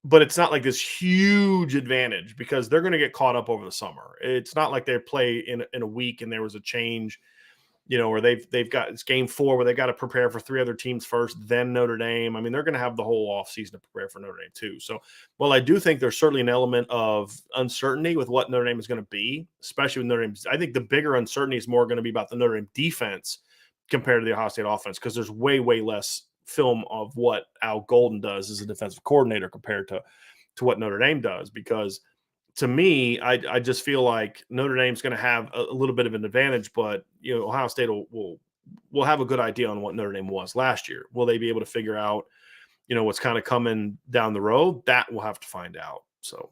[SPEAKER 1] but it's not like this huge advantage because they're going to get caught up over the summer. It's not like they play in a week and there was a change, or they've got it's game 4 where they got to prepare for 3 other teams first, then Notre Dame. I mean, they're going to have the whole offseason to prepare for Notre Dame too. So, well, I do think there's certainly an element of uncertainty with what Notre Dame is going to be, especially with Notre Dame. I think the bigger uncertainty is more going to be about the Notre Dame defense compared to the Ohio State offense, because there's way, way less film of what Al Golden does as a defensive coordinator compared to what Notre Dame does. Because to me, I just feel like Notre Dame's going to have a little bit of an advantage, but Ohio State will have a good idea on what Notre Dame was last year. Will they be able to figure out what's kind of coming down the road? That we'll have to find out. So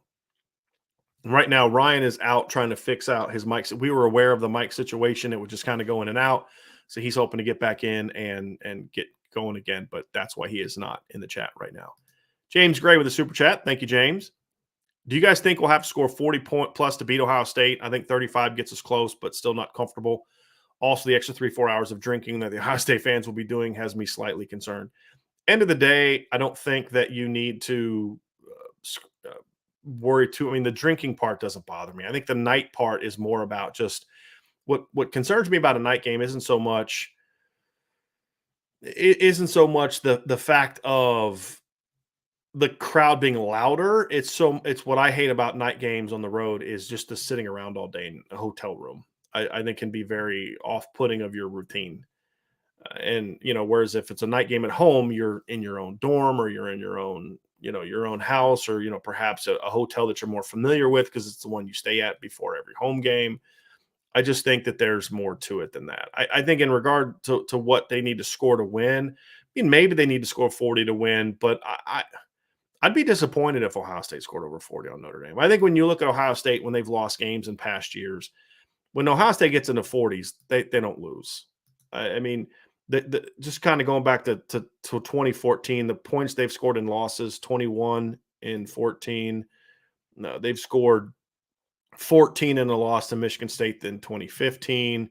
[SPEAKER 1] right now, Ryan is out trying to fix out his mic. We were aware of the mic situation. It would just kind of go in and out. So he's hoping to get back in and get going again, but that's why he is not in the chat right now. James Gray with a super chat. Thank you, James. Do you guys think we'll have to score 40 plus to beat Ohio State? I think 35 gets us close, but still not comfortable. Also, the extra 3-4 hours of drinking that the Ohio State fans will be doing has me slightly concerned. End of the day, I don't think that you need to worry too. I mean, the drinking part doesn't bother me. I think the night part is more about just what concerns me about a night game isn't so much the fact of the crowd being louder. It's what I hate about night games on the road is just the sitting around all day in a hotel room. I think can be very off-putting of your routine. And, whereas if it's a night game at home, you're in your own dorm or you're in your own, your own house or, perhaps a hotel that you're more familiar with because it's the one you stay at before every home game. I just think that there's more to it than that. I think in regard to what they need to score to win, I mean, maybe they need to score 40 to win, but I'd be disappointed if Ohio State scored over 40 on Notre Dame. I think when you look at Ohio State, when they've lost games in past years, when Ohio State gets into 40s, they don't lose. I mean, just kind of going back to 2014, the points they've scored in losses, 21 in 14. No, they've scored 14 in a loss to Michigan State in 2015.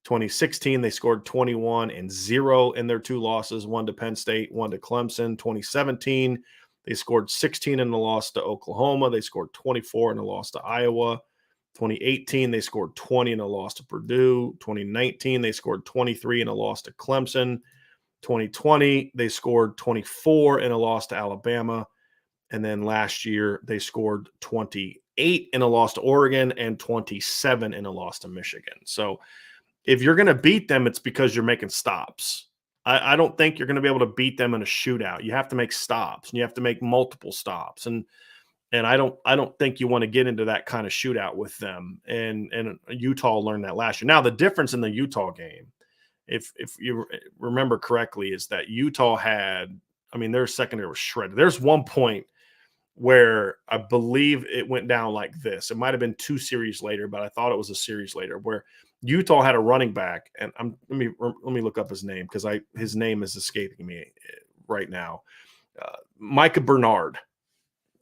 [SPEAKER 1] 2016, they scored 21 and 0 in their 2 losses, one to Penn State, one to Clemson. 2017, they scored 16 in the loss to Oklahoma. They scored 24 in a loss to Iowa. 2018, they scored 20 in a loss to Purdue. 2019, they scored 23 in a loss to Clemson. 2020, they scored 24 in a loss to Alabama. And then last year, they scored 28 in a loss to Oregon and 27 in a loss to Michigan. So if you're going to beat them, it's because you're making stops. I don't think you're going to be able to beat them in a shootout. You have to make stops, and you have to make multiple stops. And I don't think you want to get into that kind of shootout with them. And Utah learned that last year. Now, the difference in the Utah game, if you remember correctly, is that Utah had, I mean, their secondary was shredded. There's one point where I believe it went down like this. It might have been 2 series later, but I thought it was a series later where Utah had a running back, and let me look up his name because his name is escaping me right now. Micah Bernard.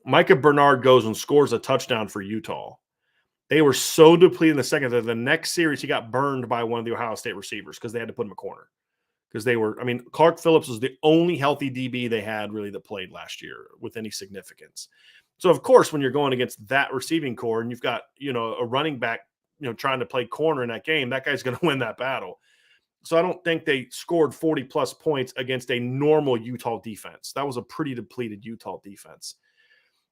[SPEAKER 1] Micah Bernard goes and scores a touchdown for Utah. They were so depleted in the second that the next series he got burned by one of the Ohio State receivers because they had to put him a corner. Because Clark Phillips was the only healthy DB they had really that played last year with any significance. So, of course, when you're going against that receiving core and you've got, a running back, trying to play corner in that game, that guy's going to win that battle. So I don't think they scored 40-plus points against a normal Utah defense. That was a pretty depleted Utah defense.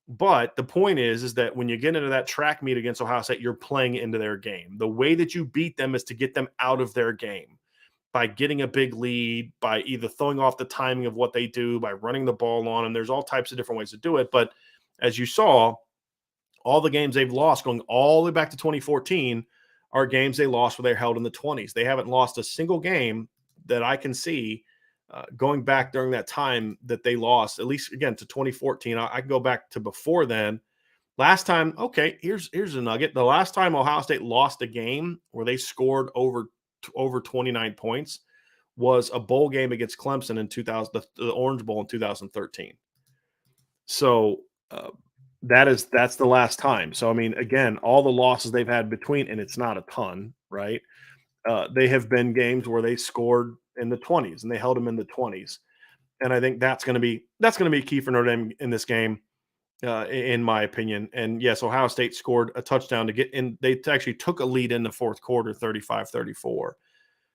[SPEAKER 1] But the point is that when you get into that track meet against Ohio State, you're playing into their game. The way that you beat them is to get them out of their game by getting a big lead, by either throwing off the timing of what they do, by running the ball on them. There's all types of different ways to do it. But as you saw, all the games they've lost going all the way back to 2014 are games they lost where they're held in the 20s. They haven't lost a single game that I can see going back during that time that they lost, at least, again, to 2014. I can go back to before then. Last time, okay, here's a nugget. The last time Ohio State lost a game where they scored over 29 points was a bowl game against Clemson in 2000, the Orange Bowl in 2013. So that's the last time. So, I mean, again, all the losses they've had between, and it's not a ton, right? They have been games where they scored in the 20s and they held them in the 20s. And I think that's going to be key for Notre Dame in this game, in my opinion. And yes, Ohio State scored a touchdown to get in. They actually took a lead in the fourth quarter, 35-34.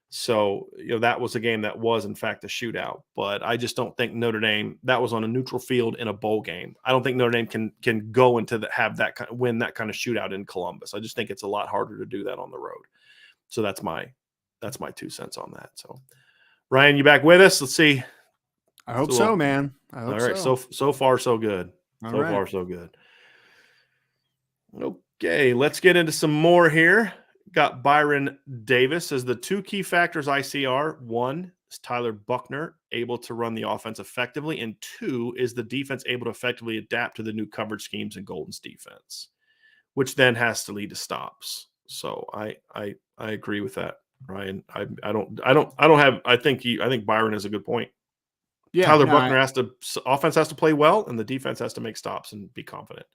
[SPEAKER 1] So, that was a game that was, in fact, a shootout. But I just don't think Notre Dame, that was on a neutral field in a bowl game. I don't think Notre Dame can go into win that kind of shootout in Columbus. I just think it's a lot harder to do that on the road. So that's my 2 cents on that. So, Ryan, you back with us? Let's see.
[SPEAKER 3] I hope so, man. I hope
[SPEAKER 1] all right. So far, so good. Far, so good. Okay, let's get into some more here. Got Byron Davis as the 2 key factors I see are: 1 is Tyler Buchner able to run the offense effectively, and 2 is the defense able to effectively adapt to the new coverage schemes in Golden's defense, which then has to lead to stops. So I agree with that, Ryan. I think Byron has a good point. Yeah, Tyler Buchner offense has to play well, and the defense has to make stops and be confident.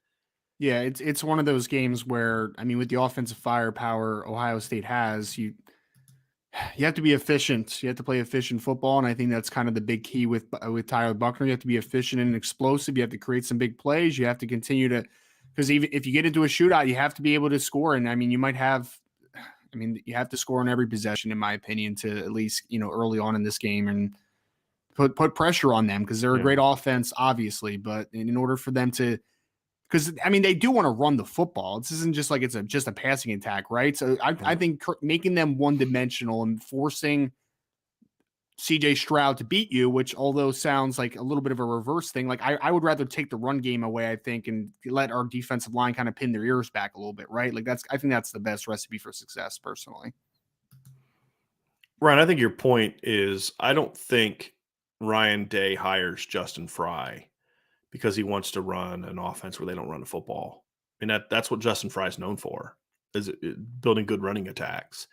[SPEAKER 3] Yeah, it's one of those games where, I mean, with the offensive firepower Ohio State has, you have to be efficient. You have to play efficient football, and I think that's kind of the big key with Tyler Buckner. You have to be efficient and explosive. You have to create some big plays. You have to continue to, because even if you get into a shootout, you have to be able to score. And I mean, you have to score on every possession, in my opinion, to at least early on in this game and put pressure on them because they're a great offense, obviously. But in order for them to, because I mean, they do want to run the football. This isn't just like it's just a passing attack, right? So I think making them one dimensional and forcing CJ Stroud to beat you, which although sounds like a little bit of a reverse thing, like I would rather take the run game away, I think, and let our defensive line kind of pin their ears back a little bit, right? Like I think that's the best recipe for success, personally.
[SPEAKER 1] Ryan, I think your point is I don't think Ryan Day hires Justin Fry because he wants to run an offense where they don't run the football. I mean, that's what Justin Fry is known for, is building good running attacks.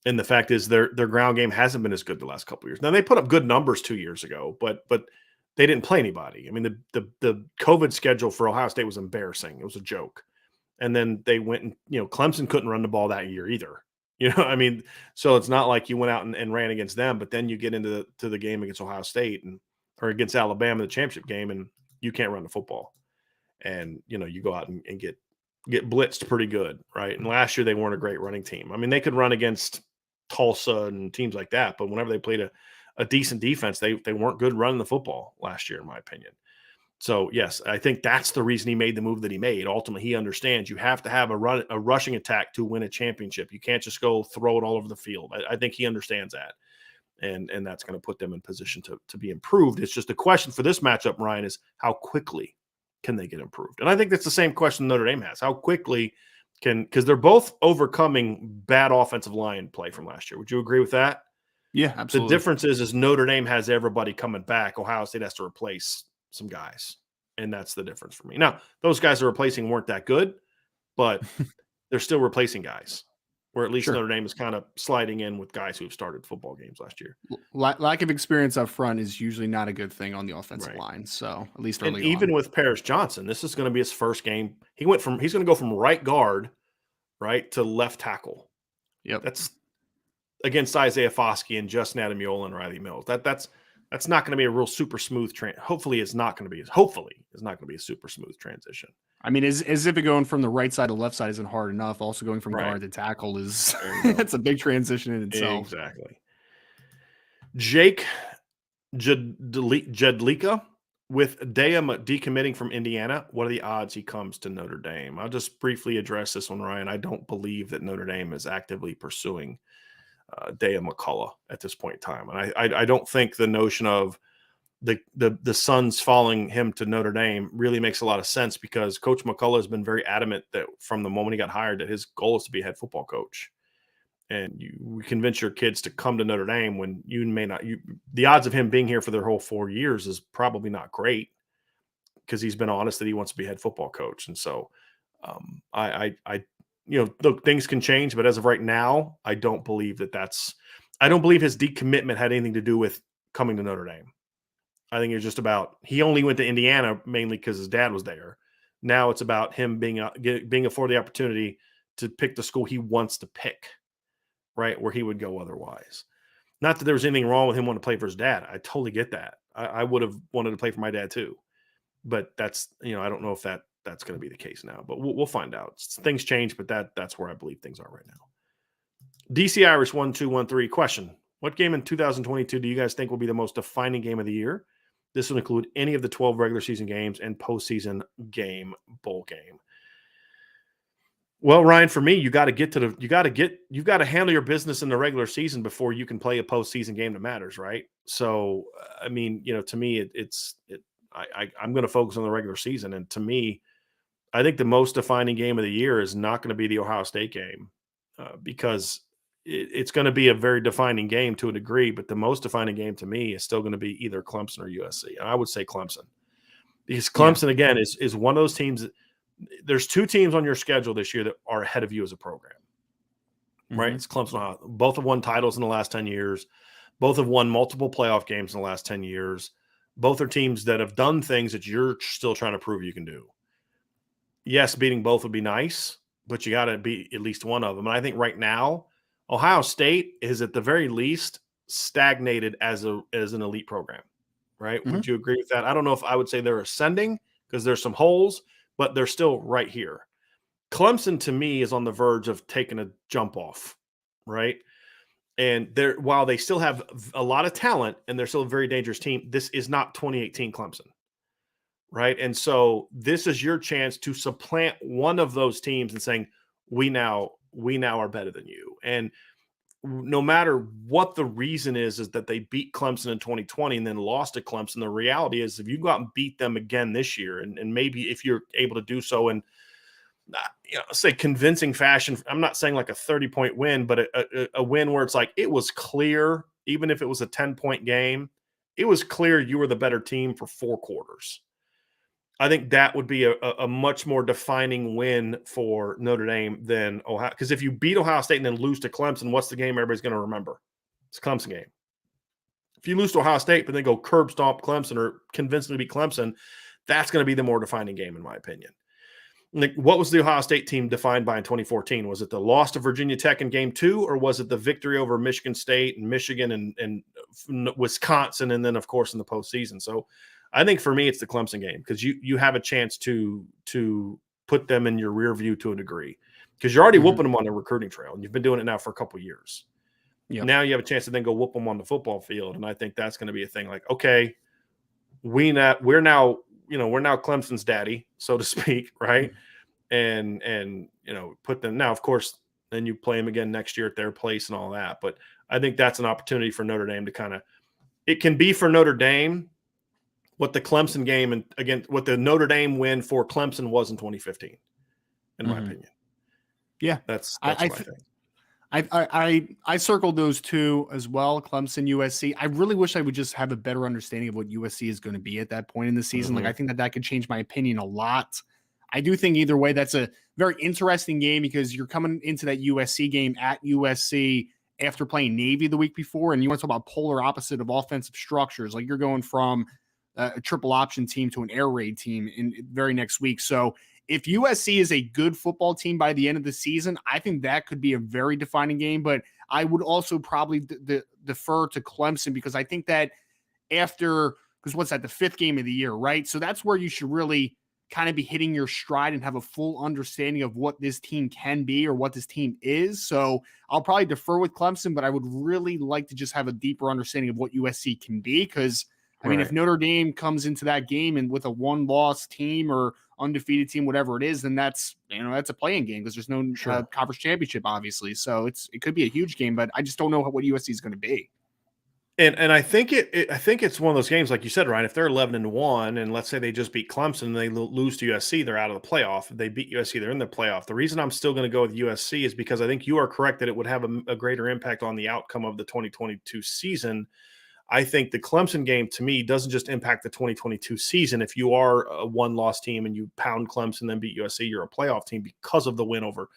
[SPEAKER 1] And the fact is their ground game hasn't been as good the last couple of years. Now, they put up good numbers 2 years ago, but they didn't play anybody. I mean, the COVID schedule for Ohio State was embarrassing. It was a joke. And then they went and, Clemson couldn't run the ball that year either. I mean, so it's not like you went out and ran against them, but then you get into the game against Ohio State or against Alabama, the championship game, and you can't run the football. And, you go out and get blitzed pretty good, right? And last year they weren't a great running team. I mean, they could run against Tulsa and teams like that, but whenever they played a decent defense, they weren't good running the football last year, in my opinion. So, yes, I think that's the reason he made the move that he made. Ultimately, he understands you have to have a rushing attack to win a championship. You can't just go throw it all over the field. I think he understands that. And that's going to put them in position to be improved. It's just the question for this matchup, Ryan, is how quickly can they get improved? And I think that's the same question Notre Dame has. How quickly because they're both overcoming bad offensive line play from last year. Would you agree with that?
[SPEAKER 3] Yeah, absolutely.
[SPEAKER 1] The difference is Notre Dame has everybody coming back. Ohio State has to replace some guys. And that's the difference for me. Now, those guys they're replacing weren't that good, but they're still replacing guys. Or at least Notre Dame is kind of sliding in with guys who have started football games last year.
[SPEAKER 3] Lack of experience up front is usually not a good thing on the offensive line. So at least early on.
[SPEAKER 1] Even with Paris Johnson, this is going to be his first game. He's going to go from right guard, right, to left tackle.
[SPEAKER 3] Yep.
[SPEAKER 1] That's against Isaiah Foskey and Justin Adamiola and Riley Mills. That's not going to be a real super smooth Hopefully it's not going to be a super smooth transition.
[SPEAKER 3] I mean, as if it going from the right side to left side isn't hard enough. Also going from guard to tackle is it's a big transition in itself.
[SPEAKER 1] Exactly. Jake Jedlika with Daya decommitting from Indiana. What are the odds he comes to Notre Dame? I'll just briefly address this one, Ryan. I don't believe that Notre Dame is actively pursuing Daya McCullough at this point in time. And I don't think the notion of the Suns following him to Notre Dame really makes a lot of sense because Coach McCullough has been very adamant that from the moment he got hired that his goal is to be a head football coach. And you convince your kids to come to Notre Dame when you may not. The odds of him being here for their whole 4 years is probably not great because he's been honest that he wants to be head football coach. And so look, things can change, but as of right now, I don't believe I don't believe his decommitment had anything to do with coming to Notre Dame. I think it's just about he only went to Indiana mainly because his dad was there. Now it's about him being afforded the opportunity to pick the school he wants to pick, right, where he would go otherwise. Not that there was anything wrong with him wanting to play for his dad. I totally get that. I would have wanted to play for my dad too. But that's, I don't know if that's going to be the case now. But we'll find out. Things change, but that's where I believe things are right now. DC Irish 1213 question. What game in 2022 do you guys think will be the most defining game of the year? This will include any of the 12 regular season games and postseason game, bowl game. Well, Ryan, for me, you've got to handle your business in the regular season before you can play a postseason game that matters, right? So, I mean, to me, I'm going to focus on the regular season. And to me, I think the most defining game of the year is not going to be the Ohio State game because it's going to be a very defining game to a degree, but the most defining game to me is still going to be either Clemson or USC. And I would say Clemson because Clemson, again, is one of those teams. There's two teams on your schedule this year that are ahead of you as a program, right? It's Clemson. Both have won titles in the last 10 years. Both have won multiple playoff games in the last 10 years. Both are teams that have done things that you're still trying to prove you can do. yes, beating both would be nice, but you got to beat at least one of them. And I think right now, Ohio State is at the very least stagnated as an elite program, right?
[SPEAKER 3] Mhm.
[SPEAKER 1] Would you agree with that? I don't know if I would say they're ascending because there's some holes, but they're still right here. Clemson to me is on the verge of taking a jump off, right? And they're while they still have a lot of talent and they're still a very dangerous team, this is not 2018 Clemson, right? And so this is your chance to supplant one of those teams and saying, we now are better than you. And no matter what the reason is that they beat Clemson in 2020 and then lost to Clemson, the reality is if you go out and beat them again this year, and maybe if you're able to do so in say convincing fashion, I'm not saying like a 30-point win, but a win where it's like it was clear, even if it was a 10-point game, it was clear you were the better team for 4 quarters. I think that would be a much more defining win for Notre Dame than Ohio. Because if you beat Ohio State and then lose to Clemson, what's the game everybody's going to remember? It's a Clemson game. If you lose to Ohio State but then go curb stomp Clemson or convincingly beat Clemson, that's going to be the more defining game in my opinion. Like, what was the Ohio State team defined by in 2014? Was it the loss to Virginia Tech in game 2, or was it the victory over Michigan State and Michigan and Wisconsin, and then, of course, in the postseason? So I think for me, it's the Clemson game because you have a chance to put them in your rear view to a degree because you're already whooping them on the recruiting trail, and you've been doing it now for a couple of years. Yep. Now you have a chance to then go whoop them on the football field, and I think that's going to be a thing like, okay, we're now Clemson's daddy, so to speak, right? And put them now, of course, then you play them again next year at their place and all that. But I think that's an opportunity for Notre Dame to kind of, it can be for Notre Dame what the Clemson game and again, what the Notre Dame win for Clemson was in 2015, in my opinion.
[SPEAKER 3] Yeah.
[SPEAKER 1] That's what I think.
[SPEAKER 3] I circled those two as well, Clemson, USC. I really wish I would just have a better understanding of what USC is going to be at that point in the season. Like, I think that could change my opinion a lot. I do think either way, that's a very interesting game because you're coming into that USC game at USC after playing Navy the week before, and you want to talk about polar opposite of offensive structures. Like, you're going from a triple option team to an air raid team in very next week. So if USC is a good football team by the end of the season, I think that could be a very defining game. But I would also probably defer to Clemson because I think that because what's that, the 5th game of the year, right? So that's where you should really kind of be hitting your stride and have a full understanding of what this team can be or what this team is. So I'll probably defer with Clemson, but I would really like to just have a deeper understanding of what USC can be. Because I mean, if Notre Dame comes into that game and with a 1-loss team or undefeated team, whatever it is, then that's a playing game because there's no conference championship, obviously. So it could be a huge game, but I just don't know what USC is going to be.
[SPEAKER 1] And I think it's one of those games, like you said, Ryan, if they're 11-1 and let's say they just beat Clemson and they lose to USC, they're out of the playoff. If they beat USC, they're in the playoff. The reason I'm still going to go with USC is because I think you are correct that it would have a greater impact on the outcome of the 2022 season. I think the Clemson game, to me, doesn't just impact the 2022 season. If you are a 1-loss team and you pound Clemson, then beat USC, you're a playoff team because of the win over.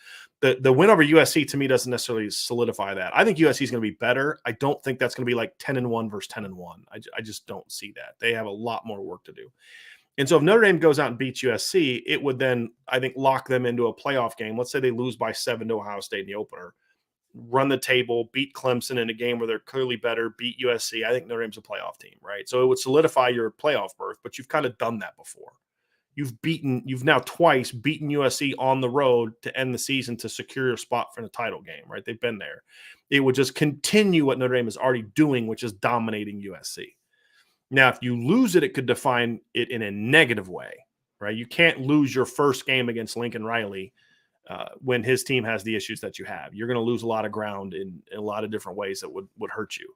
[SPEAKER 1] The win over USC, to me, doesn't necessarily solidify that. I think USC is going to be better. I don't think that's going to be like 10-1 versus 10-1. I just don't see that. They have a lot more work to do. And so if Notre Dame goes out and beats USC, it would then, I think, lock them into a playoff game. Let's say they lose by 7 to Ohio State in the opener. Run the table, beat Clemson in a game where they're clearly better, beat USC. I think Notre Dame's a playoff team, right? So it would solidify your playoff berth, but you've kind of done that before. You've now twice beaten USC on the road to end the season to secure your spot for the title game, right? They've been there. It would just continue what Notre Dame is already doing, which is dominating USC. Now, if you lose it, it could define it in a negative way, right? You can't lose your first game against Lincoln Riley when his team has the issues that you have. You're going to lose a lot of ground in a lot of different ways that would hurt you.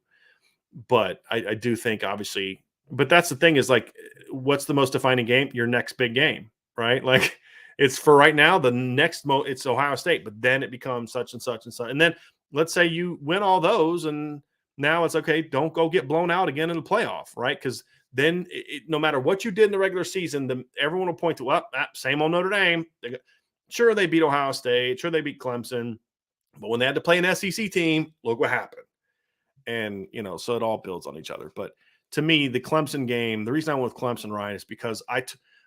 [SPEAKER 1] But I do think, obviously, but that's the thing is, like, what's the most defining game? Your next big game, right? Like, it's for right now, the next it's Ohio State, but then it becomes such and such and such. And then let's say you win all those, and now it's okay, don't go get blown out again in the playoff, right? Because then no matter what you did in the regular season, everyone will point to, well, same old Notre Dame. Sure, they beat Ohio State. Sure, they beat Clemson. But when they had to play an SEC team, look what happened. And, so it all builds on each other. But to me, the Clemson game, the reason I went with Clemson, Ryan, is because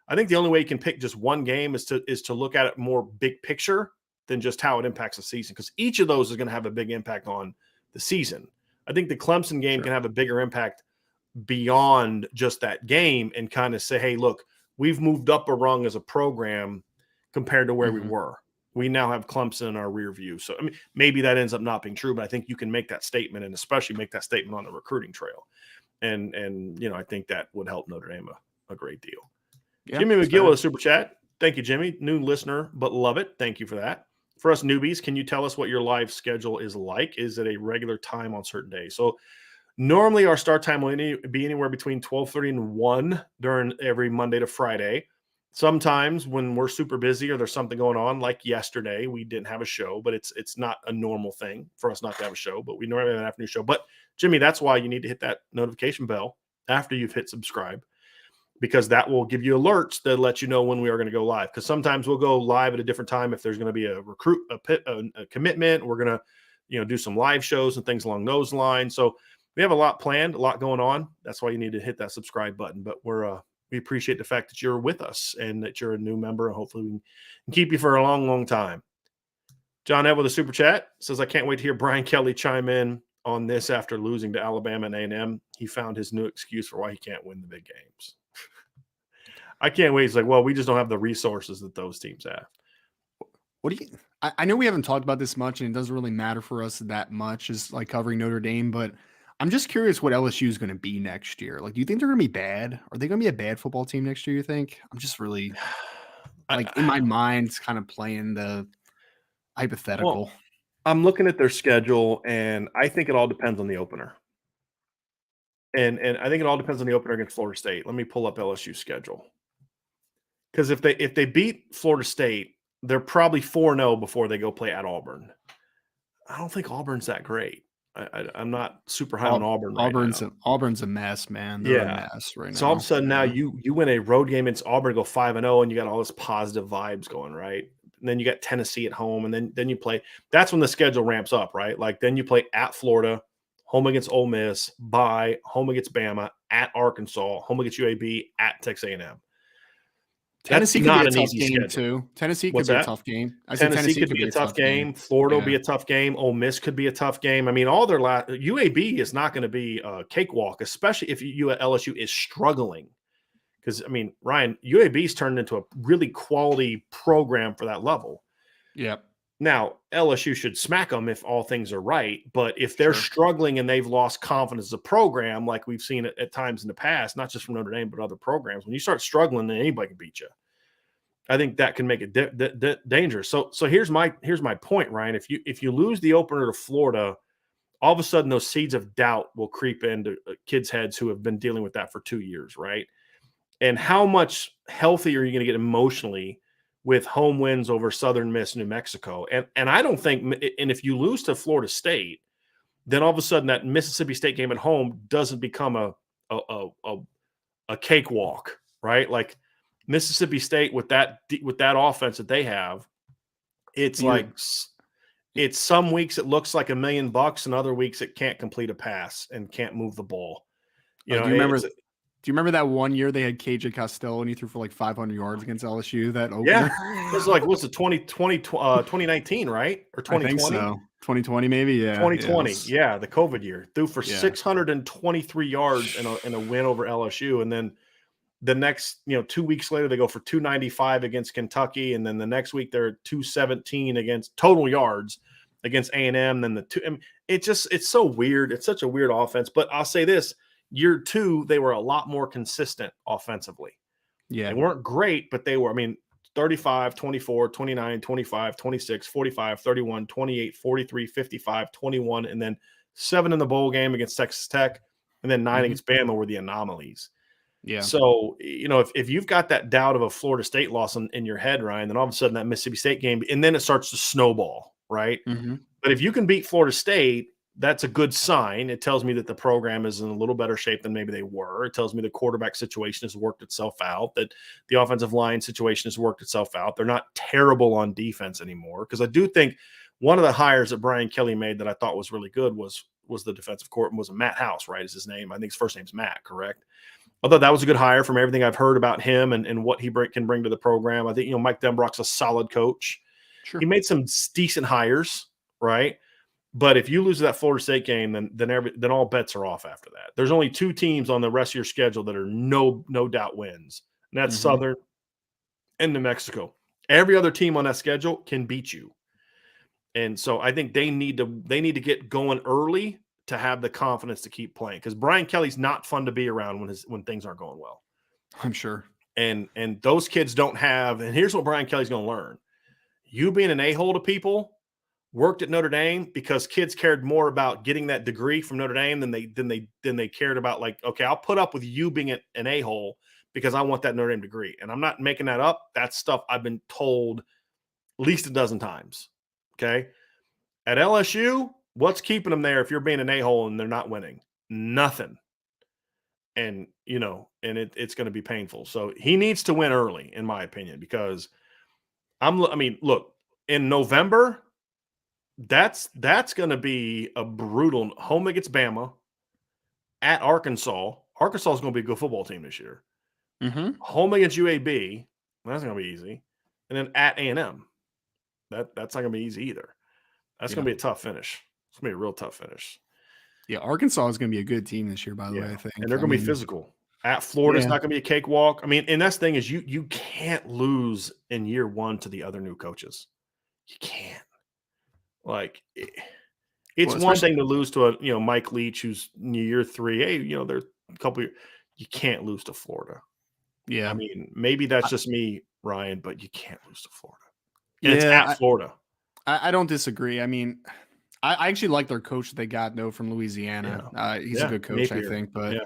[SPEAKER 1] I think the only way you can pick just one game is to look at it more big picture than just how it impacts the season, because each of those is going to have a big impact on the season. I think the Clemson game can have a bigger impact beyond just that game and kind of say, hey, look, we've moved up a rung as a program compared to where we were. We now have Clemson in our rear view. So, I mean, maybe that ends up not being true, but I think you can make that statement, and especially make that statement on the recruiting trail. And I think that would help Notre Dame a great deal. Yeah, Jimmy McGill with a super chat. Thank you, Jimmy. New listener, but love it. Thank you for that. For us newbies, can you tell us what your live schedule is like? Is it a regular time on certain days? So normally our start time will be anywhere between 12:30 and 1 during every Monday to Friday. Sometimes when we're super busy or there's something going on, like yesterday, we didn't have a show, but it's not a normal thing for us not to have a show, but we normally have an afternoon show. But Jimmy, that's why you need to hit that notification bell after you've hit subscribe, because that will give you alerts that let you know when we are going to go live. Because sometimes we'll go live at a different time if there's going to be a commitment. We're going to, do some live shows and things along those lines. So we have a lot planned, a lot going on. That's why you need to hit that subscribe button. But we appreciate the fact that you're with us and that you're a new member, and hopefully we can keep you for a long, long time. John Ed with a super chat says, I can't wait to hear Brian Kelly chime in on this after losing to Alabama and A&M. He found his new excuse for why he can't win the big games. I can't wait. He's like, well, we just don't have the resources that those teams have.
[SPEAKER 3] What do you – I know we haven't talked about this much, and it doesn't really matter for us that much as like covering Notre Dame, but – I'm just curious what LSU is going to be next year. Like, do you think they're going to be bad? Are they going to be a bad football team next year, you think? I'm just really, in my mind, it's kind of playing the hypothetical.
[SPEAKER 1] Well, I'm looking at their schedule, and I think it all depends on the opener. And I think it all depends on the opener against Florida State. Let me pull up LSU's schedule. Because if they beat Florida State, they're probably 4-0 before they go play at Auburn. I don't think Auburn's that great. I'm not super high on Auburn right now.
[SPEAKER 3] Auburn's a mess, man. They're a mess right now.
[SPEAKER 1] So all of a sudden now you win a road game against Auburn, go 5-0, and you got all this positive vibes going, right? And then you got Tennessee at home, and then you play. That's when the schedule ramps up, right? Like then you play at Florida, home against Ole Miss, bye, home against Bama, at Arkansas, home against UAB, at Texas A&M.
[SPEAKER 3] Tennessee could be a tough game too. Tennessee could be a tough game.
[SPEAKER 1] Tennessee could be a tough game. Florida will be a tough game. Ole Miss could be a tough game. I mean, all their UAB is not going to be a cakewalk, especially if LSU is struggling. Because I mean, Ryan, UAB's turned into a really quality program for that level.
[SPEAKER 3] Yep.
[SPEAKER 1] Now LSU should smack them if all things are right, but if they're struggling and they've lost confidence as a program, like we've seen at times in the past, not just from Notre Dame but other programs, when you start struggling, then anybody can beat you. I think that can make it dangerous. So here's my point, Ryan. If you lose the opener to Florida, all of a sudden those seeds of doubt will creep into kids' heads who have been dealing with that for 2 years, right? And how much healthier are you going to get emotionally with home wins over Southern Miss, New Mexico? And I don't think – and if you lose to Florida State, then all of a sudden that Mississippi State game at home doesn't become a cakewalk, right? Like Mississippi State with that offense that they have, it's like it's some weeks it looks like $1 million, and other weeks it can't complete a pass and can't move the ball.
[SPEAKER 3] Do you remember that one year they had KJ Costello and he threw for like 500 yards against LSU? That opener?
[SPEAKER 1] Yeah, it was like, what's it, 2019, right? Or 2020?
[SPEAKER 3] I think so. 2020 maybe, yeah.
[SPEAKER 1] 2020, the COVID year. Threw for 623 yards in a win over LSU, and then the next 2 weeks later they go for 295 against Kentucky, and then the next week they're 217 against total yards against A&M. Then it's so weird. It's such a weird offense. But I'll say this. Year 2, they were a lot more consistent offensively. Yeah. They weren't great, but they were, 35, 24, 29, 25, 26, 45, 31, 28, 43, 55, 21, and then 7 in the bowl game against Texas Tech, and then 9 against Bama were the anomalies. Yeah. So, if you've got that doubt of a Florida State loss in your head, Ryan, then all of a sudden that Mississippi State game, and then it starts to snowball, right? Mm-hmm. But if you can beat Florida State, that's a good sign. It tells me that the program is in a little better shape than maybe they were. It tells me the quarterback situation has worked itself out, that the offensive line situation has worked itself out. They're not terrible on defense anymore. Because I do think one of the hires that Brian Kelly made that I thought was really good was the defensive coordinator, was Matt House, right? Is his name? I think his first name's Matt, correct? although that was a good hire from everything I've heard about him and what he can bring to the program. I think, Mike Denbrock's a solid coach.
[SPEAKER 3] Sure.
[SPEAKER 1] He made some decent hires, right? But if you lose that Florida State game, then all bets are off after that. There's only 2 teams on the rest of your schedule that are no doubt wins, and that's Southern and New Mexico. Every other team on that schedule can beat you, and so I think they need to get going early to have the confidence to keep playing, because Brian Kelly's not fun to be around when things aren't going well.
[SPEAKER 3] I'm sure.
[SPEAKER 1] And those kids don't have. And here's what Brian Kelly's going to learn: you being an a-hole to people worked at Notre Dame because kids cared more about getting that degree from Notre Dame than they cared about, like, okay, I'll put up with you being an a-hole because I want that Notre Dame degree. And I'm not making that up. That's stuff I've been told at least a dozen times. Okay. At LSU, what's keeping them there if you're being an a-hole and they're not winning? Nothing. And, it's going to be painful. So he needs to win early, in my opinion, because look, in November, that's going to be a brutal home against Bama, at Arkansas. Arkansas is going to be a good football team this year. Home against UAB, that's going to be easy. And then at A&M, that's not going to be easy either. That's going to be a tough finish. It's going to be a real tough finish.
[SPEAKER 3] Yeah, Arkansas is going to be a good team this year, by the way, I think.
[SPEAKER 1] And they're going to be physical. At Florida, it's not going to be a cakewalk. And that's the thing is you can't lose in year 1 to the other new coaches. You can't. Like, it's one thing to lose to a Mike Leach who's in year 3. Hey, they're a couple years. You can't lose to Florida.
[SPEAKER 3] Yeah.
[SPEAKER 1] Maybe that's just me, Ryan, but you can't lose to Florida. And it's at Florida.
[SPEAKER 3] I don't disagree. I actually like their coach that they got, though, from Louisiana.
[SPEAKER 1] Yeah.
[SPEAKER 3] He's a good coach,
[SPEAKER 1] Napier.
[SPEAKER 3] I think. But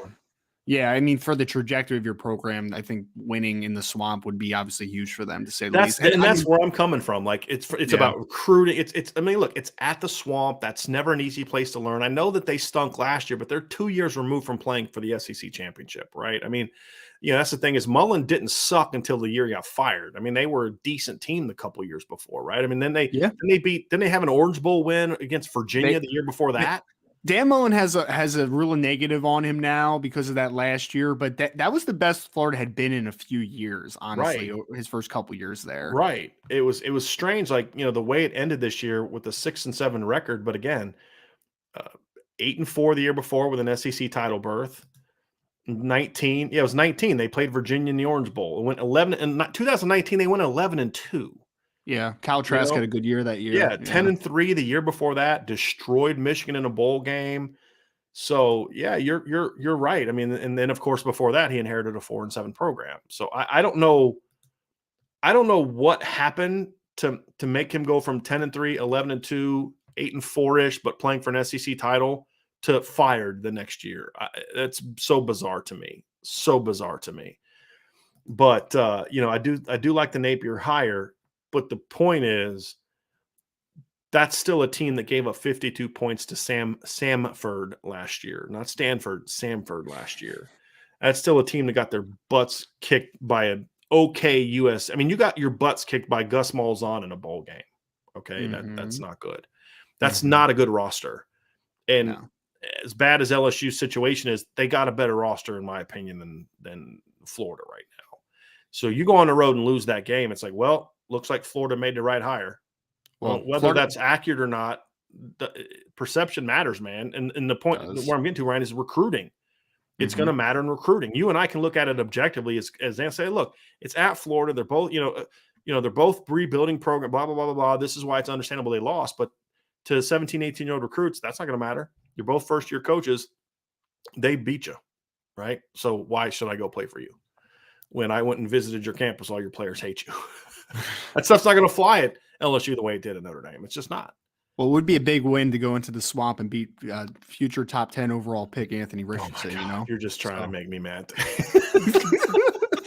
[SPEAKER 3] for the trajectory of your program, I think winning in the Swamp would be obviously huge for them, to say the least.
[SPEAKER 1] And that's where I'm coming from. Like, it's about recruiting. Look, it's at the Swamp. That's never an easy place to learn. I know that they stunk last year, but they're 2 years removed from playing for the SEC championship, right? That's the thing is Mullen didn't suck until the year he got fired. They were a decent team the couple years before, right? Then they have an Orange Bowl win against Virginia the year before that.
[SPEAKER 3] Dan Mullen has a real negative on him now because of that last year, but that was the best Florida had been in a few years, honestly, his first couple years there.
[SPEAKER 1] Right. It was strange, like, the way it ended this year with the 6-7 record, but again, 8-4 the year before with an SEC title berth. 19. Yeah, it was 19. They played Virginia in the Orange Bowl. It went 11 in 2019. They went 11-2.
[SPEAKER 3] Yeah, Kyle Trask had a good year that year.
[SPEAKER 1] Yeah, 10-3 the year before that. Destroyed Michigan in a bowl game. So yeah, you're right. And then of course before that he inherited a 4-7 program. So I don't know. I don't know what happened to make him go from 10-3, 11-2, 8-4-ish, but playing for an SEC title to fired the next year. That's so bizarre to me. But I do like the Napier hire. But the point is, that's still a team that gave up 52 points to Samford last year, not Stanford, Samford last year. That's still a team that got their butts kicked by an okay US. You got your butts kicked by Gus Malzahn in a bowl game. Okay, that's not good. That's not a good roster. And as bad as LSU's situation is, they got a better roster, in my opinion, than Florida right now. So you go on the road and lose that game, it's like, well, looks like Florida made the right hire. Well, whether that's accurate or not, the perception matters, man. And the point where I'm getting to, Ryan, is recruiting. It's going to matter in recruiting. You and I can look at it objectively as Dan say, look, it's at Florida. They're both, they're both rebuilding program, blah, blah, blah, blah, blah. This is why it's understandable they lost. But to 17, 18-year-old recruits, that's not going to matter. You're both first-year coaches. They beat you, right? So why should I go play for you? When I went and visited your campus, all your players hate you. That stuff's not going to fly at LSU the way it did at Notre Dame. It's just not.
[SPEAKER 3] Well, it would be a big win to go into the Swamp and beat future top 10 overall pick Anthony Richardson.
[SPEAKER 1] You're just trying to make me mad.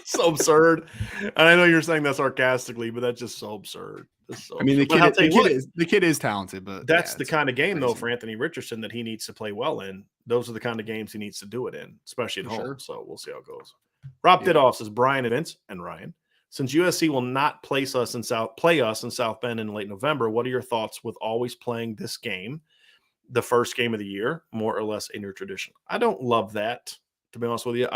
[SPEAKER 1] So absurd. And I know you're saying that sarcastically, but that's just so absurd.
[SPEAKER 3] The kid is talented, but
[SPEAKER 1] that's the kind of game though for Anthony Richardson that he needs to play well in. Those are the kind of games he needs to do it in, especially at home. Sure. So we'll see how it goes. Rob Didoff says, Brian and Vince and Ryan, since USC will not play us in South Bend in late November, what are your thoughts with always playing this game, the first game of the year, more or less in your tradition? I don't love that, to be honest with you.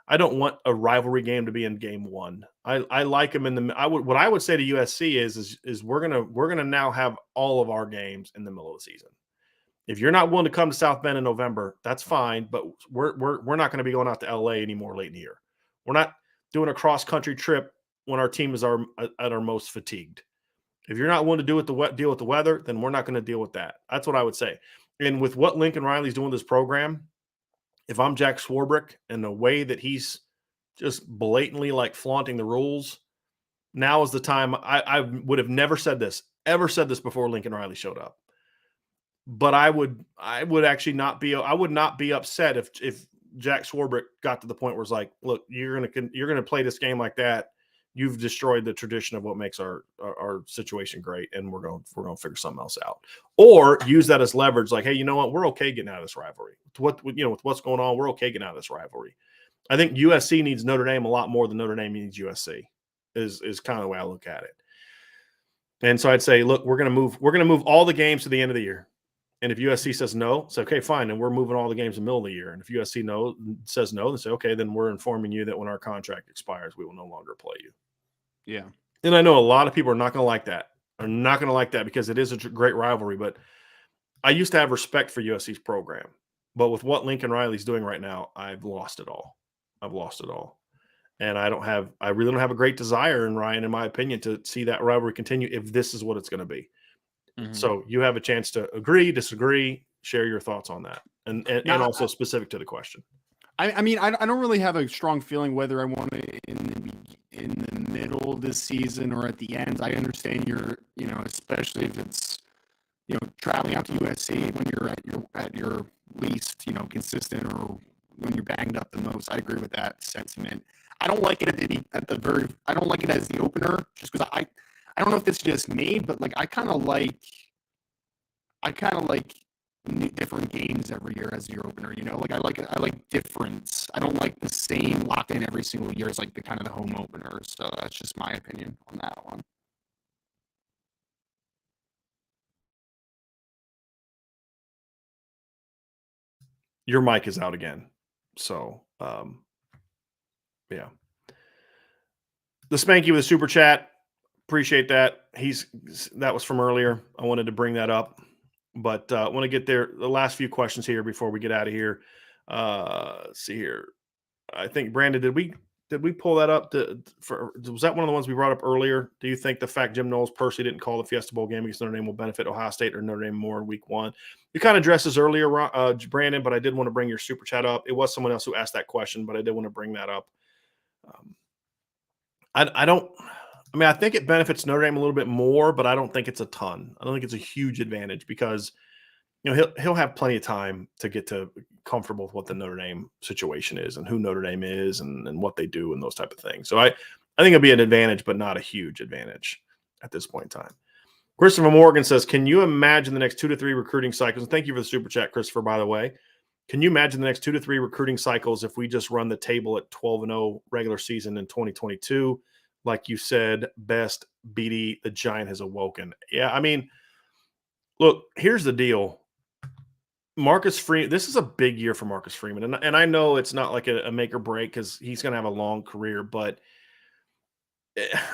[SPEAKER 1] I don't want a rivalry game to be in game one. I like them in the. What I would say to USC is we're gonna now have all of our games in the middle of the season. If you're not willing to come to South Bend in November, that's fine. But we're not going to be going out to LA anymore late in the year. We're not doing a cross country trip when our team is at our most fatigued. If you're not willing to deal with the weather, then we're not going to deal with that. That's what I would say. And with what Lincoln Riley's doing with this program, if I'm Jack Swarbrick and the way that he's just blatantly like flaunting the rules, now is the time. I would have never said this before Lincoln Riley showed up. But I would actually not be upset if Jack Swarbrick got to the point where it's like, look, you're gonna play this game like that. You've destroyed the tradition of what makes our situation great, and we're going to figure something else out. Or use that as leverage, like, hey, you know what? We're okay getting out of this rivalry. With what's going on, we're okay getting out of this rivalry. I think USC needs Notre Dame a lot more than Notre Dame needs USC. Is kind of the way I look at it. And so I'd say, look, we're gonna move all the games to the end of the year. And if USC says no, it's okay, fine. And we're moving all the games in the middle of the year. And if USC says no, then say, okay, then we're informing you that when our contract expires, we will no longer play you.
[SPEAKER 3] Yeah.
[SPEAKER 1] And I know a lot of people are not going to like that. Are not going to like that because it is a great rivalry. But I used to have respect for USC's program. But with what Lincoln Riley's doing right now, I've lost it all. And I really don't have a great desire, Ryan, in my opinion, to see that rivalry continue if this is what it's going to be. Mm-hmm. So you have a chance to agree, disagree, share your thoughts on that, and also specific to the question.
[SPEAKER 3] I mean, I don't really have a strong feeling whether I want it in the middle of this season or at the end. I understand especially if it's, traveling out to USC when you're at your least, consistent, or when you're banged up the most. I agree with that sentiment. I don't like it I don't like it as the opener, just because I don't know if it's just me, but like I kind of like different games every year as your opener. Like I like difference. I don't like the same locked in every single year as like the kind of the home opener. So that's just my opinion on that one.
[SPEAKER 1] Your mic is out again. So, yeah. The Spanky with a super chat. Appreciate that. That was from earlier. I wanted to bring that up, but I want to get there. The last few questions here before we get out of here. Let's see here. I think Brandon, did we pull that up? Was that one of the ones we brought up earlier? Do you think the fact Jim Knowles personally didn't call the Fiesta Bowl game against Notre Dame will benefit Ohio State or Notre Dame more in week one? You kind of addressed this earlier, Brandon, but I did want to bring your super chat up. It was someone else who asked that question, but I did want to bring that up. I think it benefits Notre Dame a little bit more, but I don't think it's a ton. I don't think it's a huge advantage because, he'll have plenty of time to get to comfortable with what the Notre Dame situation is and who Notre Dame is and what they do and those type of things. So I think it'll be an advantage, but not a huge advantage at this point in time. Christopher Morgan says, can you imagine the next 2 to 3 recruiting cycles? And thank you for the super chat, Christopher, by the way. Can you imagine the next 2 to 3 recruiting cycles if we just run the table at 12-0 regular season in 2022? Like you said, best BD, the giant has awoken. Yeah, I mean, look, here's the deal. Marcus Freeman, this is a big year for Marcus Freeman. And I know it's not like a make or break because he's going to have a long career, but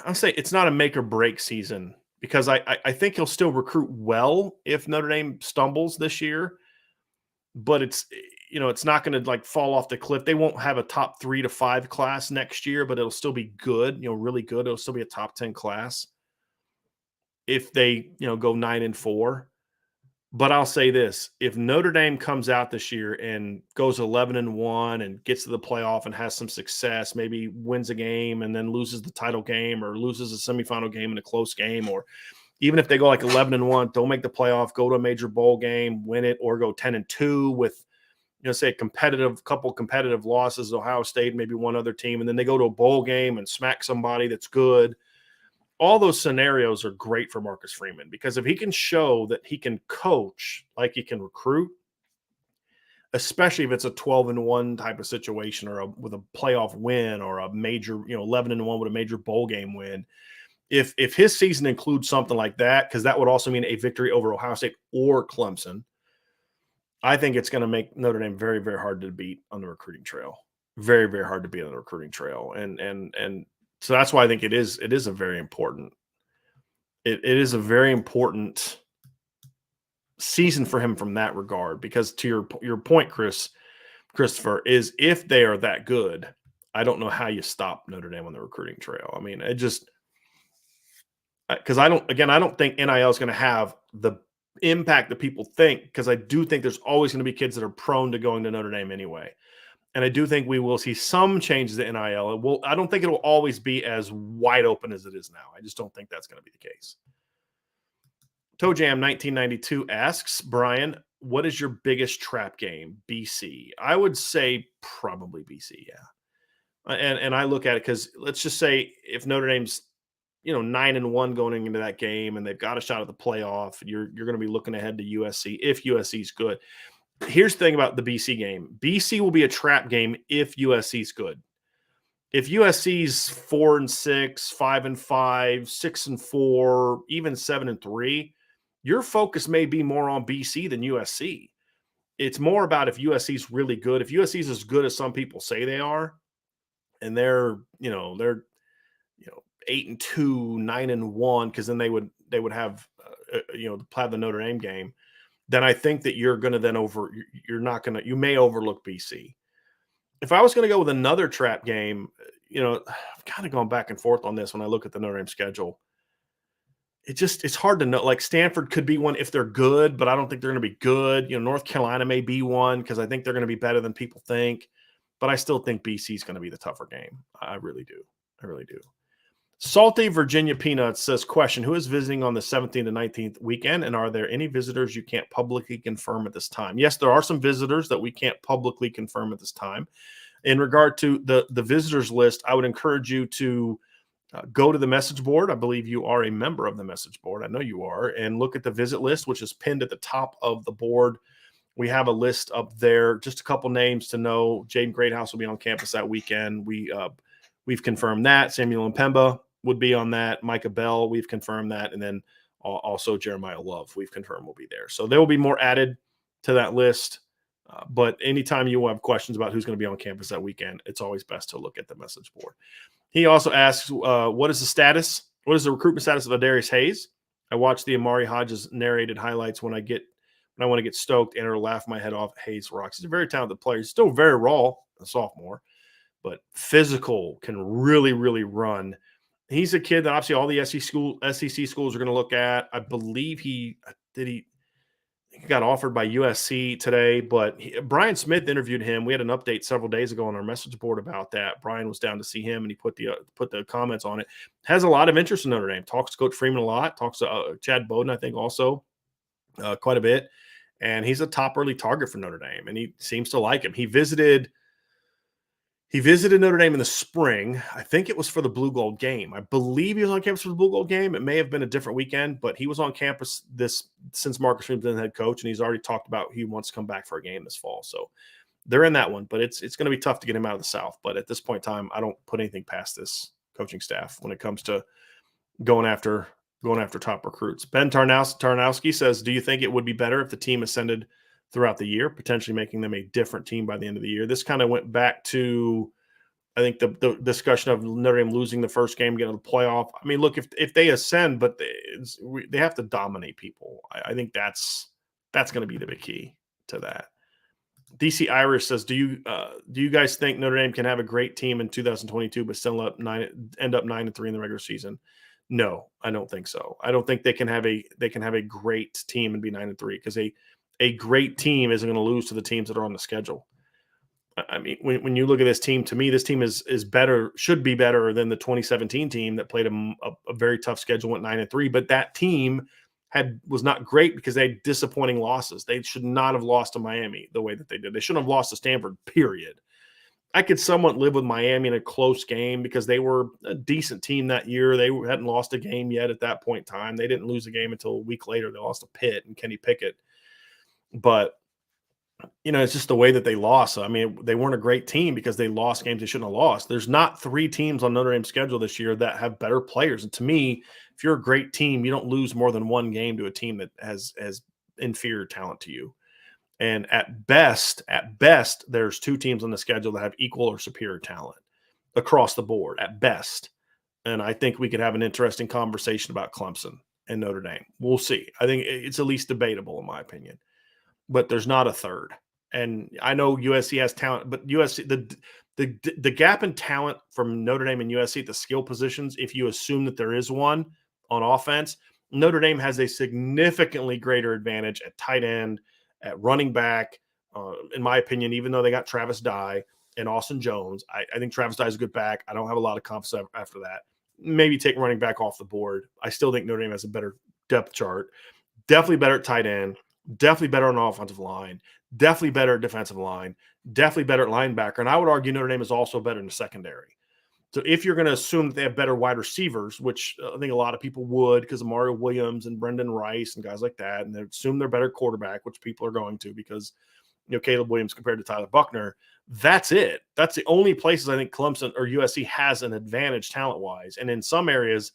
[SPEAKER 1] I'll say it's not a make or break season because I think he'll still recruit well if Notre Dame stumbles this year. But it's not going to like fall off the cliff. They won't have a top 3 to 5 class next year, but it'll still be good, really good. It'll still be a top 10 class if they, go 9-4. But I'll say this, if Notre Dame comes out this year and goes 11-1 and gets to the playoff and has some success, maybe wins a game and then loses the title game or loses a semifinal game in a close game, or even if they go like 11-1, don't make the playoff, go to a major bowl game, win it, or go 10-2 with, say couple competitive losses, Ohio State, maybe one other team, and then they go to a bowl game and smack somebody that's good. All those scenarios are great for Marcus Freeman because if he can show that he can coach like he can recruit, especially if it's a 12-1 type of situation or with a playoff win or a major, 11-1 with a major bowl game win, if his season includes something like that, because that would also mean a victory over Ohio State or Clemson, I think it's going to make Notre Dame very, very hard to beat on the recruiting trail. very, very hard to be on the recruiting trail. And so that's why I think it is a very important it is a very important season for him from that regard, because to your point, Christopher, is if they are that good, I don't know how you stop Notre Dame on the recruiting trail. I mean, it just because I don't think NIL is going to have the impact that people think, because I do think there's always going to be kids that are prone to going to Notre Dame anyway. And I do think we will see some changes to NIL. I don't think it will always be as wide open as it is now. I just don't think that's going to be the case. ToeJam 1992 asks, Brian, what is your biggest trap game? BC. I would say probably BC, yeah. And I look at it because let's just say if Notre Dame's 9-1 going into that game and they've got a shot at the playoff, you're going to be looking ahead to USC if USC's good. Here's the thing about the BC game. BC will be a trap game if USC's good. If USC's 4-6, 5-5, 6-4, even 7-3, your focus may be more on BC than USC. It's more about if USC's really good. If USC's as good as some people say they are, and they're 8-2, 9-1, because then they would have play the Notre Dame game. Then I think that you're going to you may overlook BC. If I was going to go with another trap game, I've kind of gone back and forth on this when I look at the Notre Dame schedule. It's hard to know. Like Stanford could be one if they're good, but I don't think they're going to be good. North Carolina may be one because I think they're going to be better than people think. But I still think BC is going to be the tougher game. I really do. I really do. Salty Virginia Peanuts says, question, who is visiting on the 17th and 19th weekend, and are there any visitors you can't publicly confirm at this time? Yes, there are some visitors that we can't publicly confirm at this time. In regard to the visitors list, I would encourage you to go to the message board. I believe you are a member of the message board. I know you are. And look at the visit list, which is pinned at the top of the board. We have a list up there, just a couple names to know. Jaden Greathouse will be on campus that weekend. We've confirmed that. Samuel Mpemba would be on that. Micah Bell, we've confirmed that. And then also Jeremiah Love, we've confirmed will be there. So there will be more added to that list. But anytime you have questions about who's going to be on campus that weekend, it's always best to look at the message board. He also asks, what is the recruitment status of Adarius Hayes? I watch the Amari Hodges narrated highlights when I want to get stoked and or laugh my head off. Hayes rocks. He's a very talented player. He's still very raw, a sophomore, but physical, can really, really run. He's a kid that obviously all the SEC schools are going to look at. I believe he got offered by USC today, but Brian Smith interviewed him. We had an update several days ago on our message board about that. Brian was down to see him, and he put the comments on it. Has a lot of interest in Notre Dame. Talks to Coach Freeman a lot. Talks to Chad Bowden, I think, also quite a bit. And he's a top early target for Notre Dame, and he seems to like him. He visited Notre Dame in the spring. I think it was for the Blue Gold game. I believe he was on campus for the Blue Gold game. It may have been a different weekend, but he was on campus since Marcus Freeman's been head coach, and he's already talked about he wants to come back for a game this fall. So they're in that one, but it's going to be tough to get him out of the South. But at this point in time, I don't put anything past this coaching staff when it comes to going after top recruits. Ben Tarnowski says, do you think it would be better if the team ascended throughout the year, potentially making them a different team by the end of the year? This kind of went back to, I think, the discussion of Notre Dame losing the first game, getting to the playoff. I mean, look, if they ascend, but they have to dominate people. I think that's going to be the big key to that. DC Irish says, do you guys think Notre Dame can have a great team in 2022 but still end up 9-3 in the regular season? No, I don't think so. I don't think they can have a great team and be 9-3, because a great team isn't going to lose to the teams that are on the schedule. I mean, when you look at this team, to me, this team is better, should be better than the 2017 team that played a very tough schedule, went 9-3. But that team was not great because they had disappointing losses. They should not have lost to Miami the way that they did. They shouldn't have lost to Stanford, period. I could somewhat live with Miami in a close game because they were a decent team that year. They hadn't lost a game yet at that point in time. They didn't lose a game until a week later. They lost to Pitt and Kenny Pickett. But it's just the way that they lost. I mean, they weren't a great team because they lost games they shouldn't have lost. There's not 3 teams on Notre Dame's schedule this year that have better players. And to me, if you're a great team, you don't lose more than one game to a team that has inferior talent to you. And at best, there's two teams on the schedule that have equal or superior talent across the board at best. And I think we could have an interesting conversation about Clemson and Notre Dame. We'll see. I think it's at least debatable in my opinion, but there's not a third. And I know USC has talent, but USC, the gap in talent from Notre Dame and USC at the skill positions, if you assume that there is one on offense, Notre Dame has a significantly greater advantage at tight end, at running back, in my opinion, even though they got Travis Dye and Austin Jones. I think Travis Dye is a good back. I don't have a lot of confidence after that. Maybe take running back off the board. I still think Notre Dame has a better depth chart. Definitely better at tight end. Definitely better on the offensive line. Definitely better at defensive line. Definitely better at linebacker. And I would argue Notre Dame is also better in the secondary. So if you're going to assume that they have better wide receivers, which I think a lot of people would because of Mario Williams and Brendan Rice and guys like that, and they assume they're better quarterback, which people are going to because, Caleb Williams compared to Tyler Buchner, that's it. That's the only places I think Clemson or USC has an advantage talent-wise. And in some areas,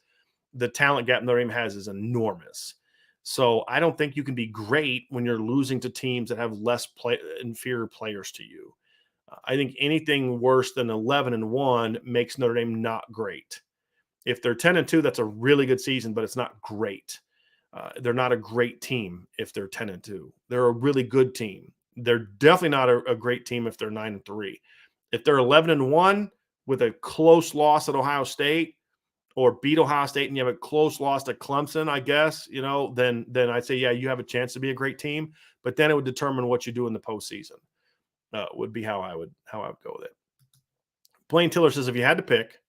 [SPEAKER 1] the talent gap Notre Dame has is enormous. So I don't think you can be great when you're losing to teams that have less inferior players to you. I think anything worse than 11-1 makes Notre Dame not great. If they're 10-2, that's a really good season, but it's not great. They're not a great team if they're 10-2. They're a really good team. They're definitely not a great team if they're 9-3. If they're 11-1 with a close loss at Ohio State or beat Ohio State and you have a close loss to Clemson, I guess, then I'd say, yeah, you have a chance to be a great team, but then it would determine what you do in the postseason. Would be how I would go with it. Blaine Tiller says, if you had to pick,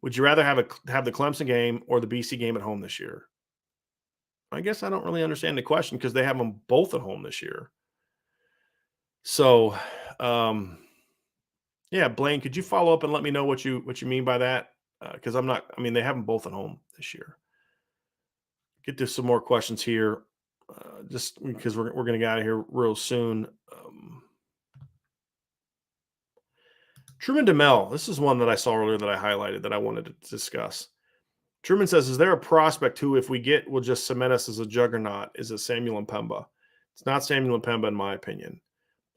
[SPEAKER 1] would you rather have the Clemson game or the BC game at home this year? I guess I don't really understand the question because they have them both at home this year. So, yeah, Blaine, could you follow up and let me know what you mean by that? Because they have them both at home this year. Get to some more questions here, just because we're going to get out of here real soon. Truman DeMel, this is one that I saw earlier that I highlighted that I wanted to discuss. Truman says, is there a prospect who, if we get, will just cement us as a juggernaut? Is it Samuel Mpemba? It's not Samuel Mpemba, in my opinion.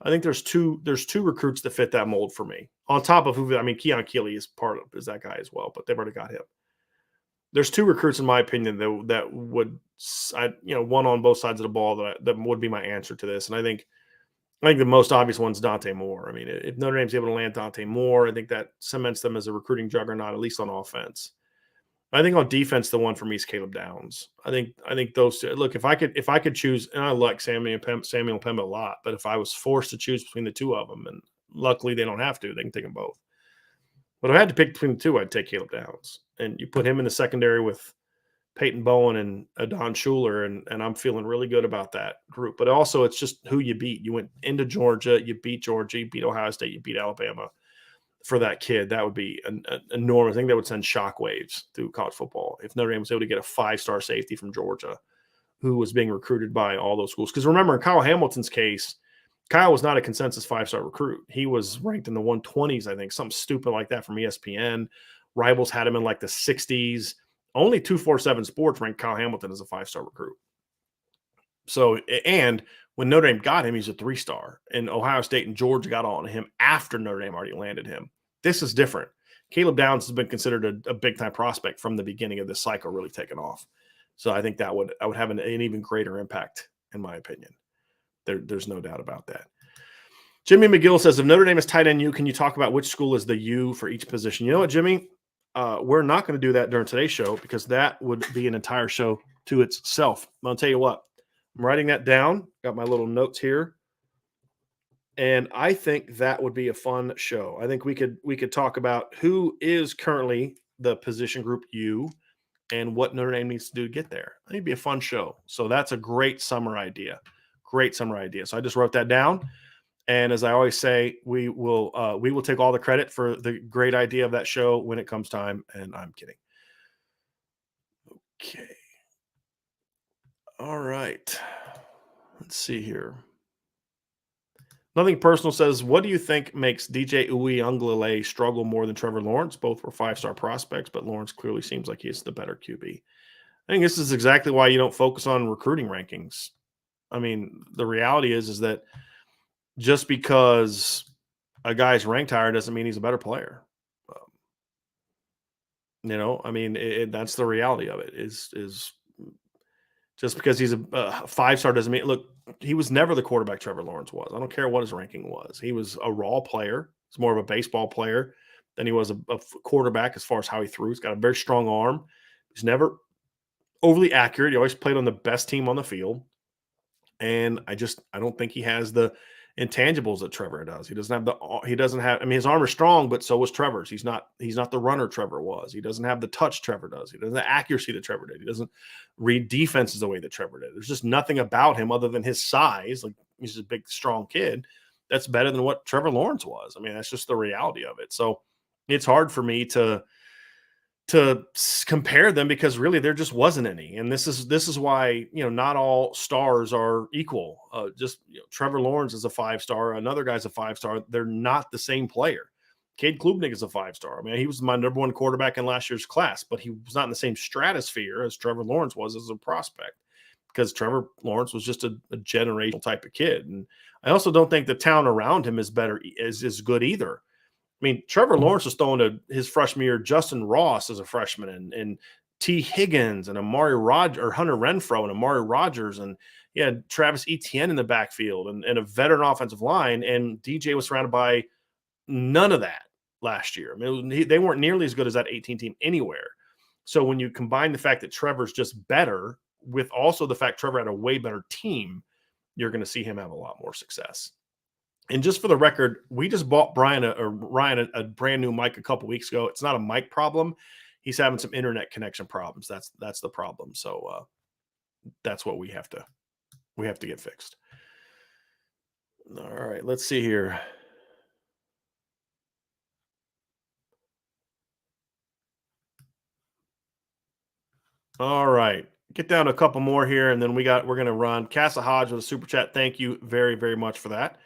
[SPEAKER 1] I think there's two recruits that fit that mold for me. On top of Keon Keeley is that guy as well, but they've already got him. There's two recruits, in my opinion, that would, one on both sides of the ball that would be my answer to this. And I think the most obvious one's Dante Moore. I mean, if Notre Dame's able to land Dante Moore, I think that cements them as a recruiting juggernaut, at least on offense. I think on defense, the one for me is Caleb Downs. I think those two. Look, if I could choose, and I like Samuel Mpemba a lot, but if I was forced to choose between the two of them, and luckily they don't have to, they can take them both. But if I had to pick between the two, I'd take Caleb Downs. And you put him in the secondary with Peyton Bowen and Adon Schuler, and I'm feeling really good about that group. But also, it's just who you beat. You went into Georgia, you beat Georgia, you beat Ohio State, you beat Alabama. For that kid, that would be an enormous thing that would send shockwaves through college football. If Notre Dame was able to get a 5-star safety from Georgia who was being recruited by all those schools. Because remember, in Kyle Hamilton's case, Kyle was not a consensus 5-star recruit. He was ranked in the 120s, I think, something stupid like that from ESPN. Rivals had him in like the 60s. Only 247 Sports ranked Kyle Hamilton as a 5-star recruit. So, and when Notre Dame got him, he's a 3-star. And Ohio State and Georgia got on him after Notre Dame already landed him. This is different. Caleb Downs has been considered a big-time prospect from the beginning of this cycle, really taking off. So I think that would have an even greater impact, in my opinion. There's no doubt about that. Jimmy McGill says, if Notre Dame is tight end U, can you talk about which school is the U for each position? You know what, Jimmy? We're not going to do that during today's show because that would be an entire show to itself. I'll tell you what. I'm writing that down. Got my little notes here. And I think that would be a fun show. I think we could talk about who is currently the position group U and what Notre Dame needs to do to get there. I think it'd be a fun show. So that's a great summer idea. Great summer idea. So I just wrote that down. And as I always say, we will take all the credit for the great idea of that show when it comes time. And I'm kidding. Okay. All right. Let's see here. Nothing Personal says, what do you think makes DJ Uiagalelei struggle more than Trevor Lawrence? Both were 5-star prospects, but Lawrence clearly seems like he's the better QB. I think this is exactly why you don't focus on recruiting rankings. I mean, the reality is that just because a guy's ranked higher doesn't mean he's a better player. I mean, that's the reality of it. Is just because he's a 5-star doesn't mean. Look, he was never the quarterback Trevor Lawrence was. I don't care what his ranking was. He was a raw player. He's more of a baseball player than he was a quarterback as far as how he threw. He's got a very strong arm. He's never overly accurate. He always played on the best team on the field. And I don't think he has the intangibles that Trevor does. He doesn't have, I mean, his arm is strong, but so was Trevor's. He's not the runner Trevor was. He doesn't have the touch Trevor does. He doesn't have the accuracy that Trevor did. He doesn't read defenses the way that Trevor did. There's just nothing about him other than his size. Like, he's a big, strong kid. That's better than what Trevor Lawrence was. I mean, that's just the reality of it. So it's hard for me to compare them because really there just wasn't any. And this is why, not all stars are equal. Trevor Lawrence is a 5-star. Another guy's a 5-star. They're not the same player. Cade Klubnik is a 5-star. I mean, he was my number 1 quarterback in last year's class, but he was not in the same stratosphere as Trevor Lawrence was as a prospect, because Trevor Lawrence was just a generational type of kid. And I also don't think the talent around him is good either. I mean, Trevor Lawrence was throwing to his freshman year Justin Ross as a freshman, and T. Higgins and Hunter Renfro and Amari Rogers, and he had Travis Etienne in the backfield and a veteran offensive line, and DJ was surrounded by none of that last year. I mean, they weren't nearly as good as that 18 team anywhere. So when you combine the fact that Trevor's just better with also the fact Trevor had a way better team, you're going to see him have a lot more success. And just for the record, we just bought Ryan a brand new mic a couple weeks ago. It's not a mic problem. He's having some internet connection problems. That's the problem. So that's what we have to get fixed. All right, let's see here. All right, get down to a couple more here, and then we're going to run. Casa Hodge with a super chat. Thank you very, very much for that.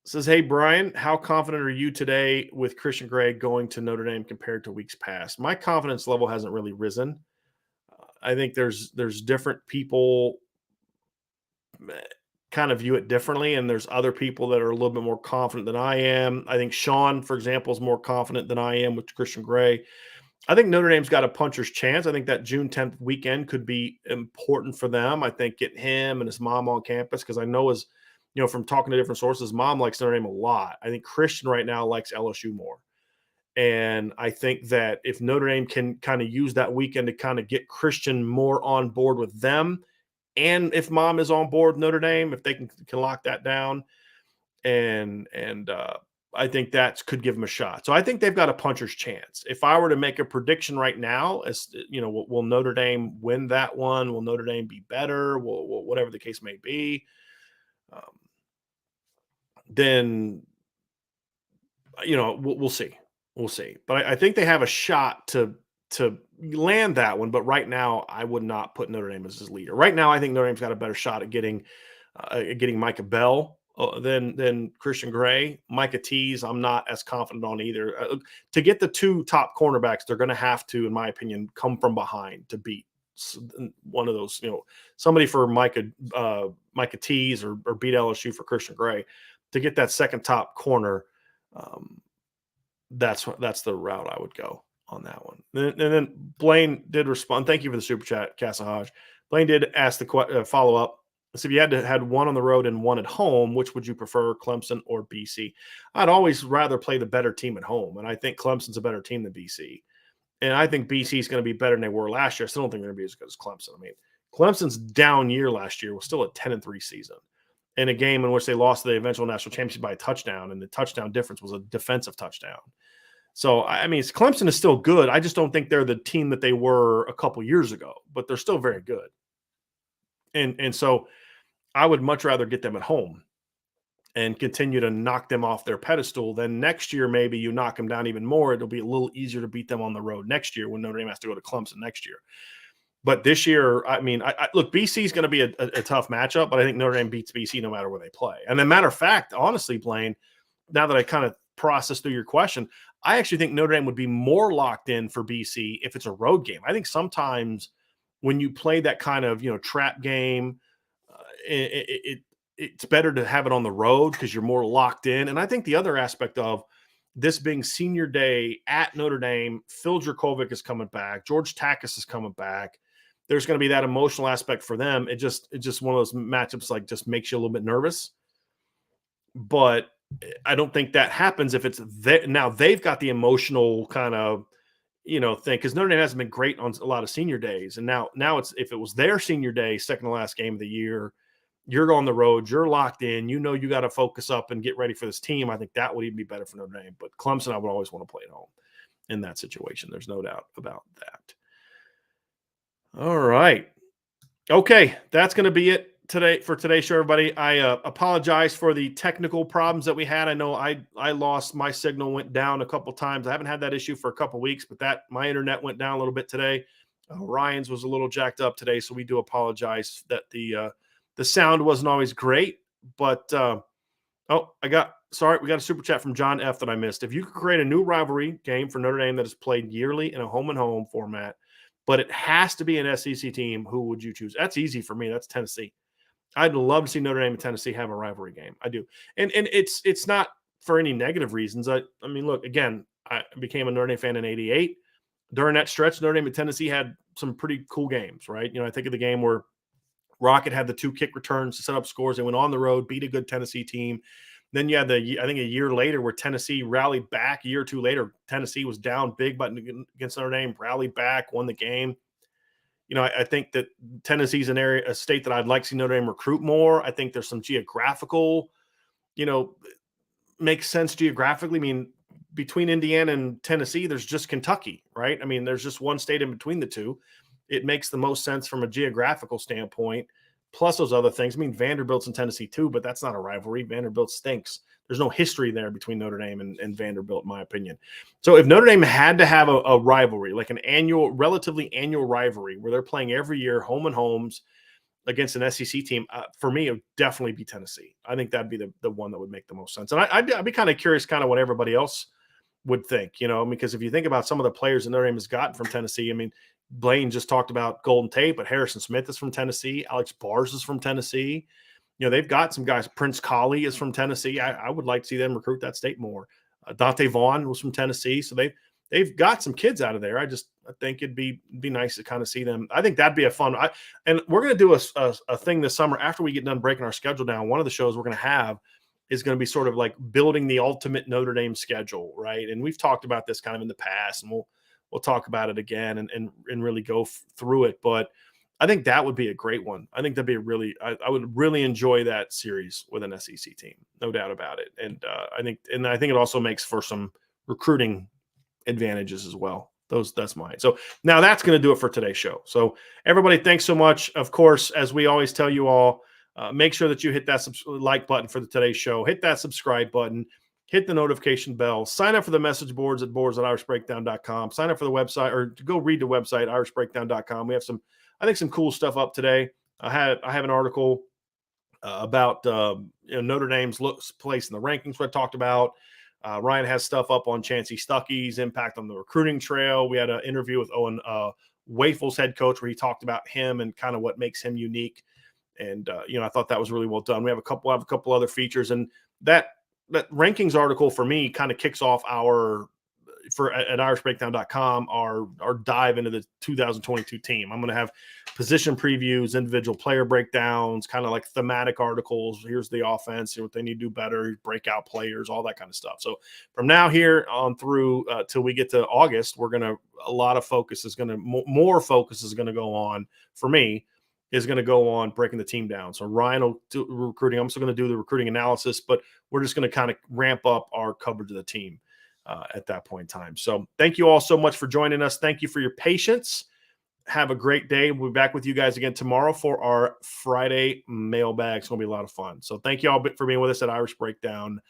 [SPEAKER 1] Says, hey, Brian, how confident are you today with Christian Gray going to Notre Dame compared to weeks past? My confidence level hasn't really risen. I think there's different people kind of view it differently, and there's other people that are a little bit more confident than I am. I think Sean, for example, is more confident than I am with Christian Gray. I think Notre Dame's got a puncher's chance. I think that June 10th weekend could be important for them. I think getting him and his mom on campus, because I know from talking to different sources, mom likes Notre Dame a lot. I think Christian right now likes LSU more. And I think that if Notre Dame can kind of use that weekend to kind of get Christian more on board with them, and if mom is on board with Notre Dame, if they can lock that down, and I think that could give them a shot. So I think they've got a puncher's chance. If I were to make a prediction right now, as will Notre Dame win that one? Will Notre Dame be better? Will whatever the case may be? Then we'll see. We'll see. But I think they have a shot to land that one. But right now, I would not put Notre Dame as his leader. Right now, I think Notre Dame's got a better shot at getting Micah Bell than Christian Gray. Micah Tees, I'm not as confident on either. To get the 2 top cornerbacks, they're going to have to, in my opinion, come from behind to beat one of those. Somebody for Micah Tees or beat LSU for Christian Gray. To get that second top corner, that's the route I would go on that one. And then Blaine did respond. Thank you for the super chat, Casa Hodge. Blaine did ask the follow up. So if you had one on the road and one at home, which would you prefer, Clemson or BC? I'd always rather play the better team at home, and I think Clemson's a better team than BC. And I think BC is going to be better than they were last year. I still don't think they're going to be as good as Clemson. I mean, Clemson's down year last year was still a 10-3 season in a game in which they lost the eventual national championship by a touchdown, and the touchdown difference was a defensive touchdown. So, I mean, Clemson is still good. I just don't think they're the team that they were a couple years ago, but they're still very good. And so I would much rather get them at home and continue to knock them off their pedestal. Then next year, maybe you knock them down even more. It'll be a little easier to beat them on the road next year when Notre Dame has to go to Clemson next year. But this year, I mean, look, BC is going to be a tough matchup, but I think Notre Dame beats BC no matter where they play. And as a matter of fact, honestly, Blaine, now that I kind of process through your question, I actually think Notre Dame would be more locked in for BC if it's a road game. I think sometimes when you play that kind of, trap game, it's better to have it on the road because you're more locked in. And I think the other aspect of this being senior day at Notre Dame, Phil Dracovic is coming back. George Takis is coming back. There's going to be that emotional aspect for them. It's just one of those matchups like just makes you a little bit nervous. But I don't think that happens if it's now they've got the emotional kind of, thing, because Notre Dame hasn't been great on a lot of senior days. And now it's, if it was their senior day, second to last game of the year, you're on the road, you're locked in, you got to focus up and get ready for this team. I think that would even be better for Notre Dame. But Clemson, I would always want to play at home in that situation. There's no doubt about that. All right. Okay, that's going to be it today for today's show, everybody. I apologize for the technical problems that we had. I know I lost my signal, went down a couple times. I haven't had that issue for a couple weeks, but my internet went down a little bit today. Ryan's was a little jacked up today, so we do apologize that the sound wasn't always great. But we got a super chat from John F that I missed. If you could create a new rivalry game for Notre Dame that is played yearly in a home and home format, but it has to be an SEC team, who would you choose? That's easy for me. That's Tennessee. I'd love to see Notre Dame and Tennessee have a rivalry game. I do. And it's not for any negative reasons. I mean, look, again, I became a Notre Dame fan in 88. During that stretch, Notre Dame and Tennessee had some pretty cool games, right? I think of the game where Rocket had the 2 kick returns to set up scores. They went on the road, beat a good Tennessee team. Then you had I think a year later where Tennessee rallied back. A year or two later, Tennessee was down big, but against Notre Dame, rallied back, won the game. I think that Tennessee's a state that I'd like to see Notre Dame recruit more. I think there's some geographical, makes sense geographically. I mean, between Indiana and Tennessee, there's just Kentucky, right? I mean, there's just one state in between the two. It makes the most sense from a geographical standpoint, plus those other things. I mean, Vanderbilt's in Tennessee too, but that's not a rivalry. Vanderbilt stinks. There's no history there between Notre Dame and Vanderbilt, in my opinion. So if Notre Dame had to have a rivalry, like relatively annual rivalry where they're playing every year, home and homes against an SEC team, for me, it would definitely be Tennessee. I think that'd be the one that would make the most sense. And I'd be kind of curious kind of what everybody else would think, because if you think about some of the players that Notre Dame has gotten from Tennessee, I mean, Blaine just talked about Golden Tate, but Harrison Smith is from Tennessee. Alex Bars is from Tennessee. They've got some guys. Prince Colley is from Tennessee. I would like to see them recruit that state more. Dante Vaughn was from Tennessee. So they've got some kids out of there. I think it'd be nice to kind of see them. I think that'd be a fun. And we're going to do a thing this summer after we get done breaking our schedule down. One of the shows we're going to have is going to be sort of like building the ultimate Notre Dame schedule, right? And we've talked about this kind of in the past, and we'll talk about it again and really go through it. But I think that would be a great one. I think that'd be I would really enjoy that series with an SEC team, no doubt about it. And I think it also makes for some recruiting advantages as well. That's mine. So now that's going to do it for today's show. So everybody, thanks so much. Of course, as we always tell you all, make sure that you hit that like button for today's show. Hit that subscribe button. Hit the notification bell. Sign up for the message boards at boards@irishbreakdown.com. Sign up for the website, or go read the website, irishbreakdown.com. We have some cool stuff up today. I have an article about Notre Dame's place in the rankings, what I talked about. Ryan has stuff up on Chancey Stuckey's impact on the recruiting trail. We had an interview with Owen Wafel's head coach where he talked about him and kind of what makes him unique. And I thought that was really well done. We have a couple other features, and that rankings article for me kind of kicks off at irishbreakdown.com our dive into the 2022 team. I'm going to have position previews, individual player breakdowns, kind of like thematic articles. Here's the offense, what they need to do better, breakout players, all that kind of stuff. So from now here on through till we get to August, more focus is going to go on for me. Is going to go on breaking the team down. So Ryan will do recruiting. I'm still going to do the recruiting analysis, but we're just going to kind of ramp up our coverage of the team at that point in time. So thank you all so much for joining us. Thank you for your patience. Have a great day. We'll be back with you guys again tomorrow for our Friday mailbag. It's going to be a lot of fun. So thank you all for being with us at Irish Breakdown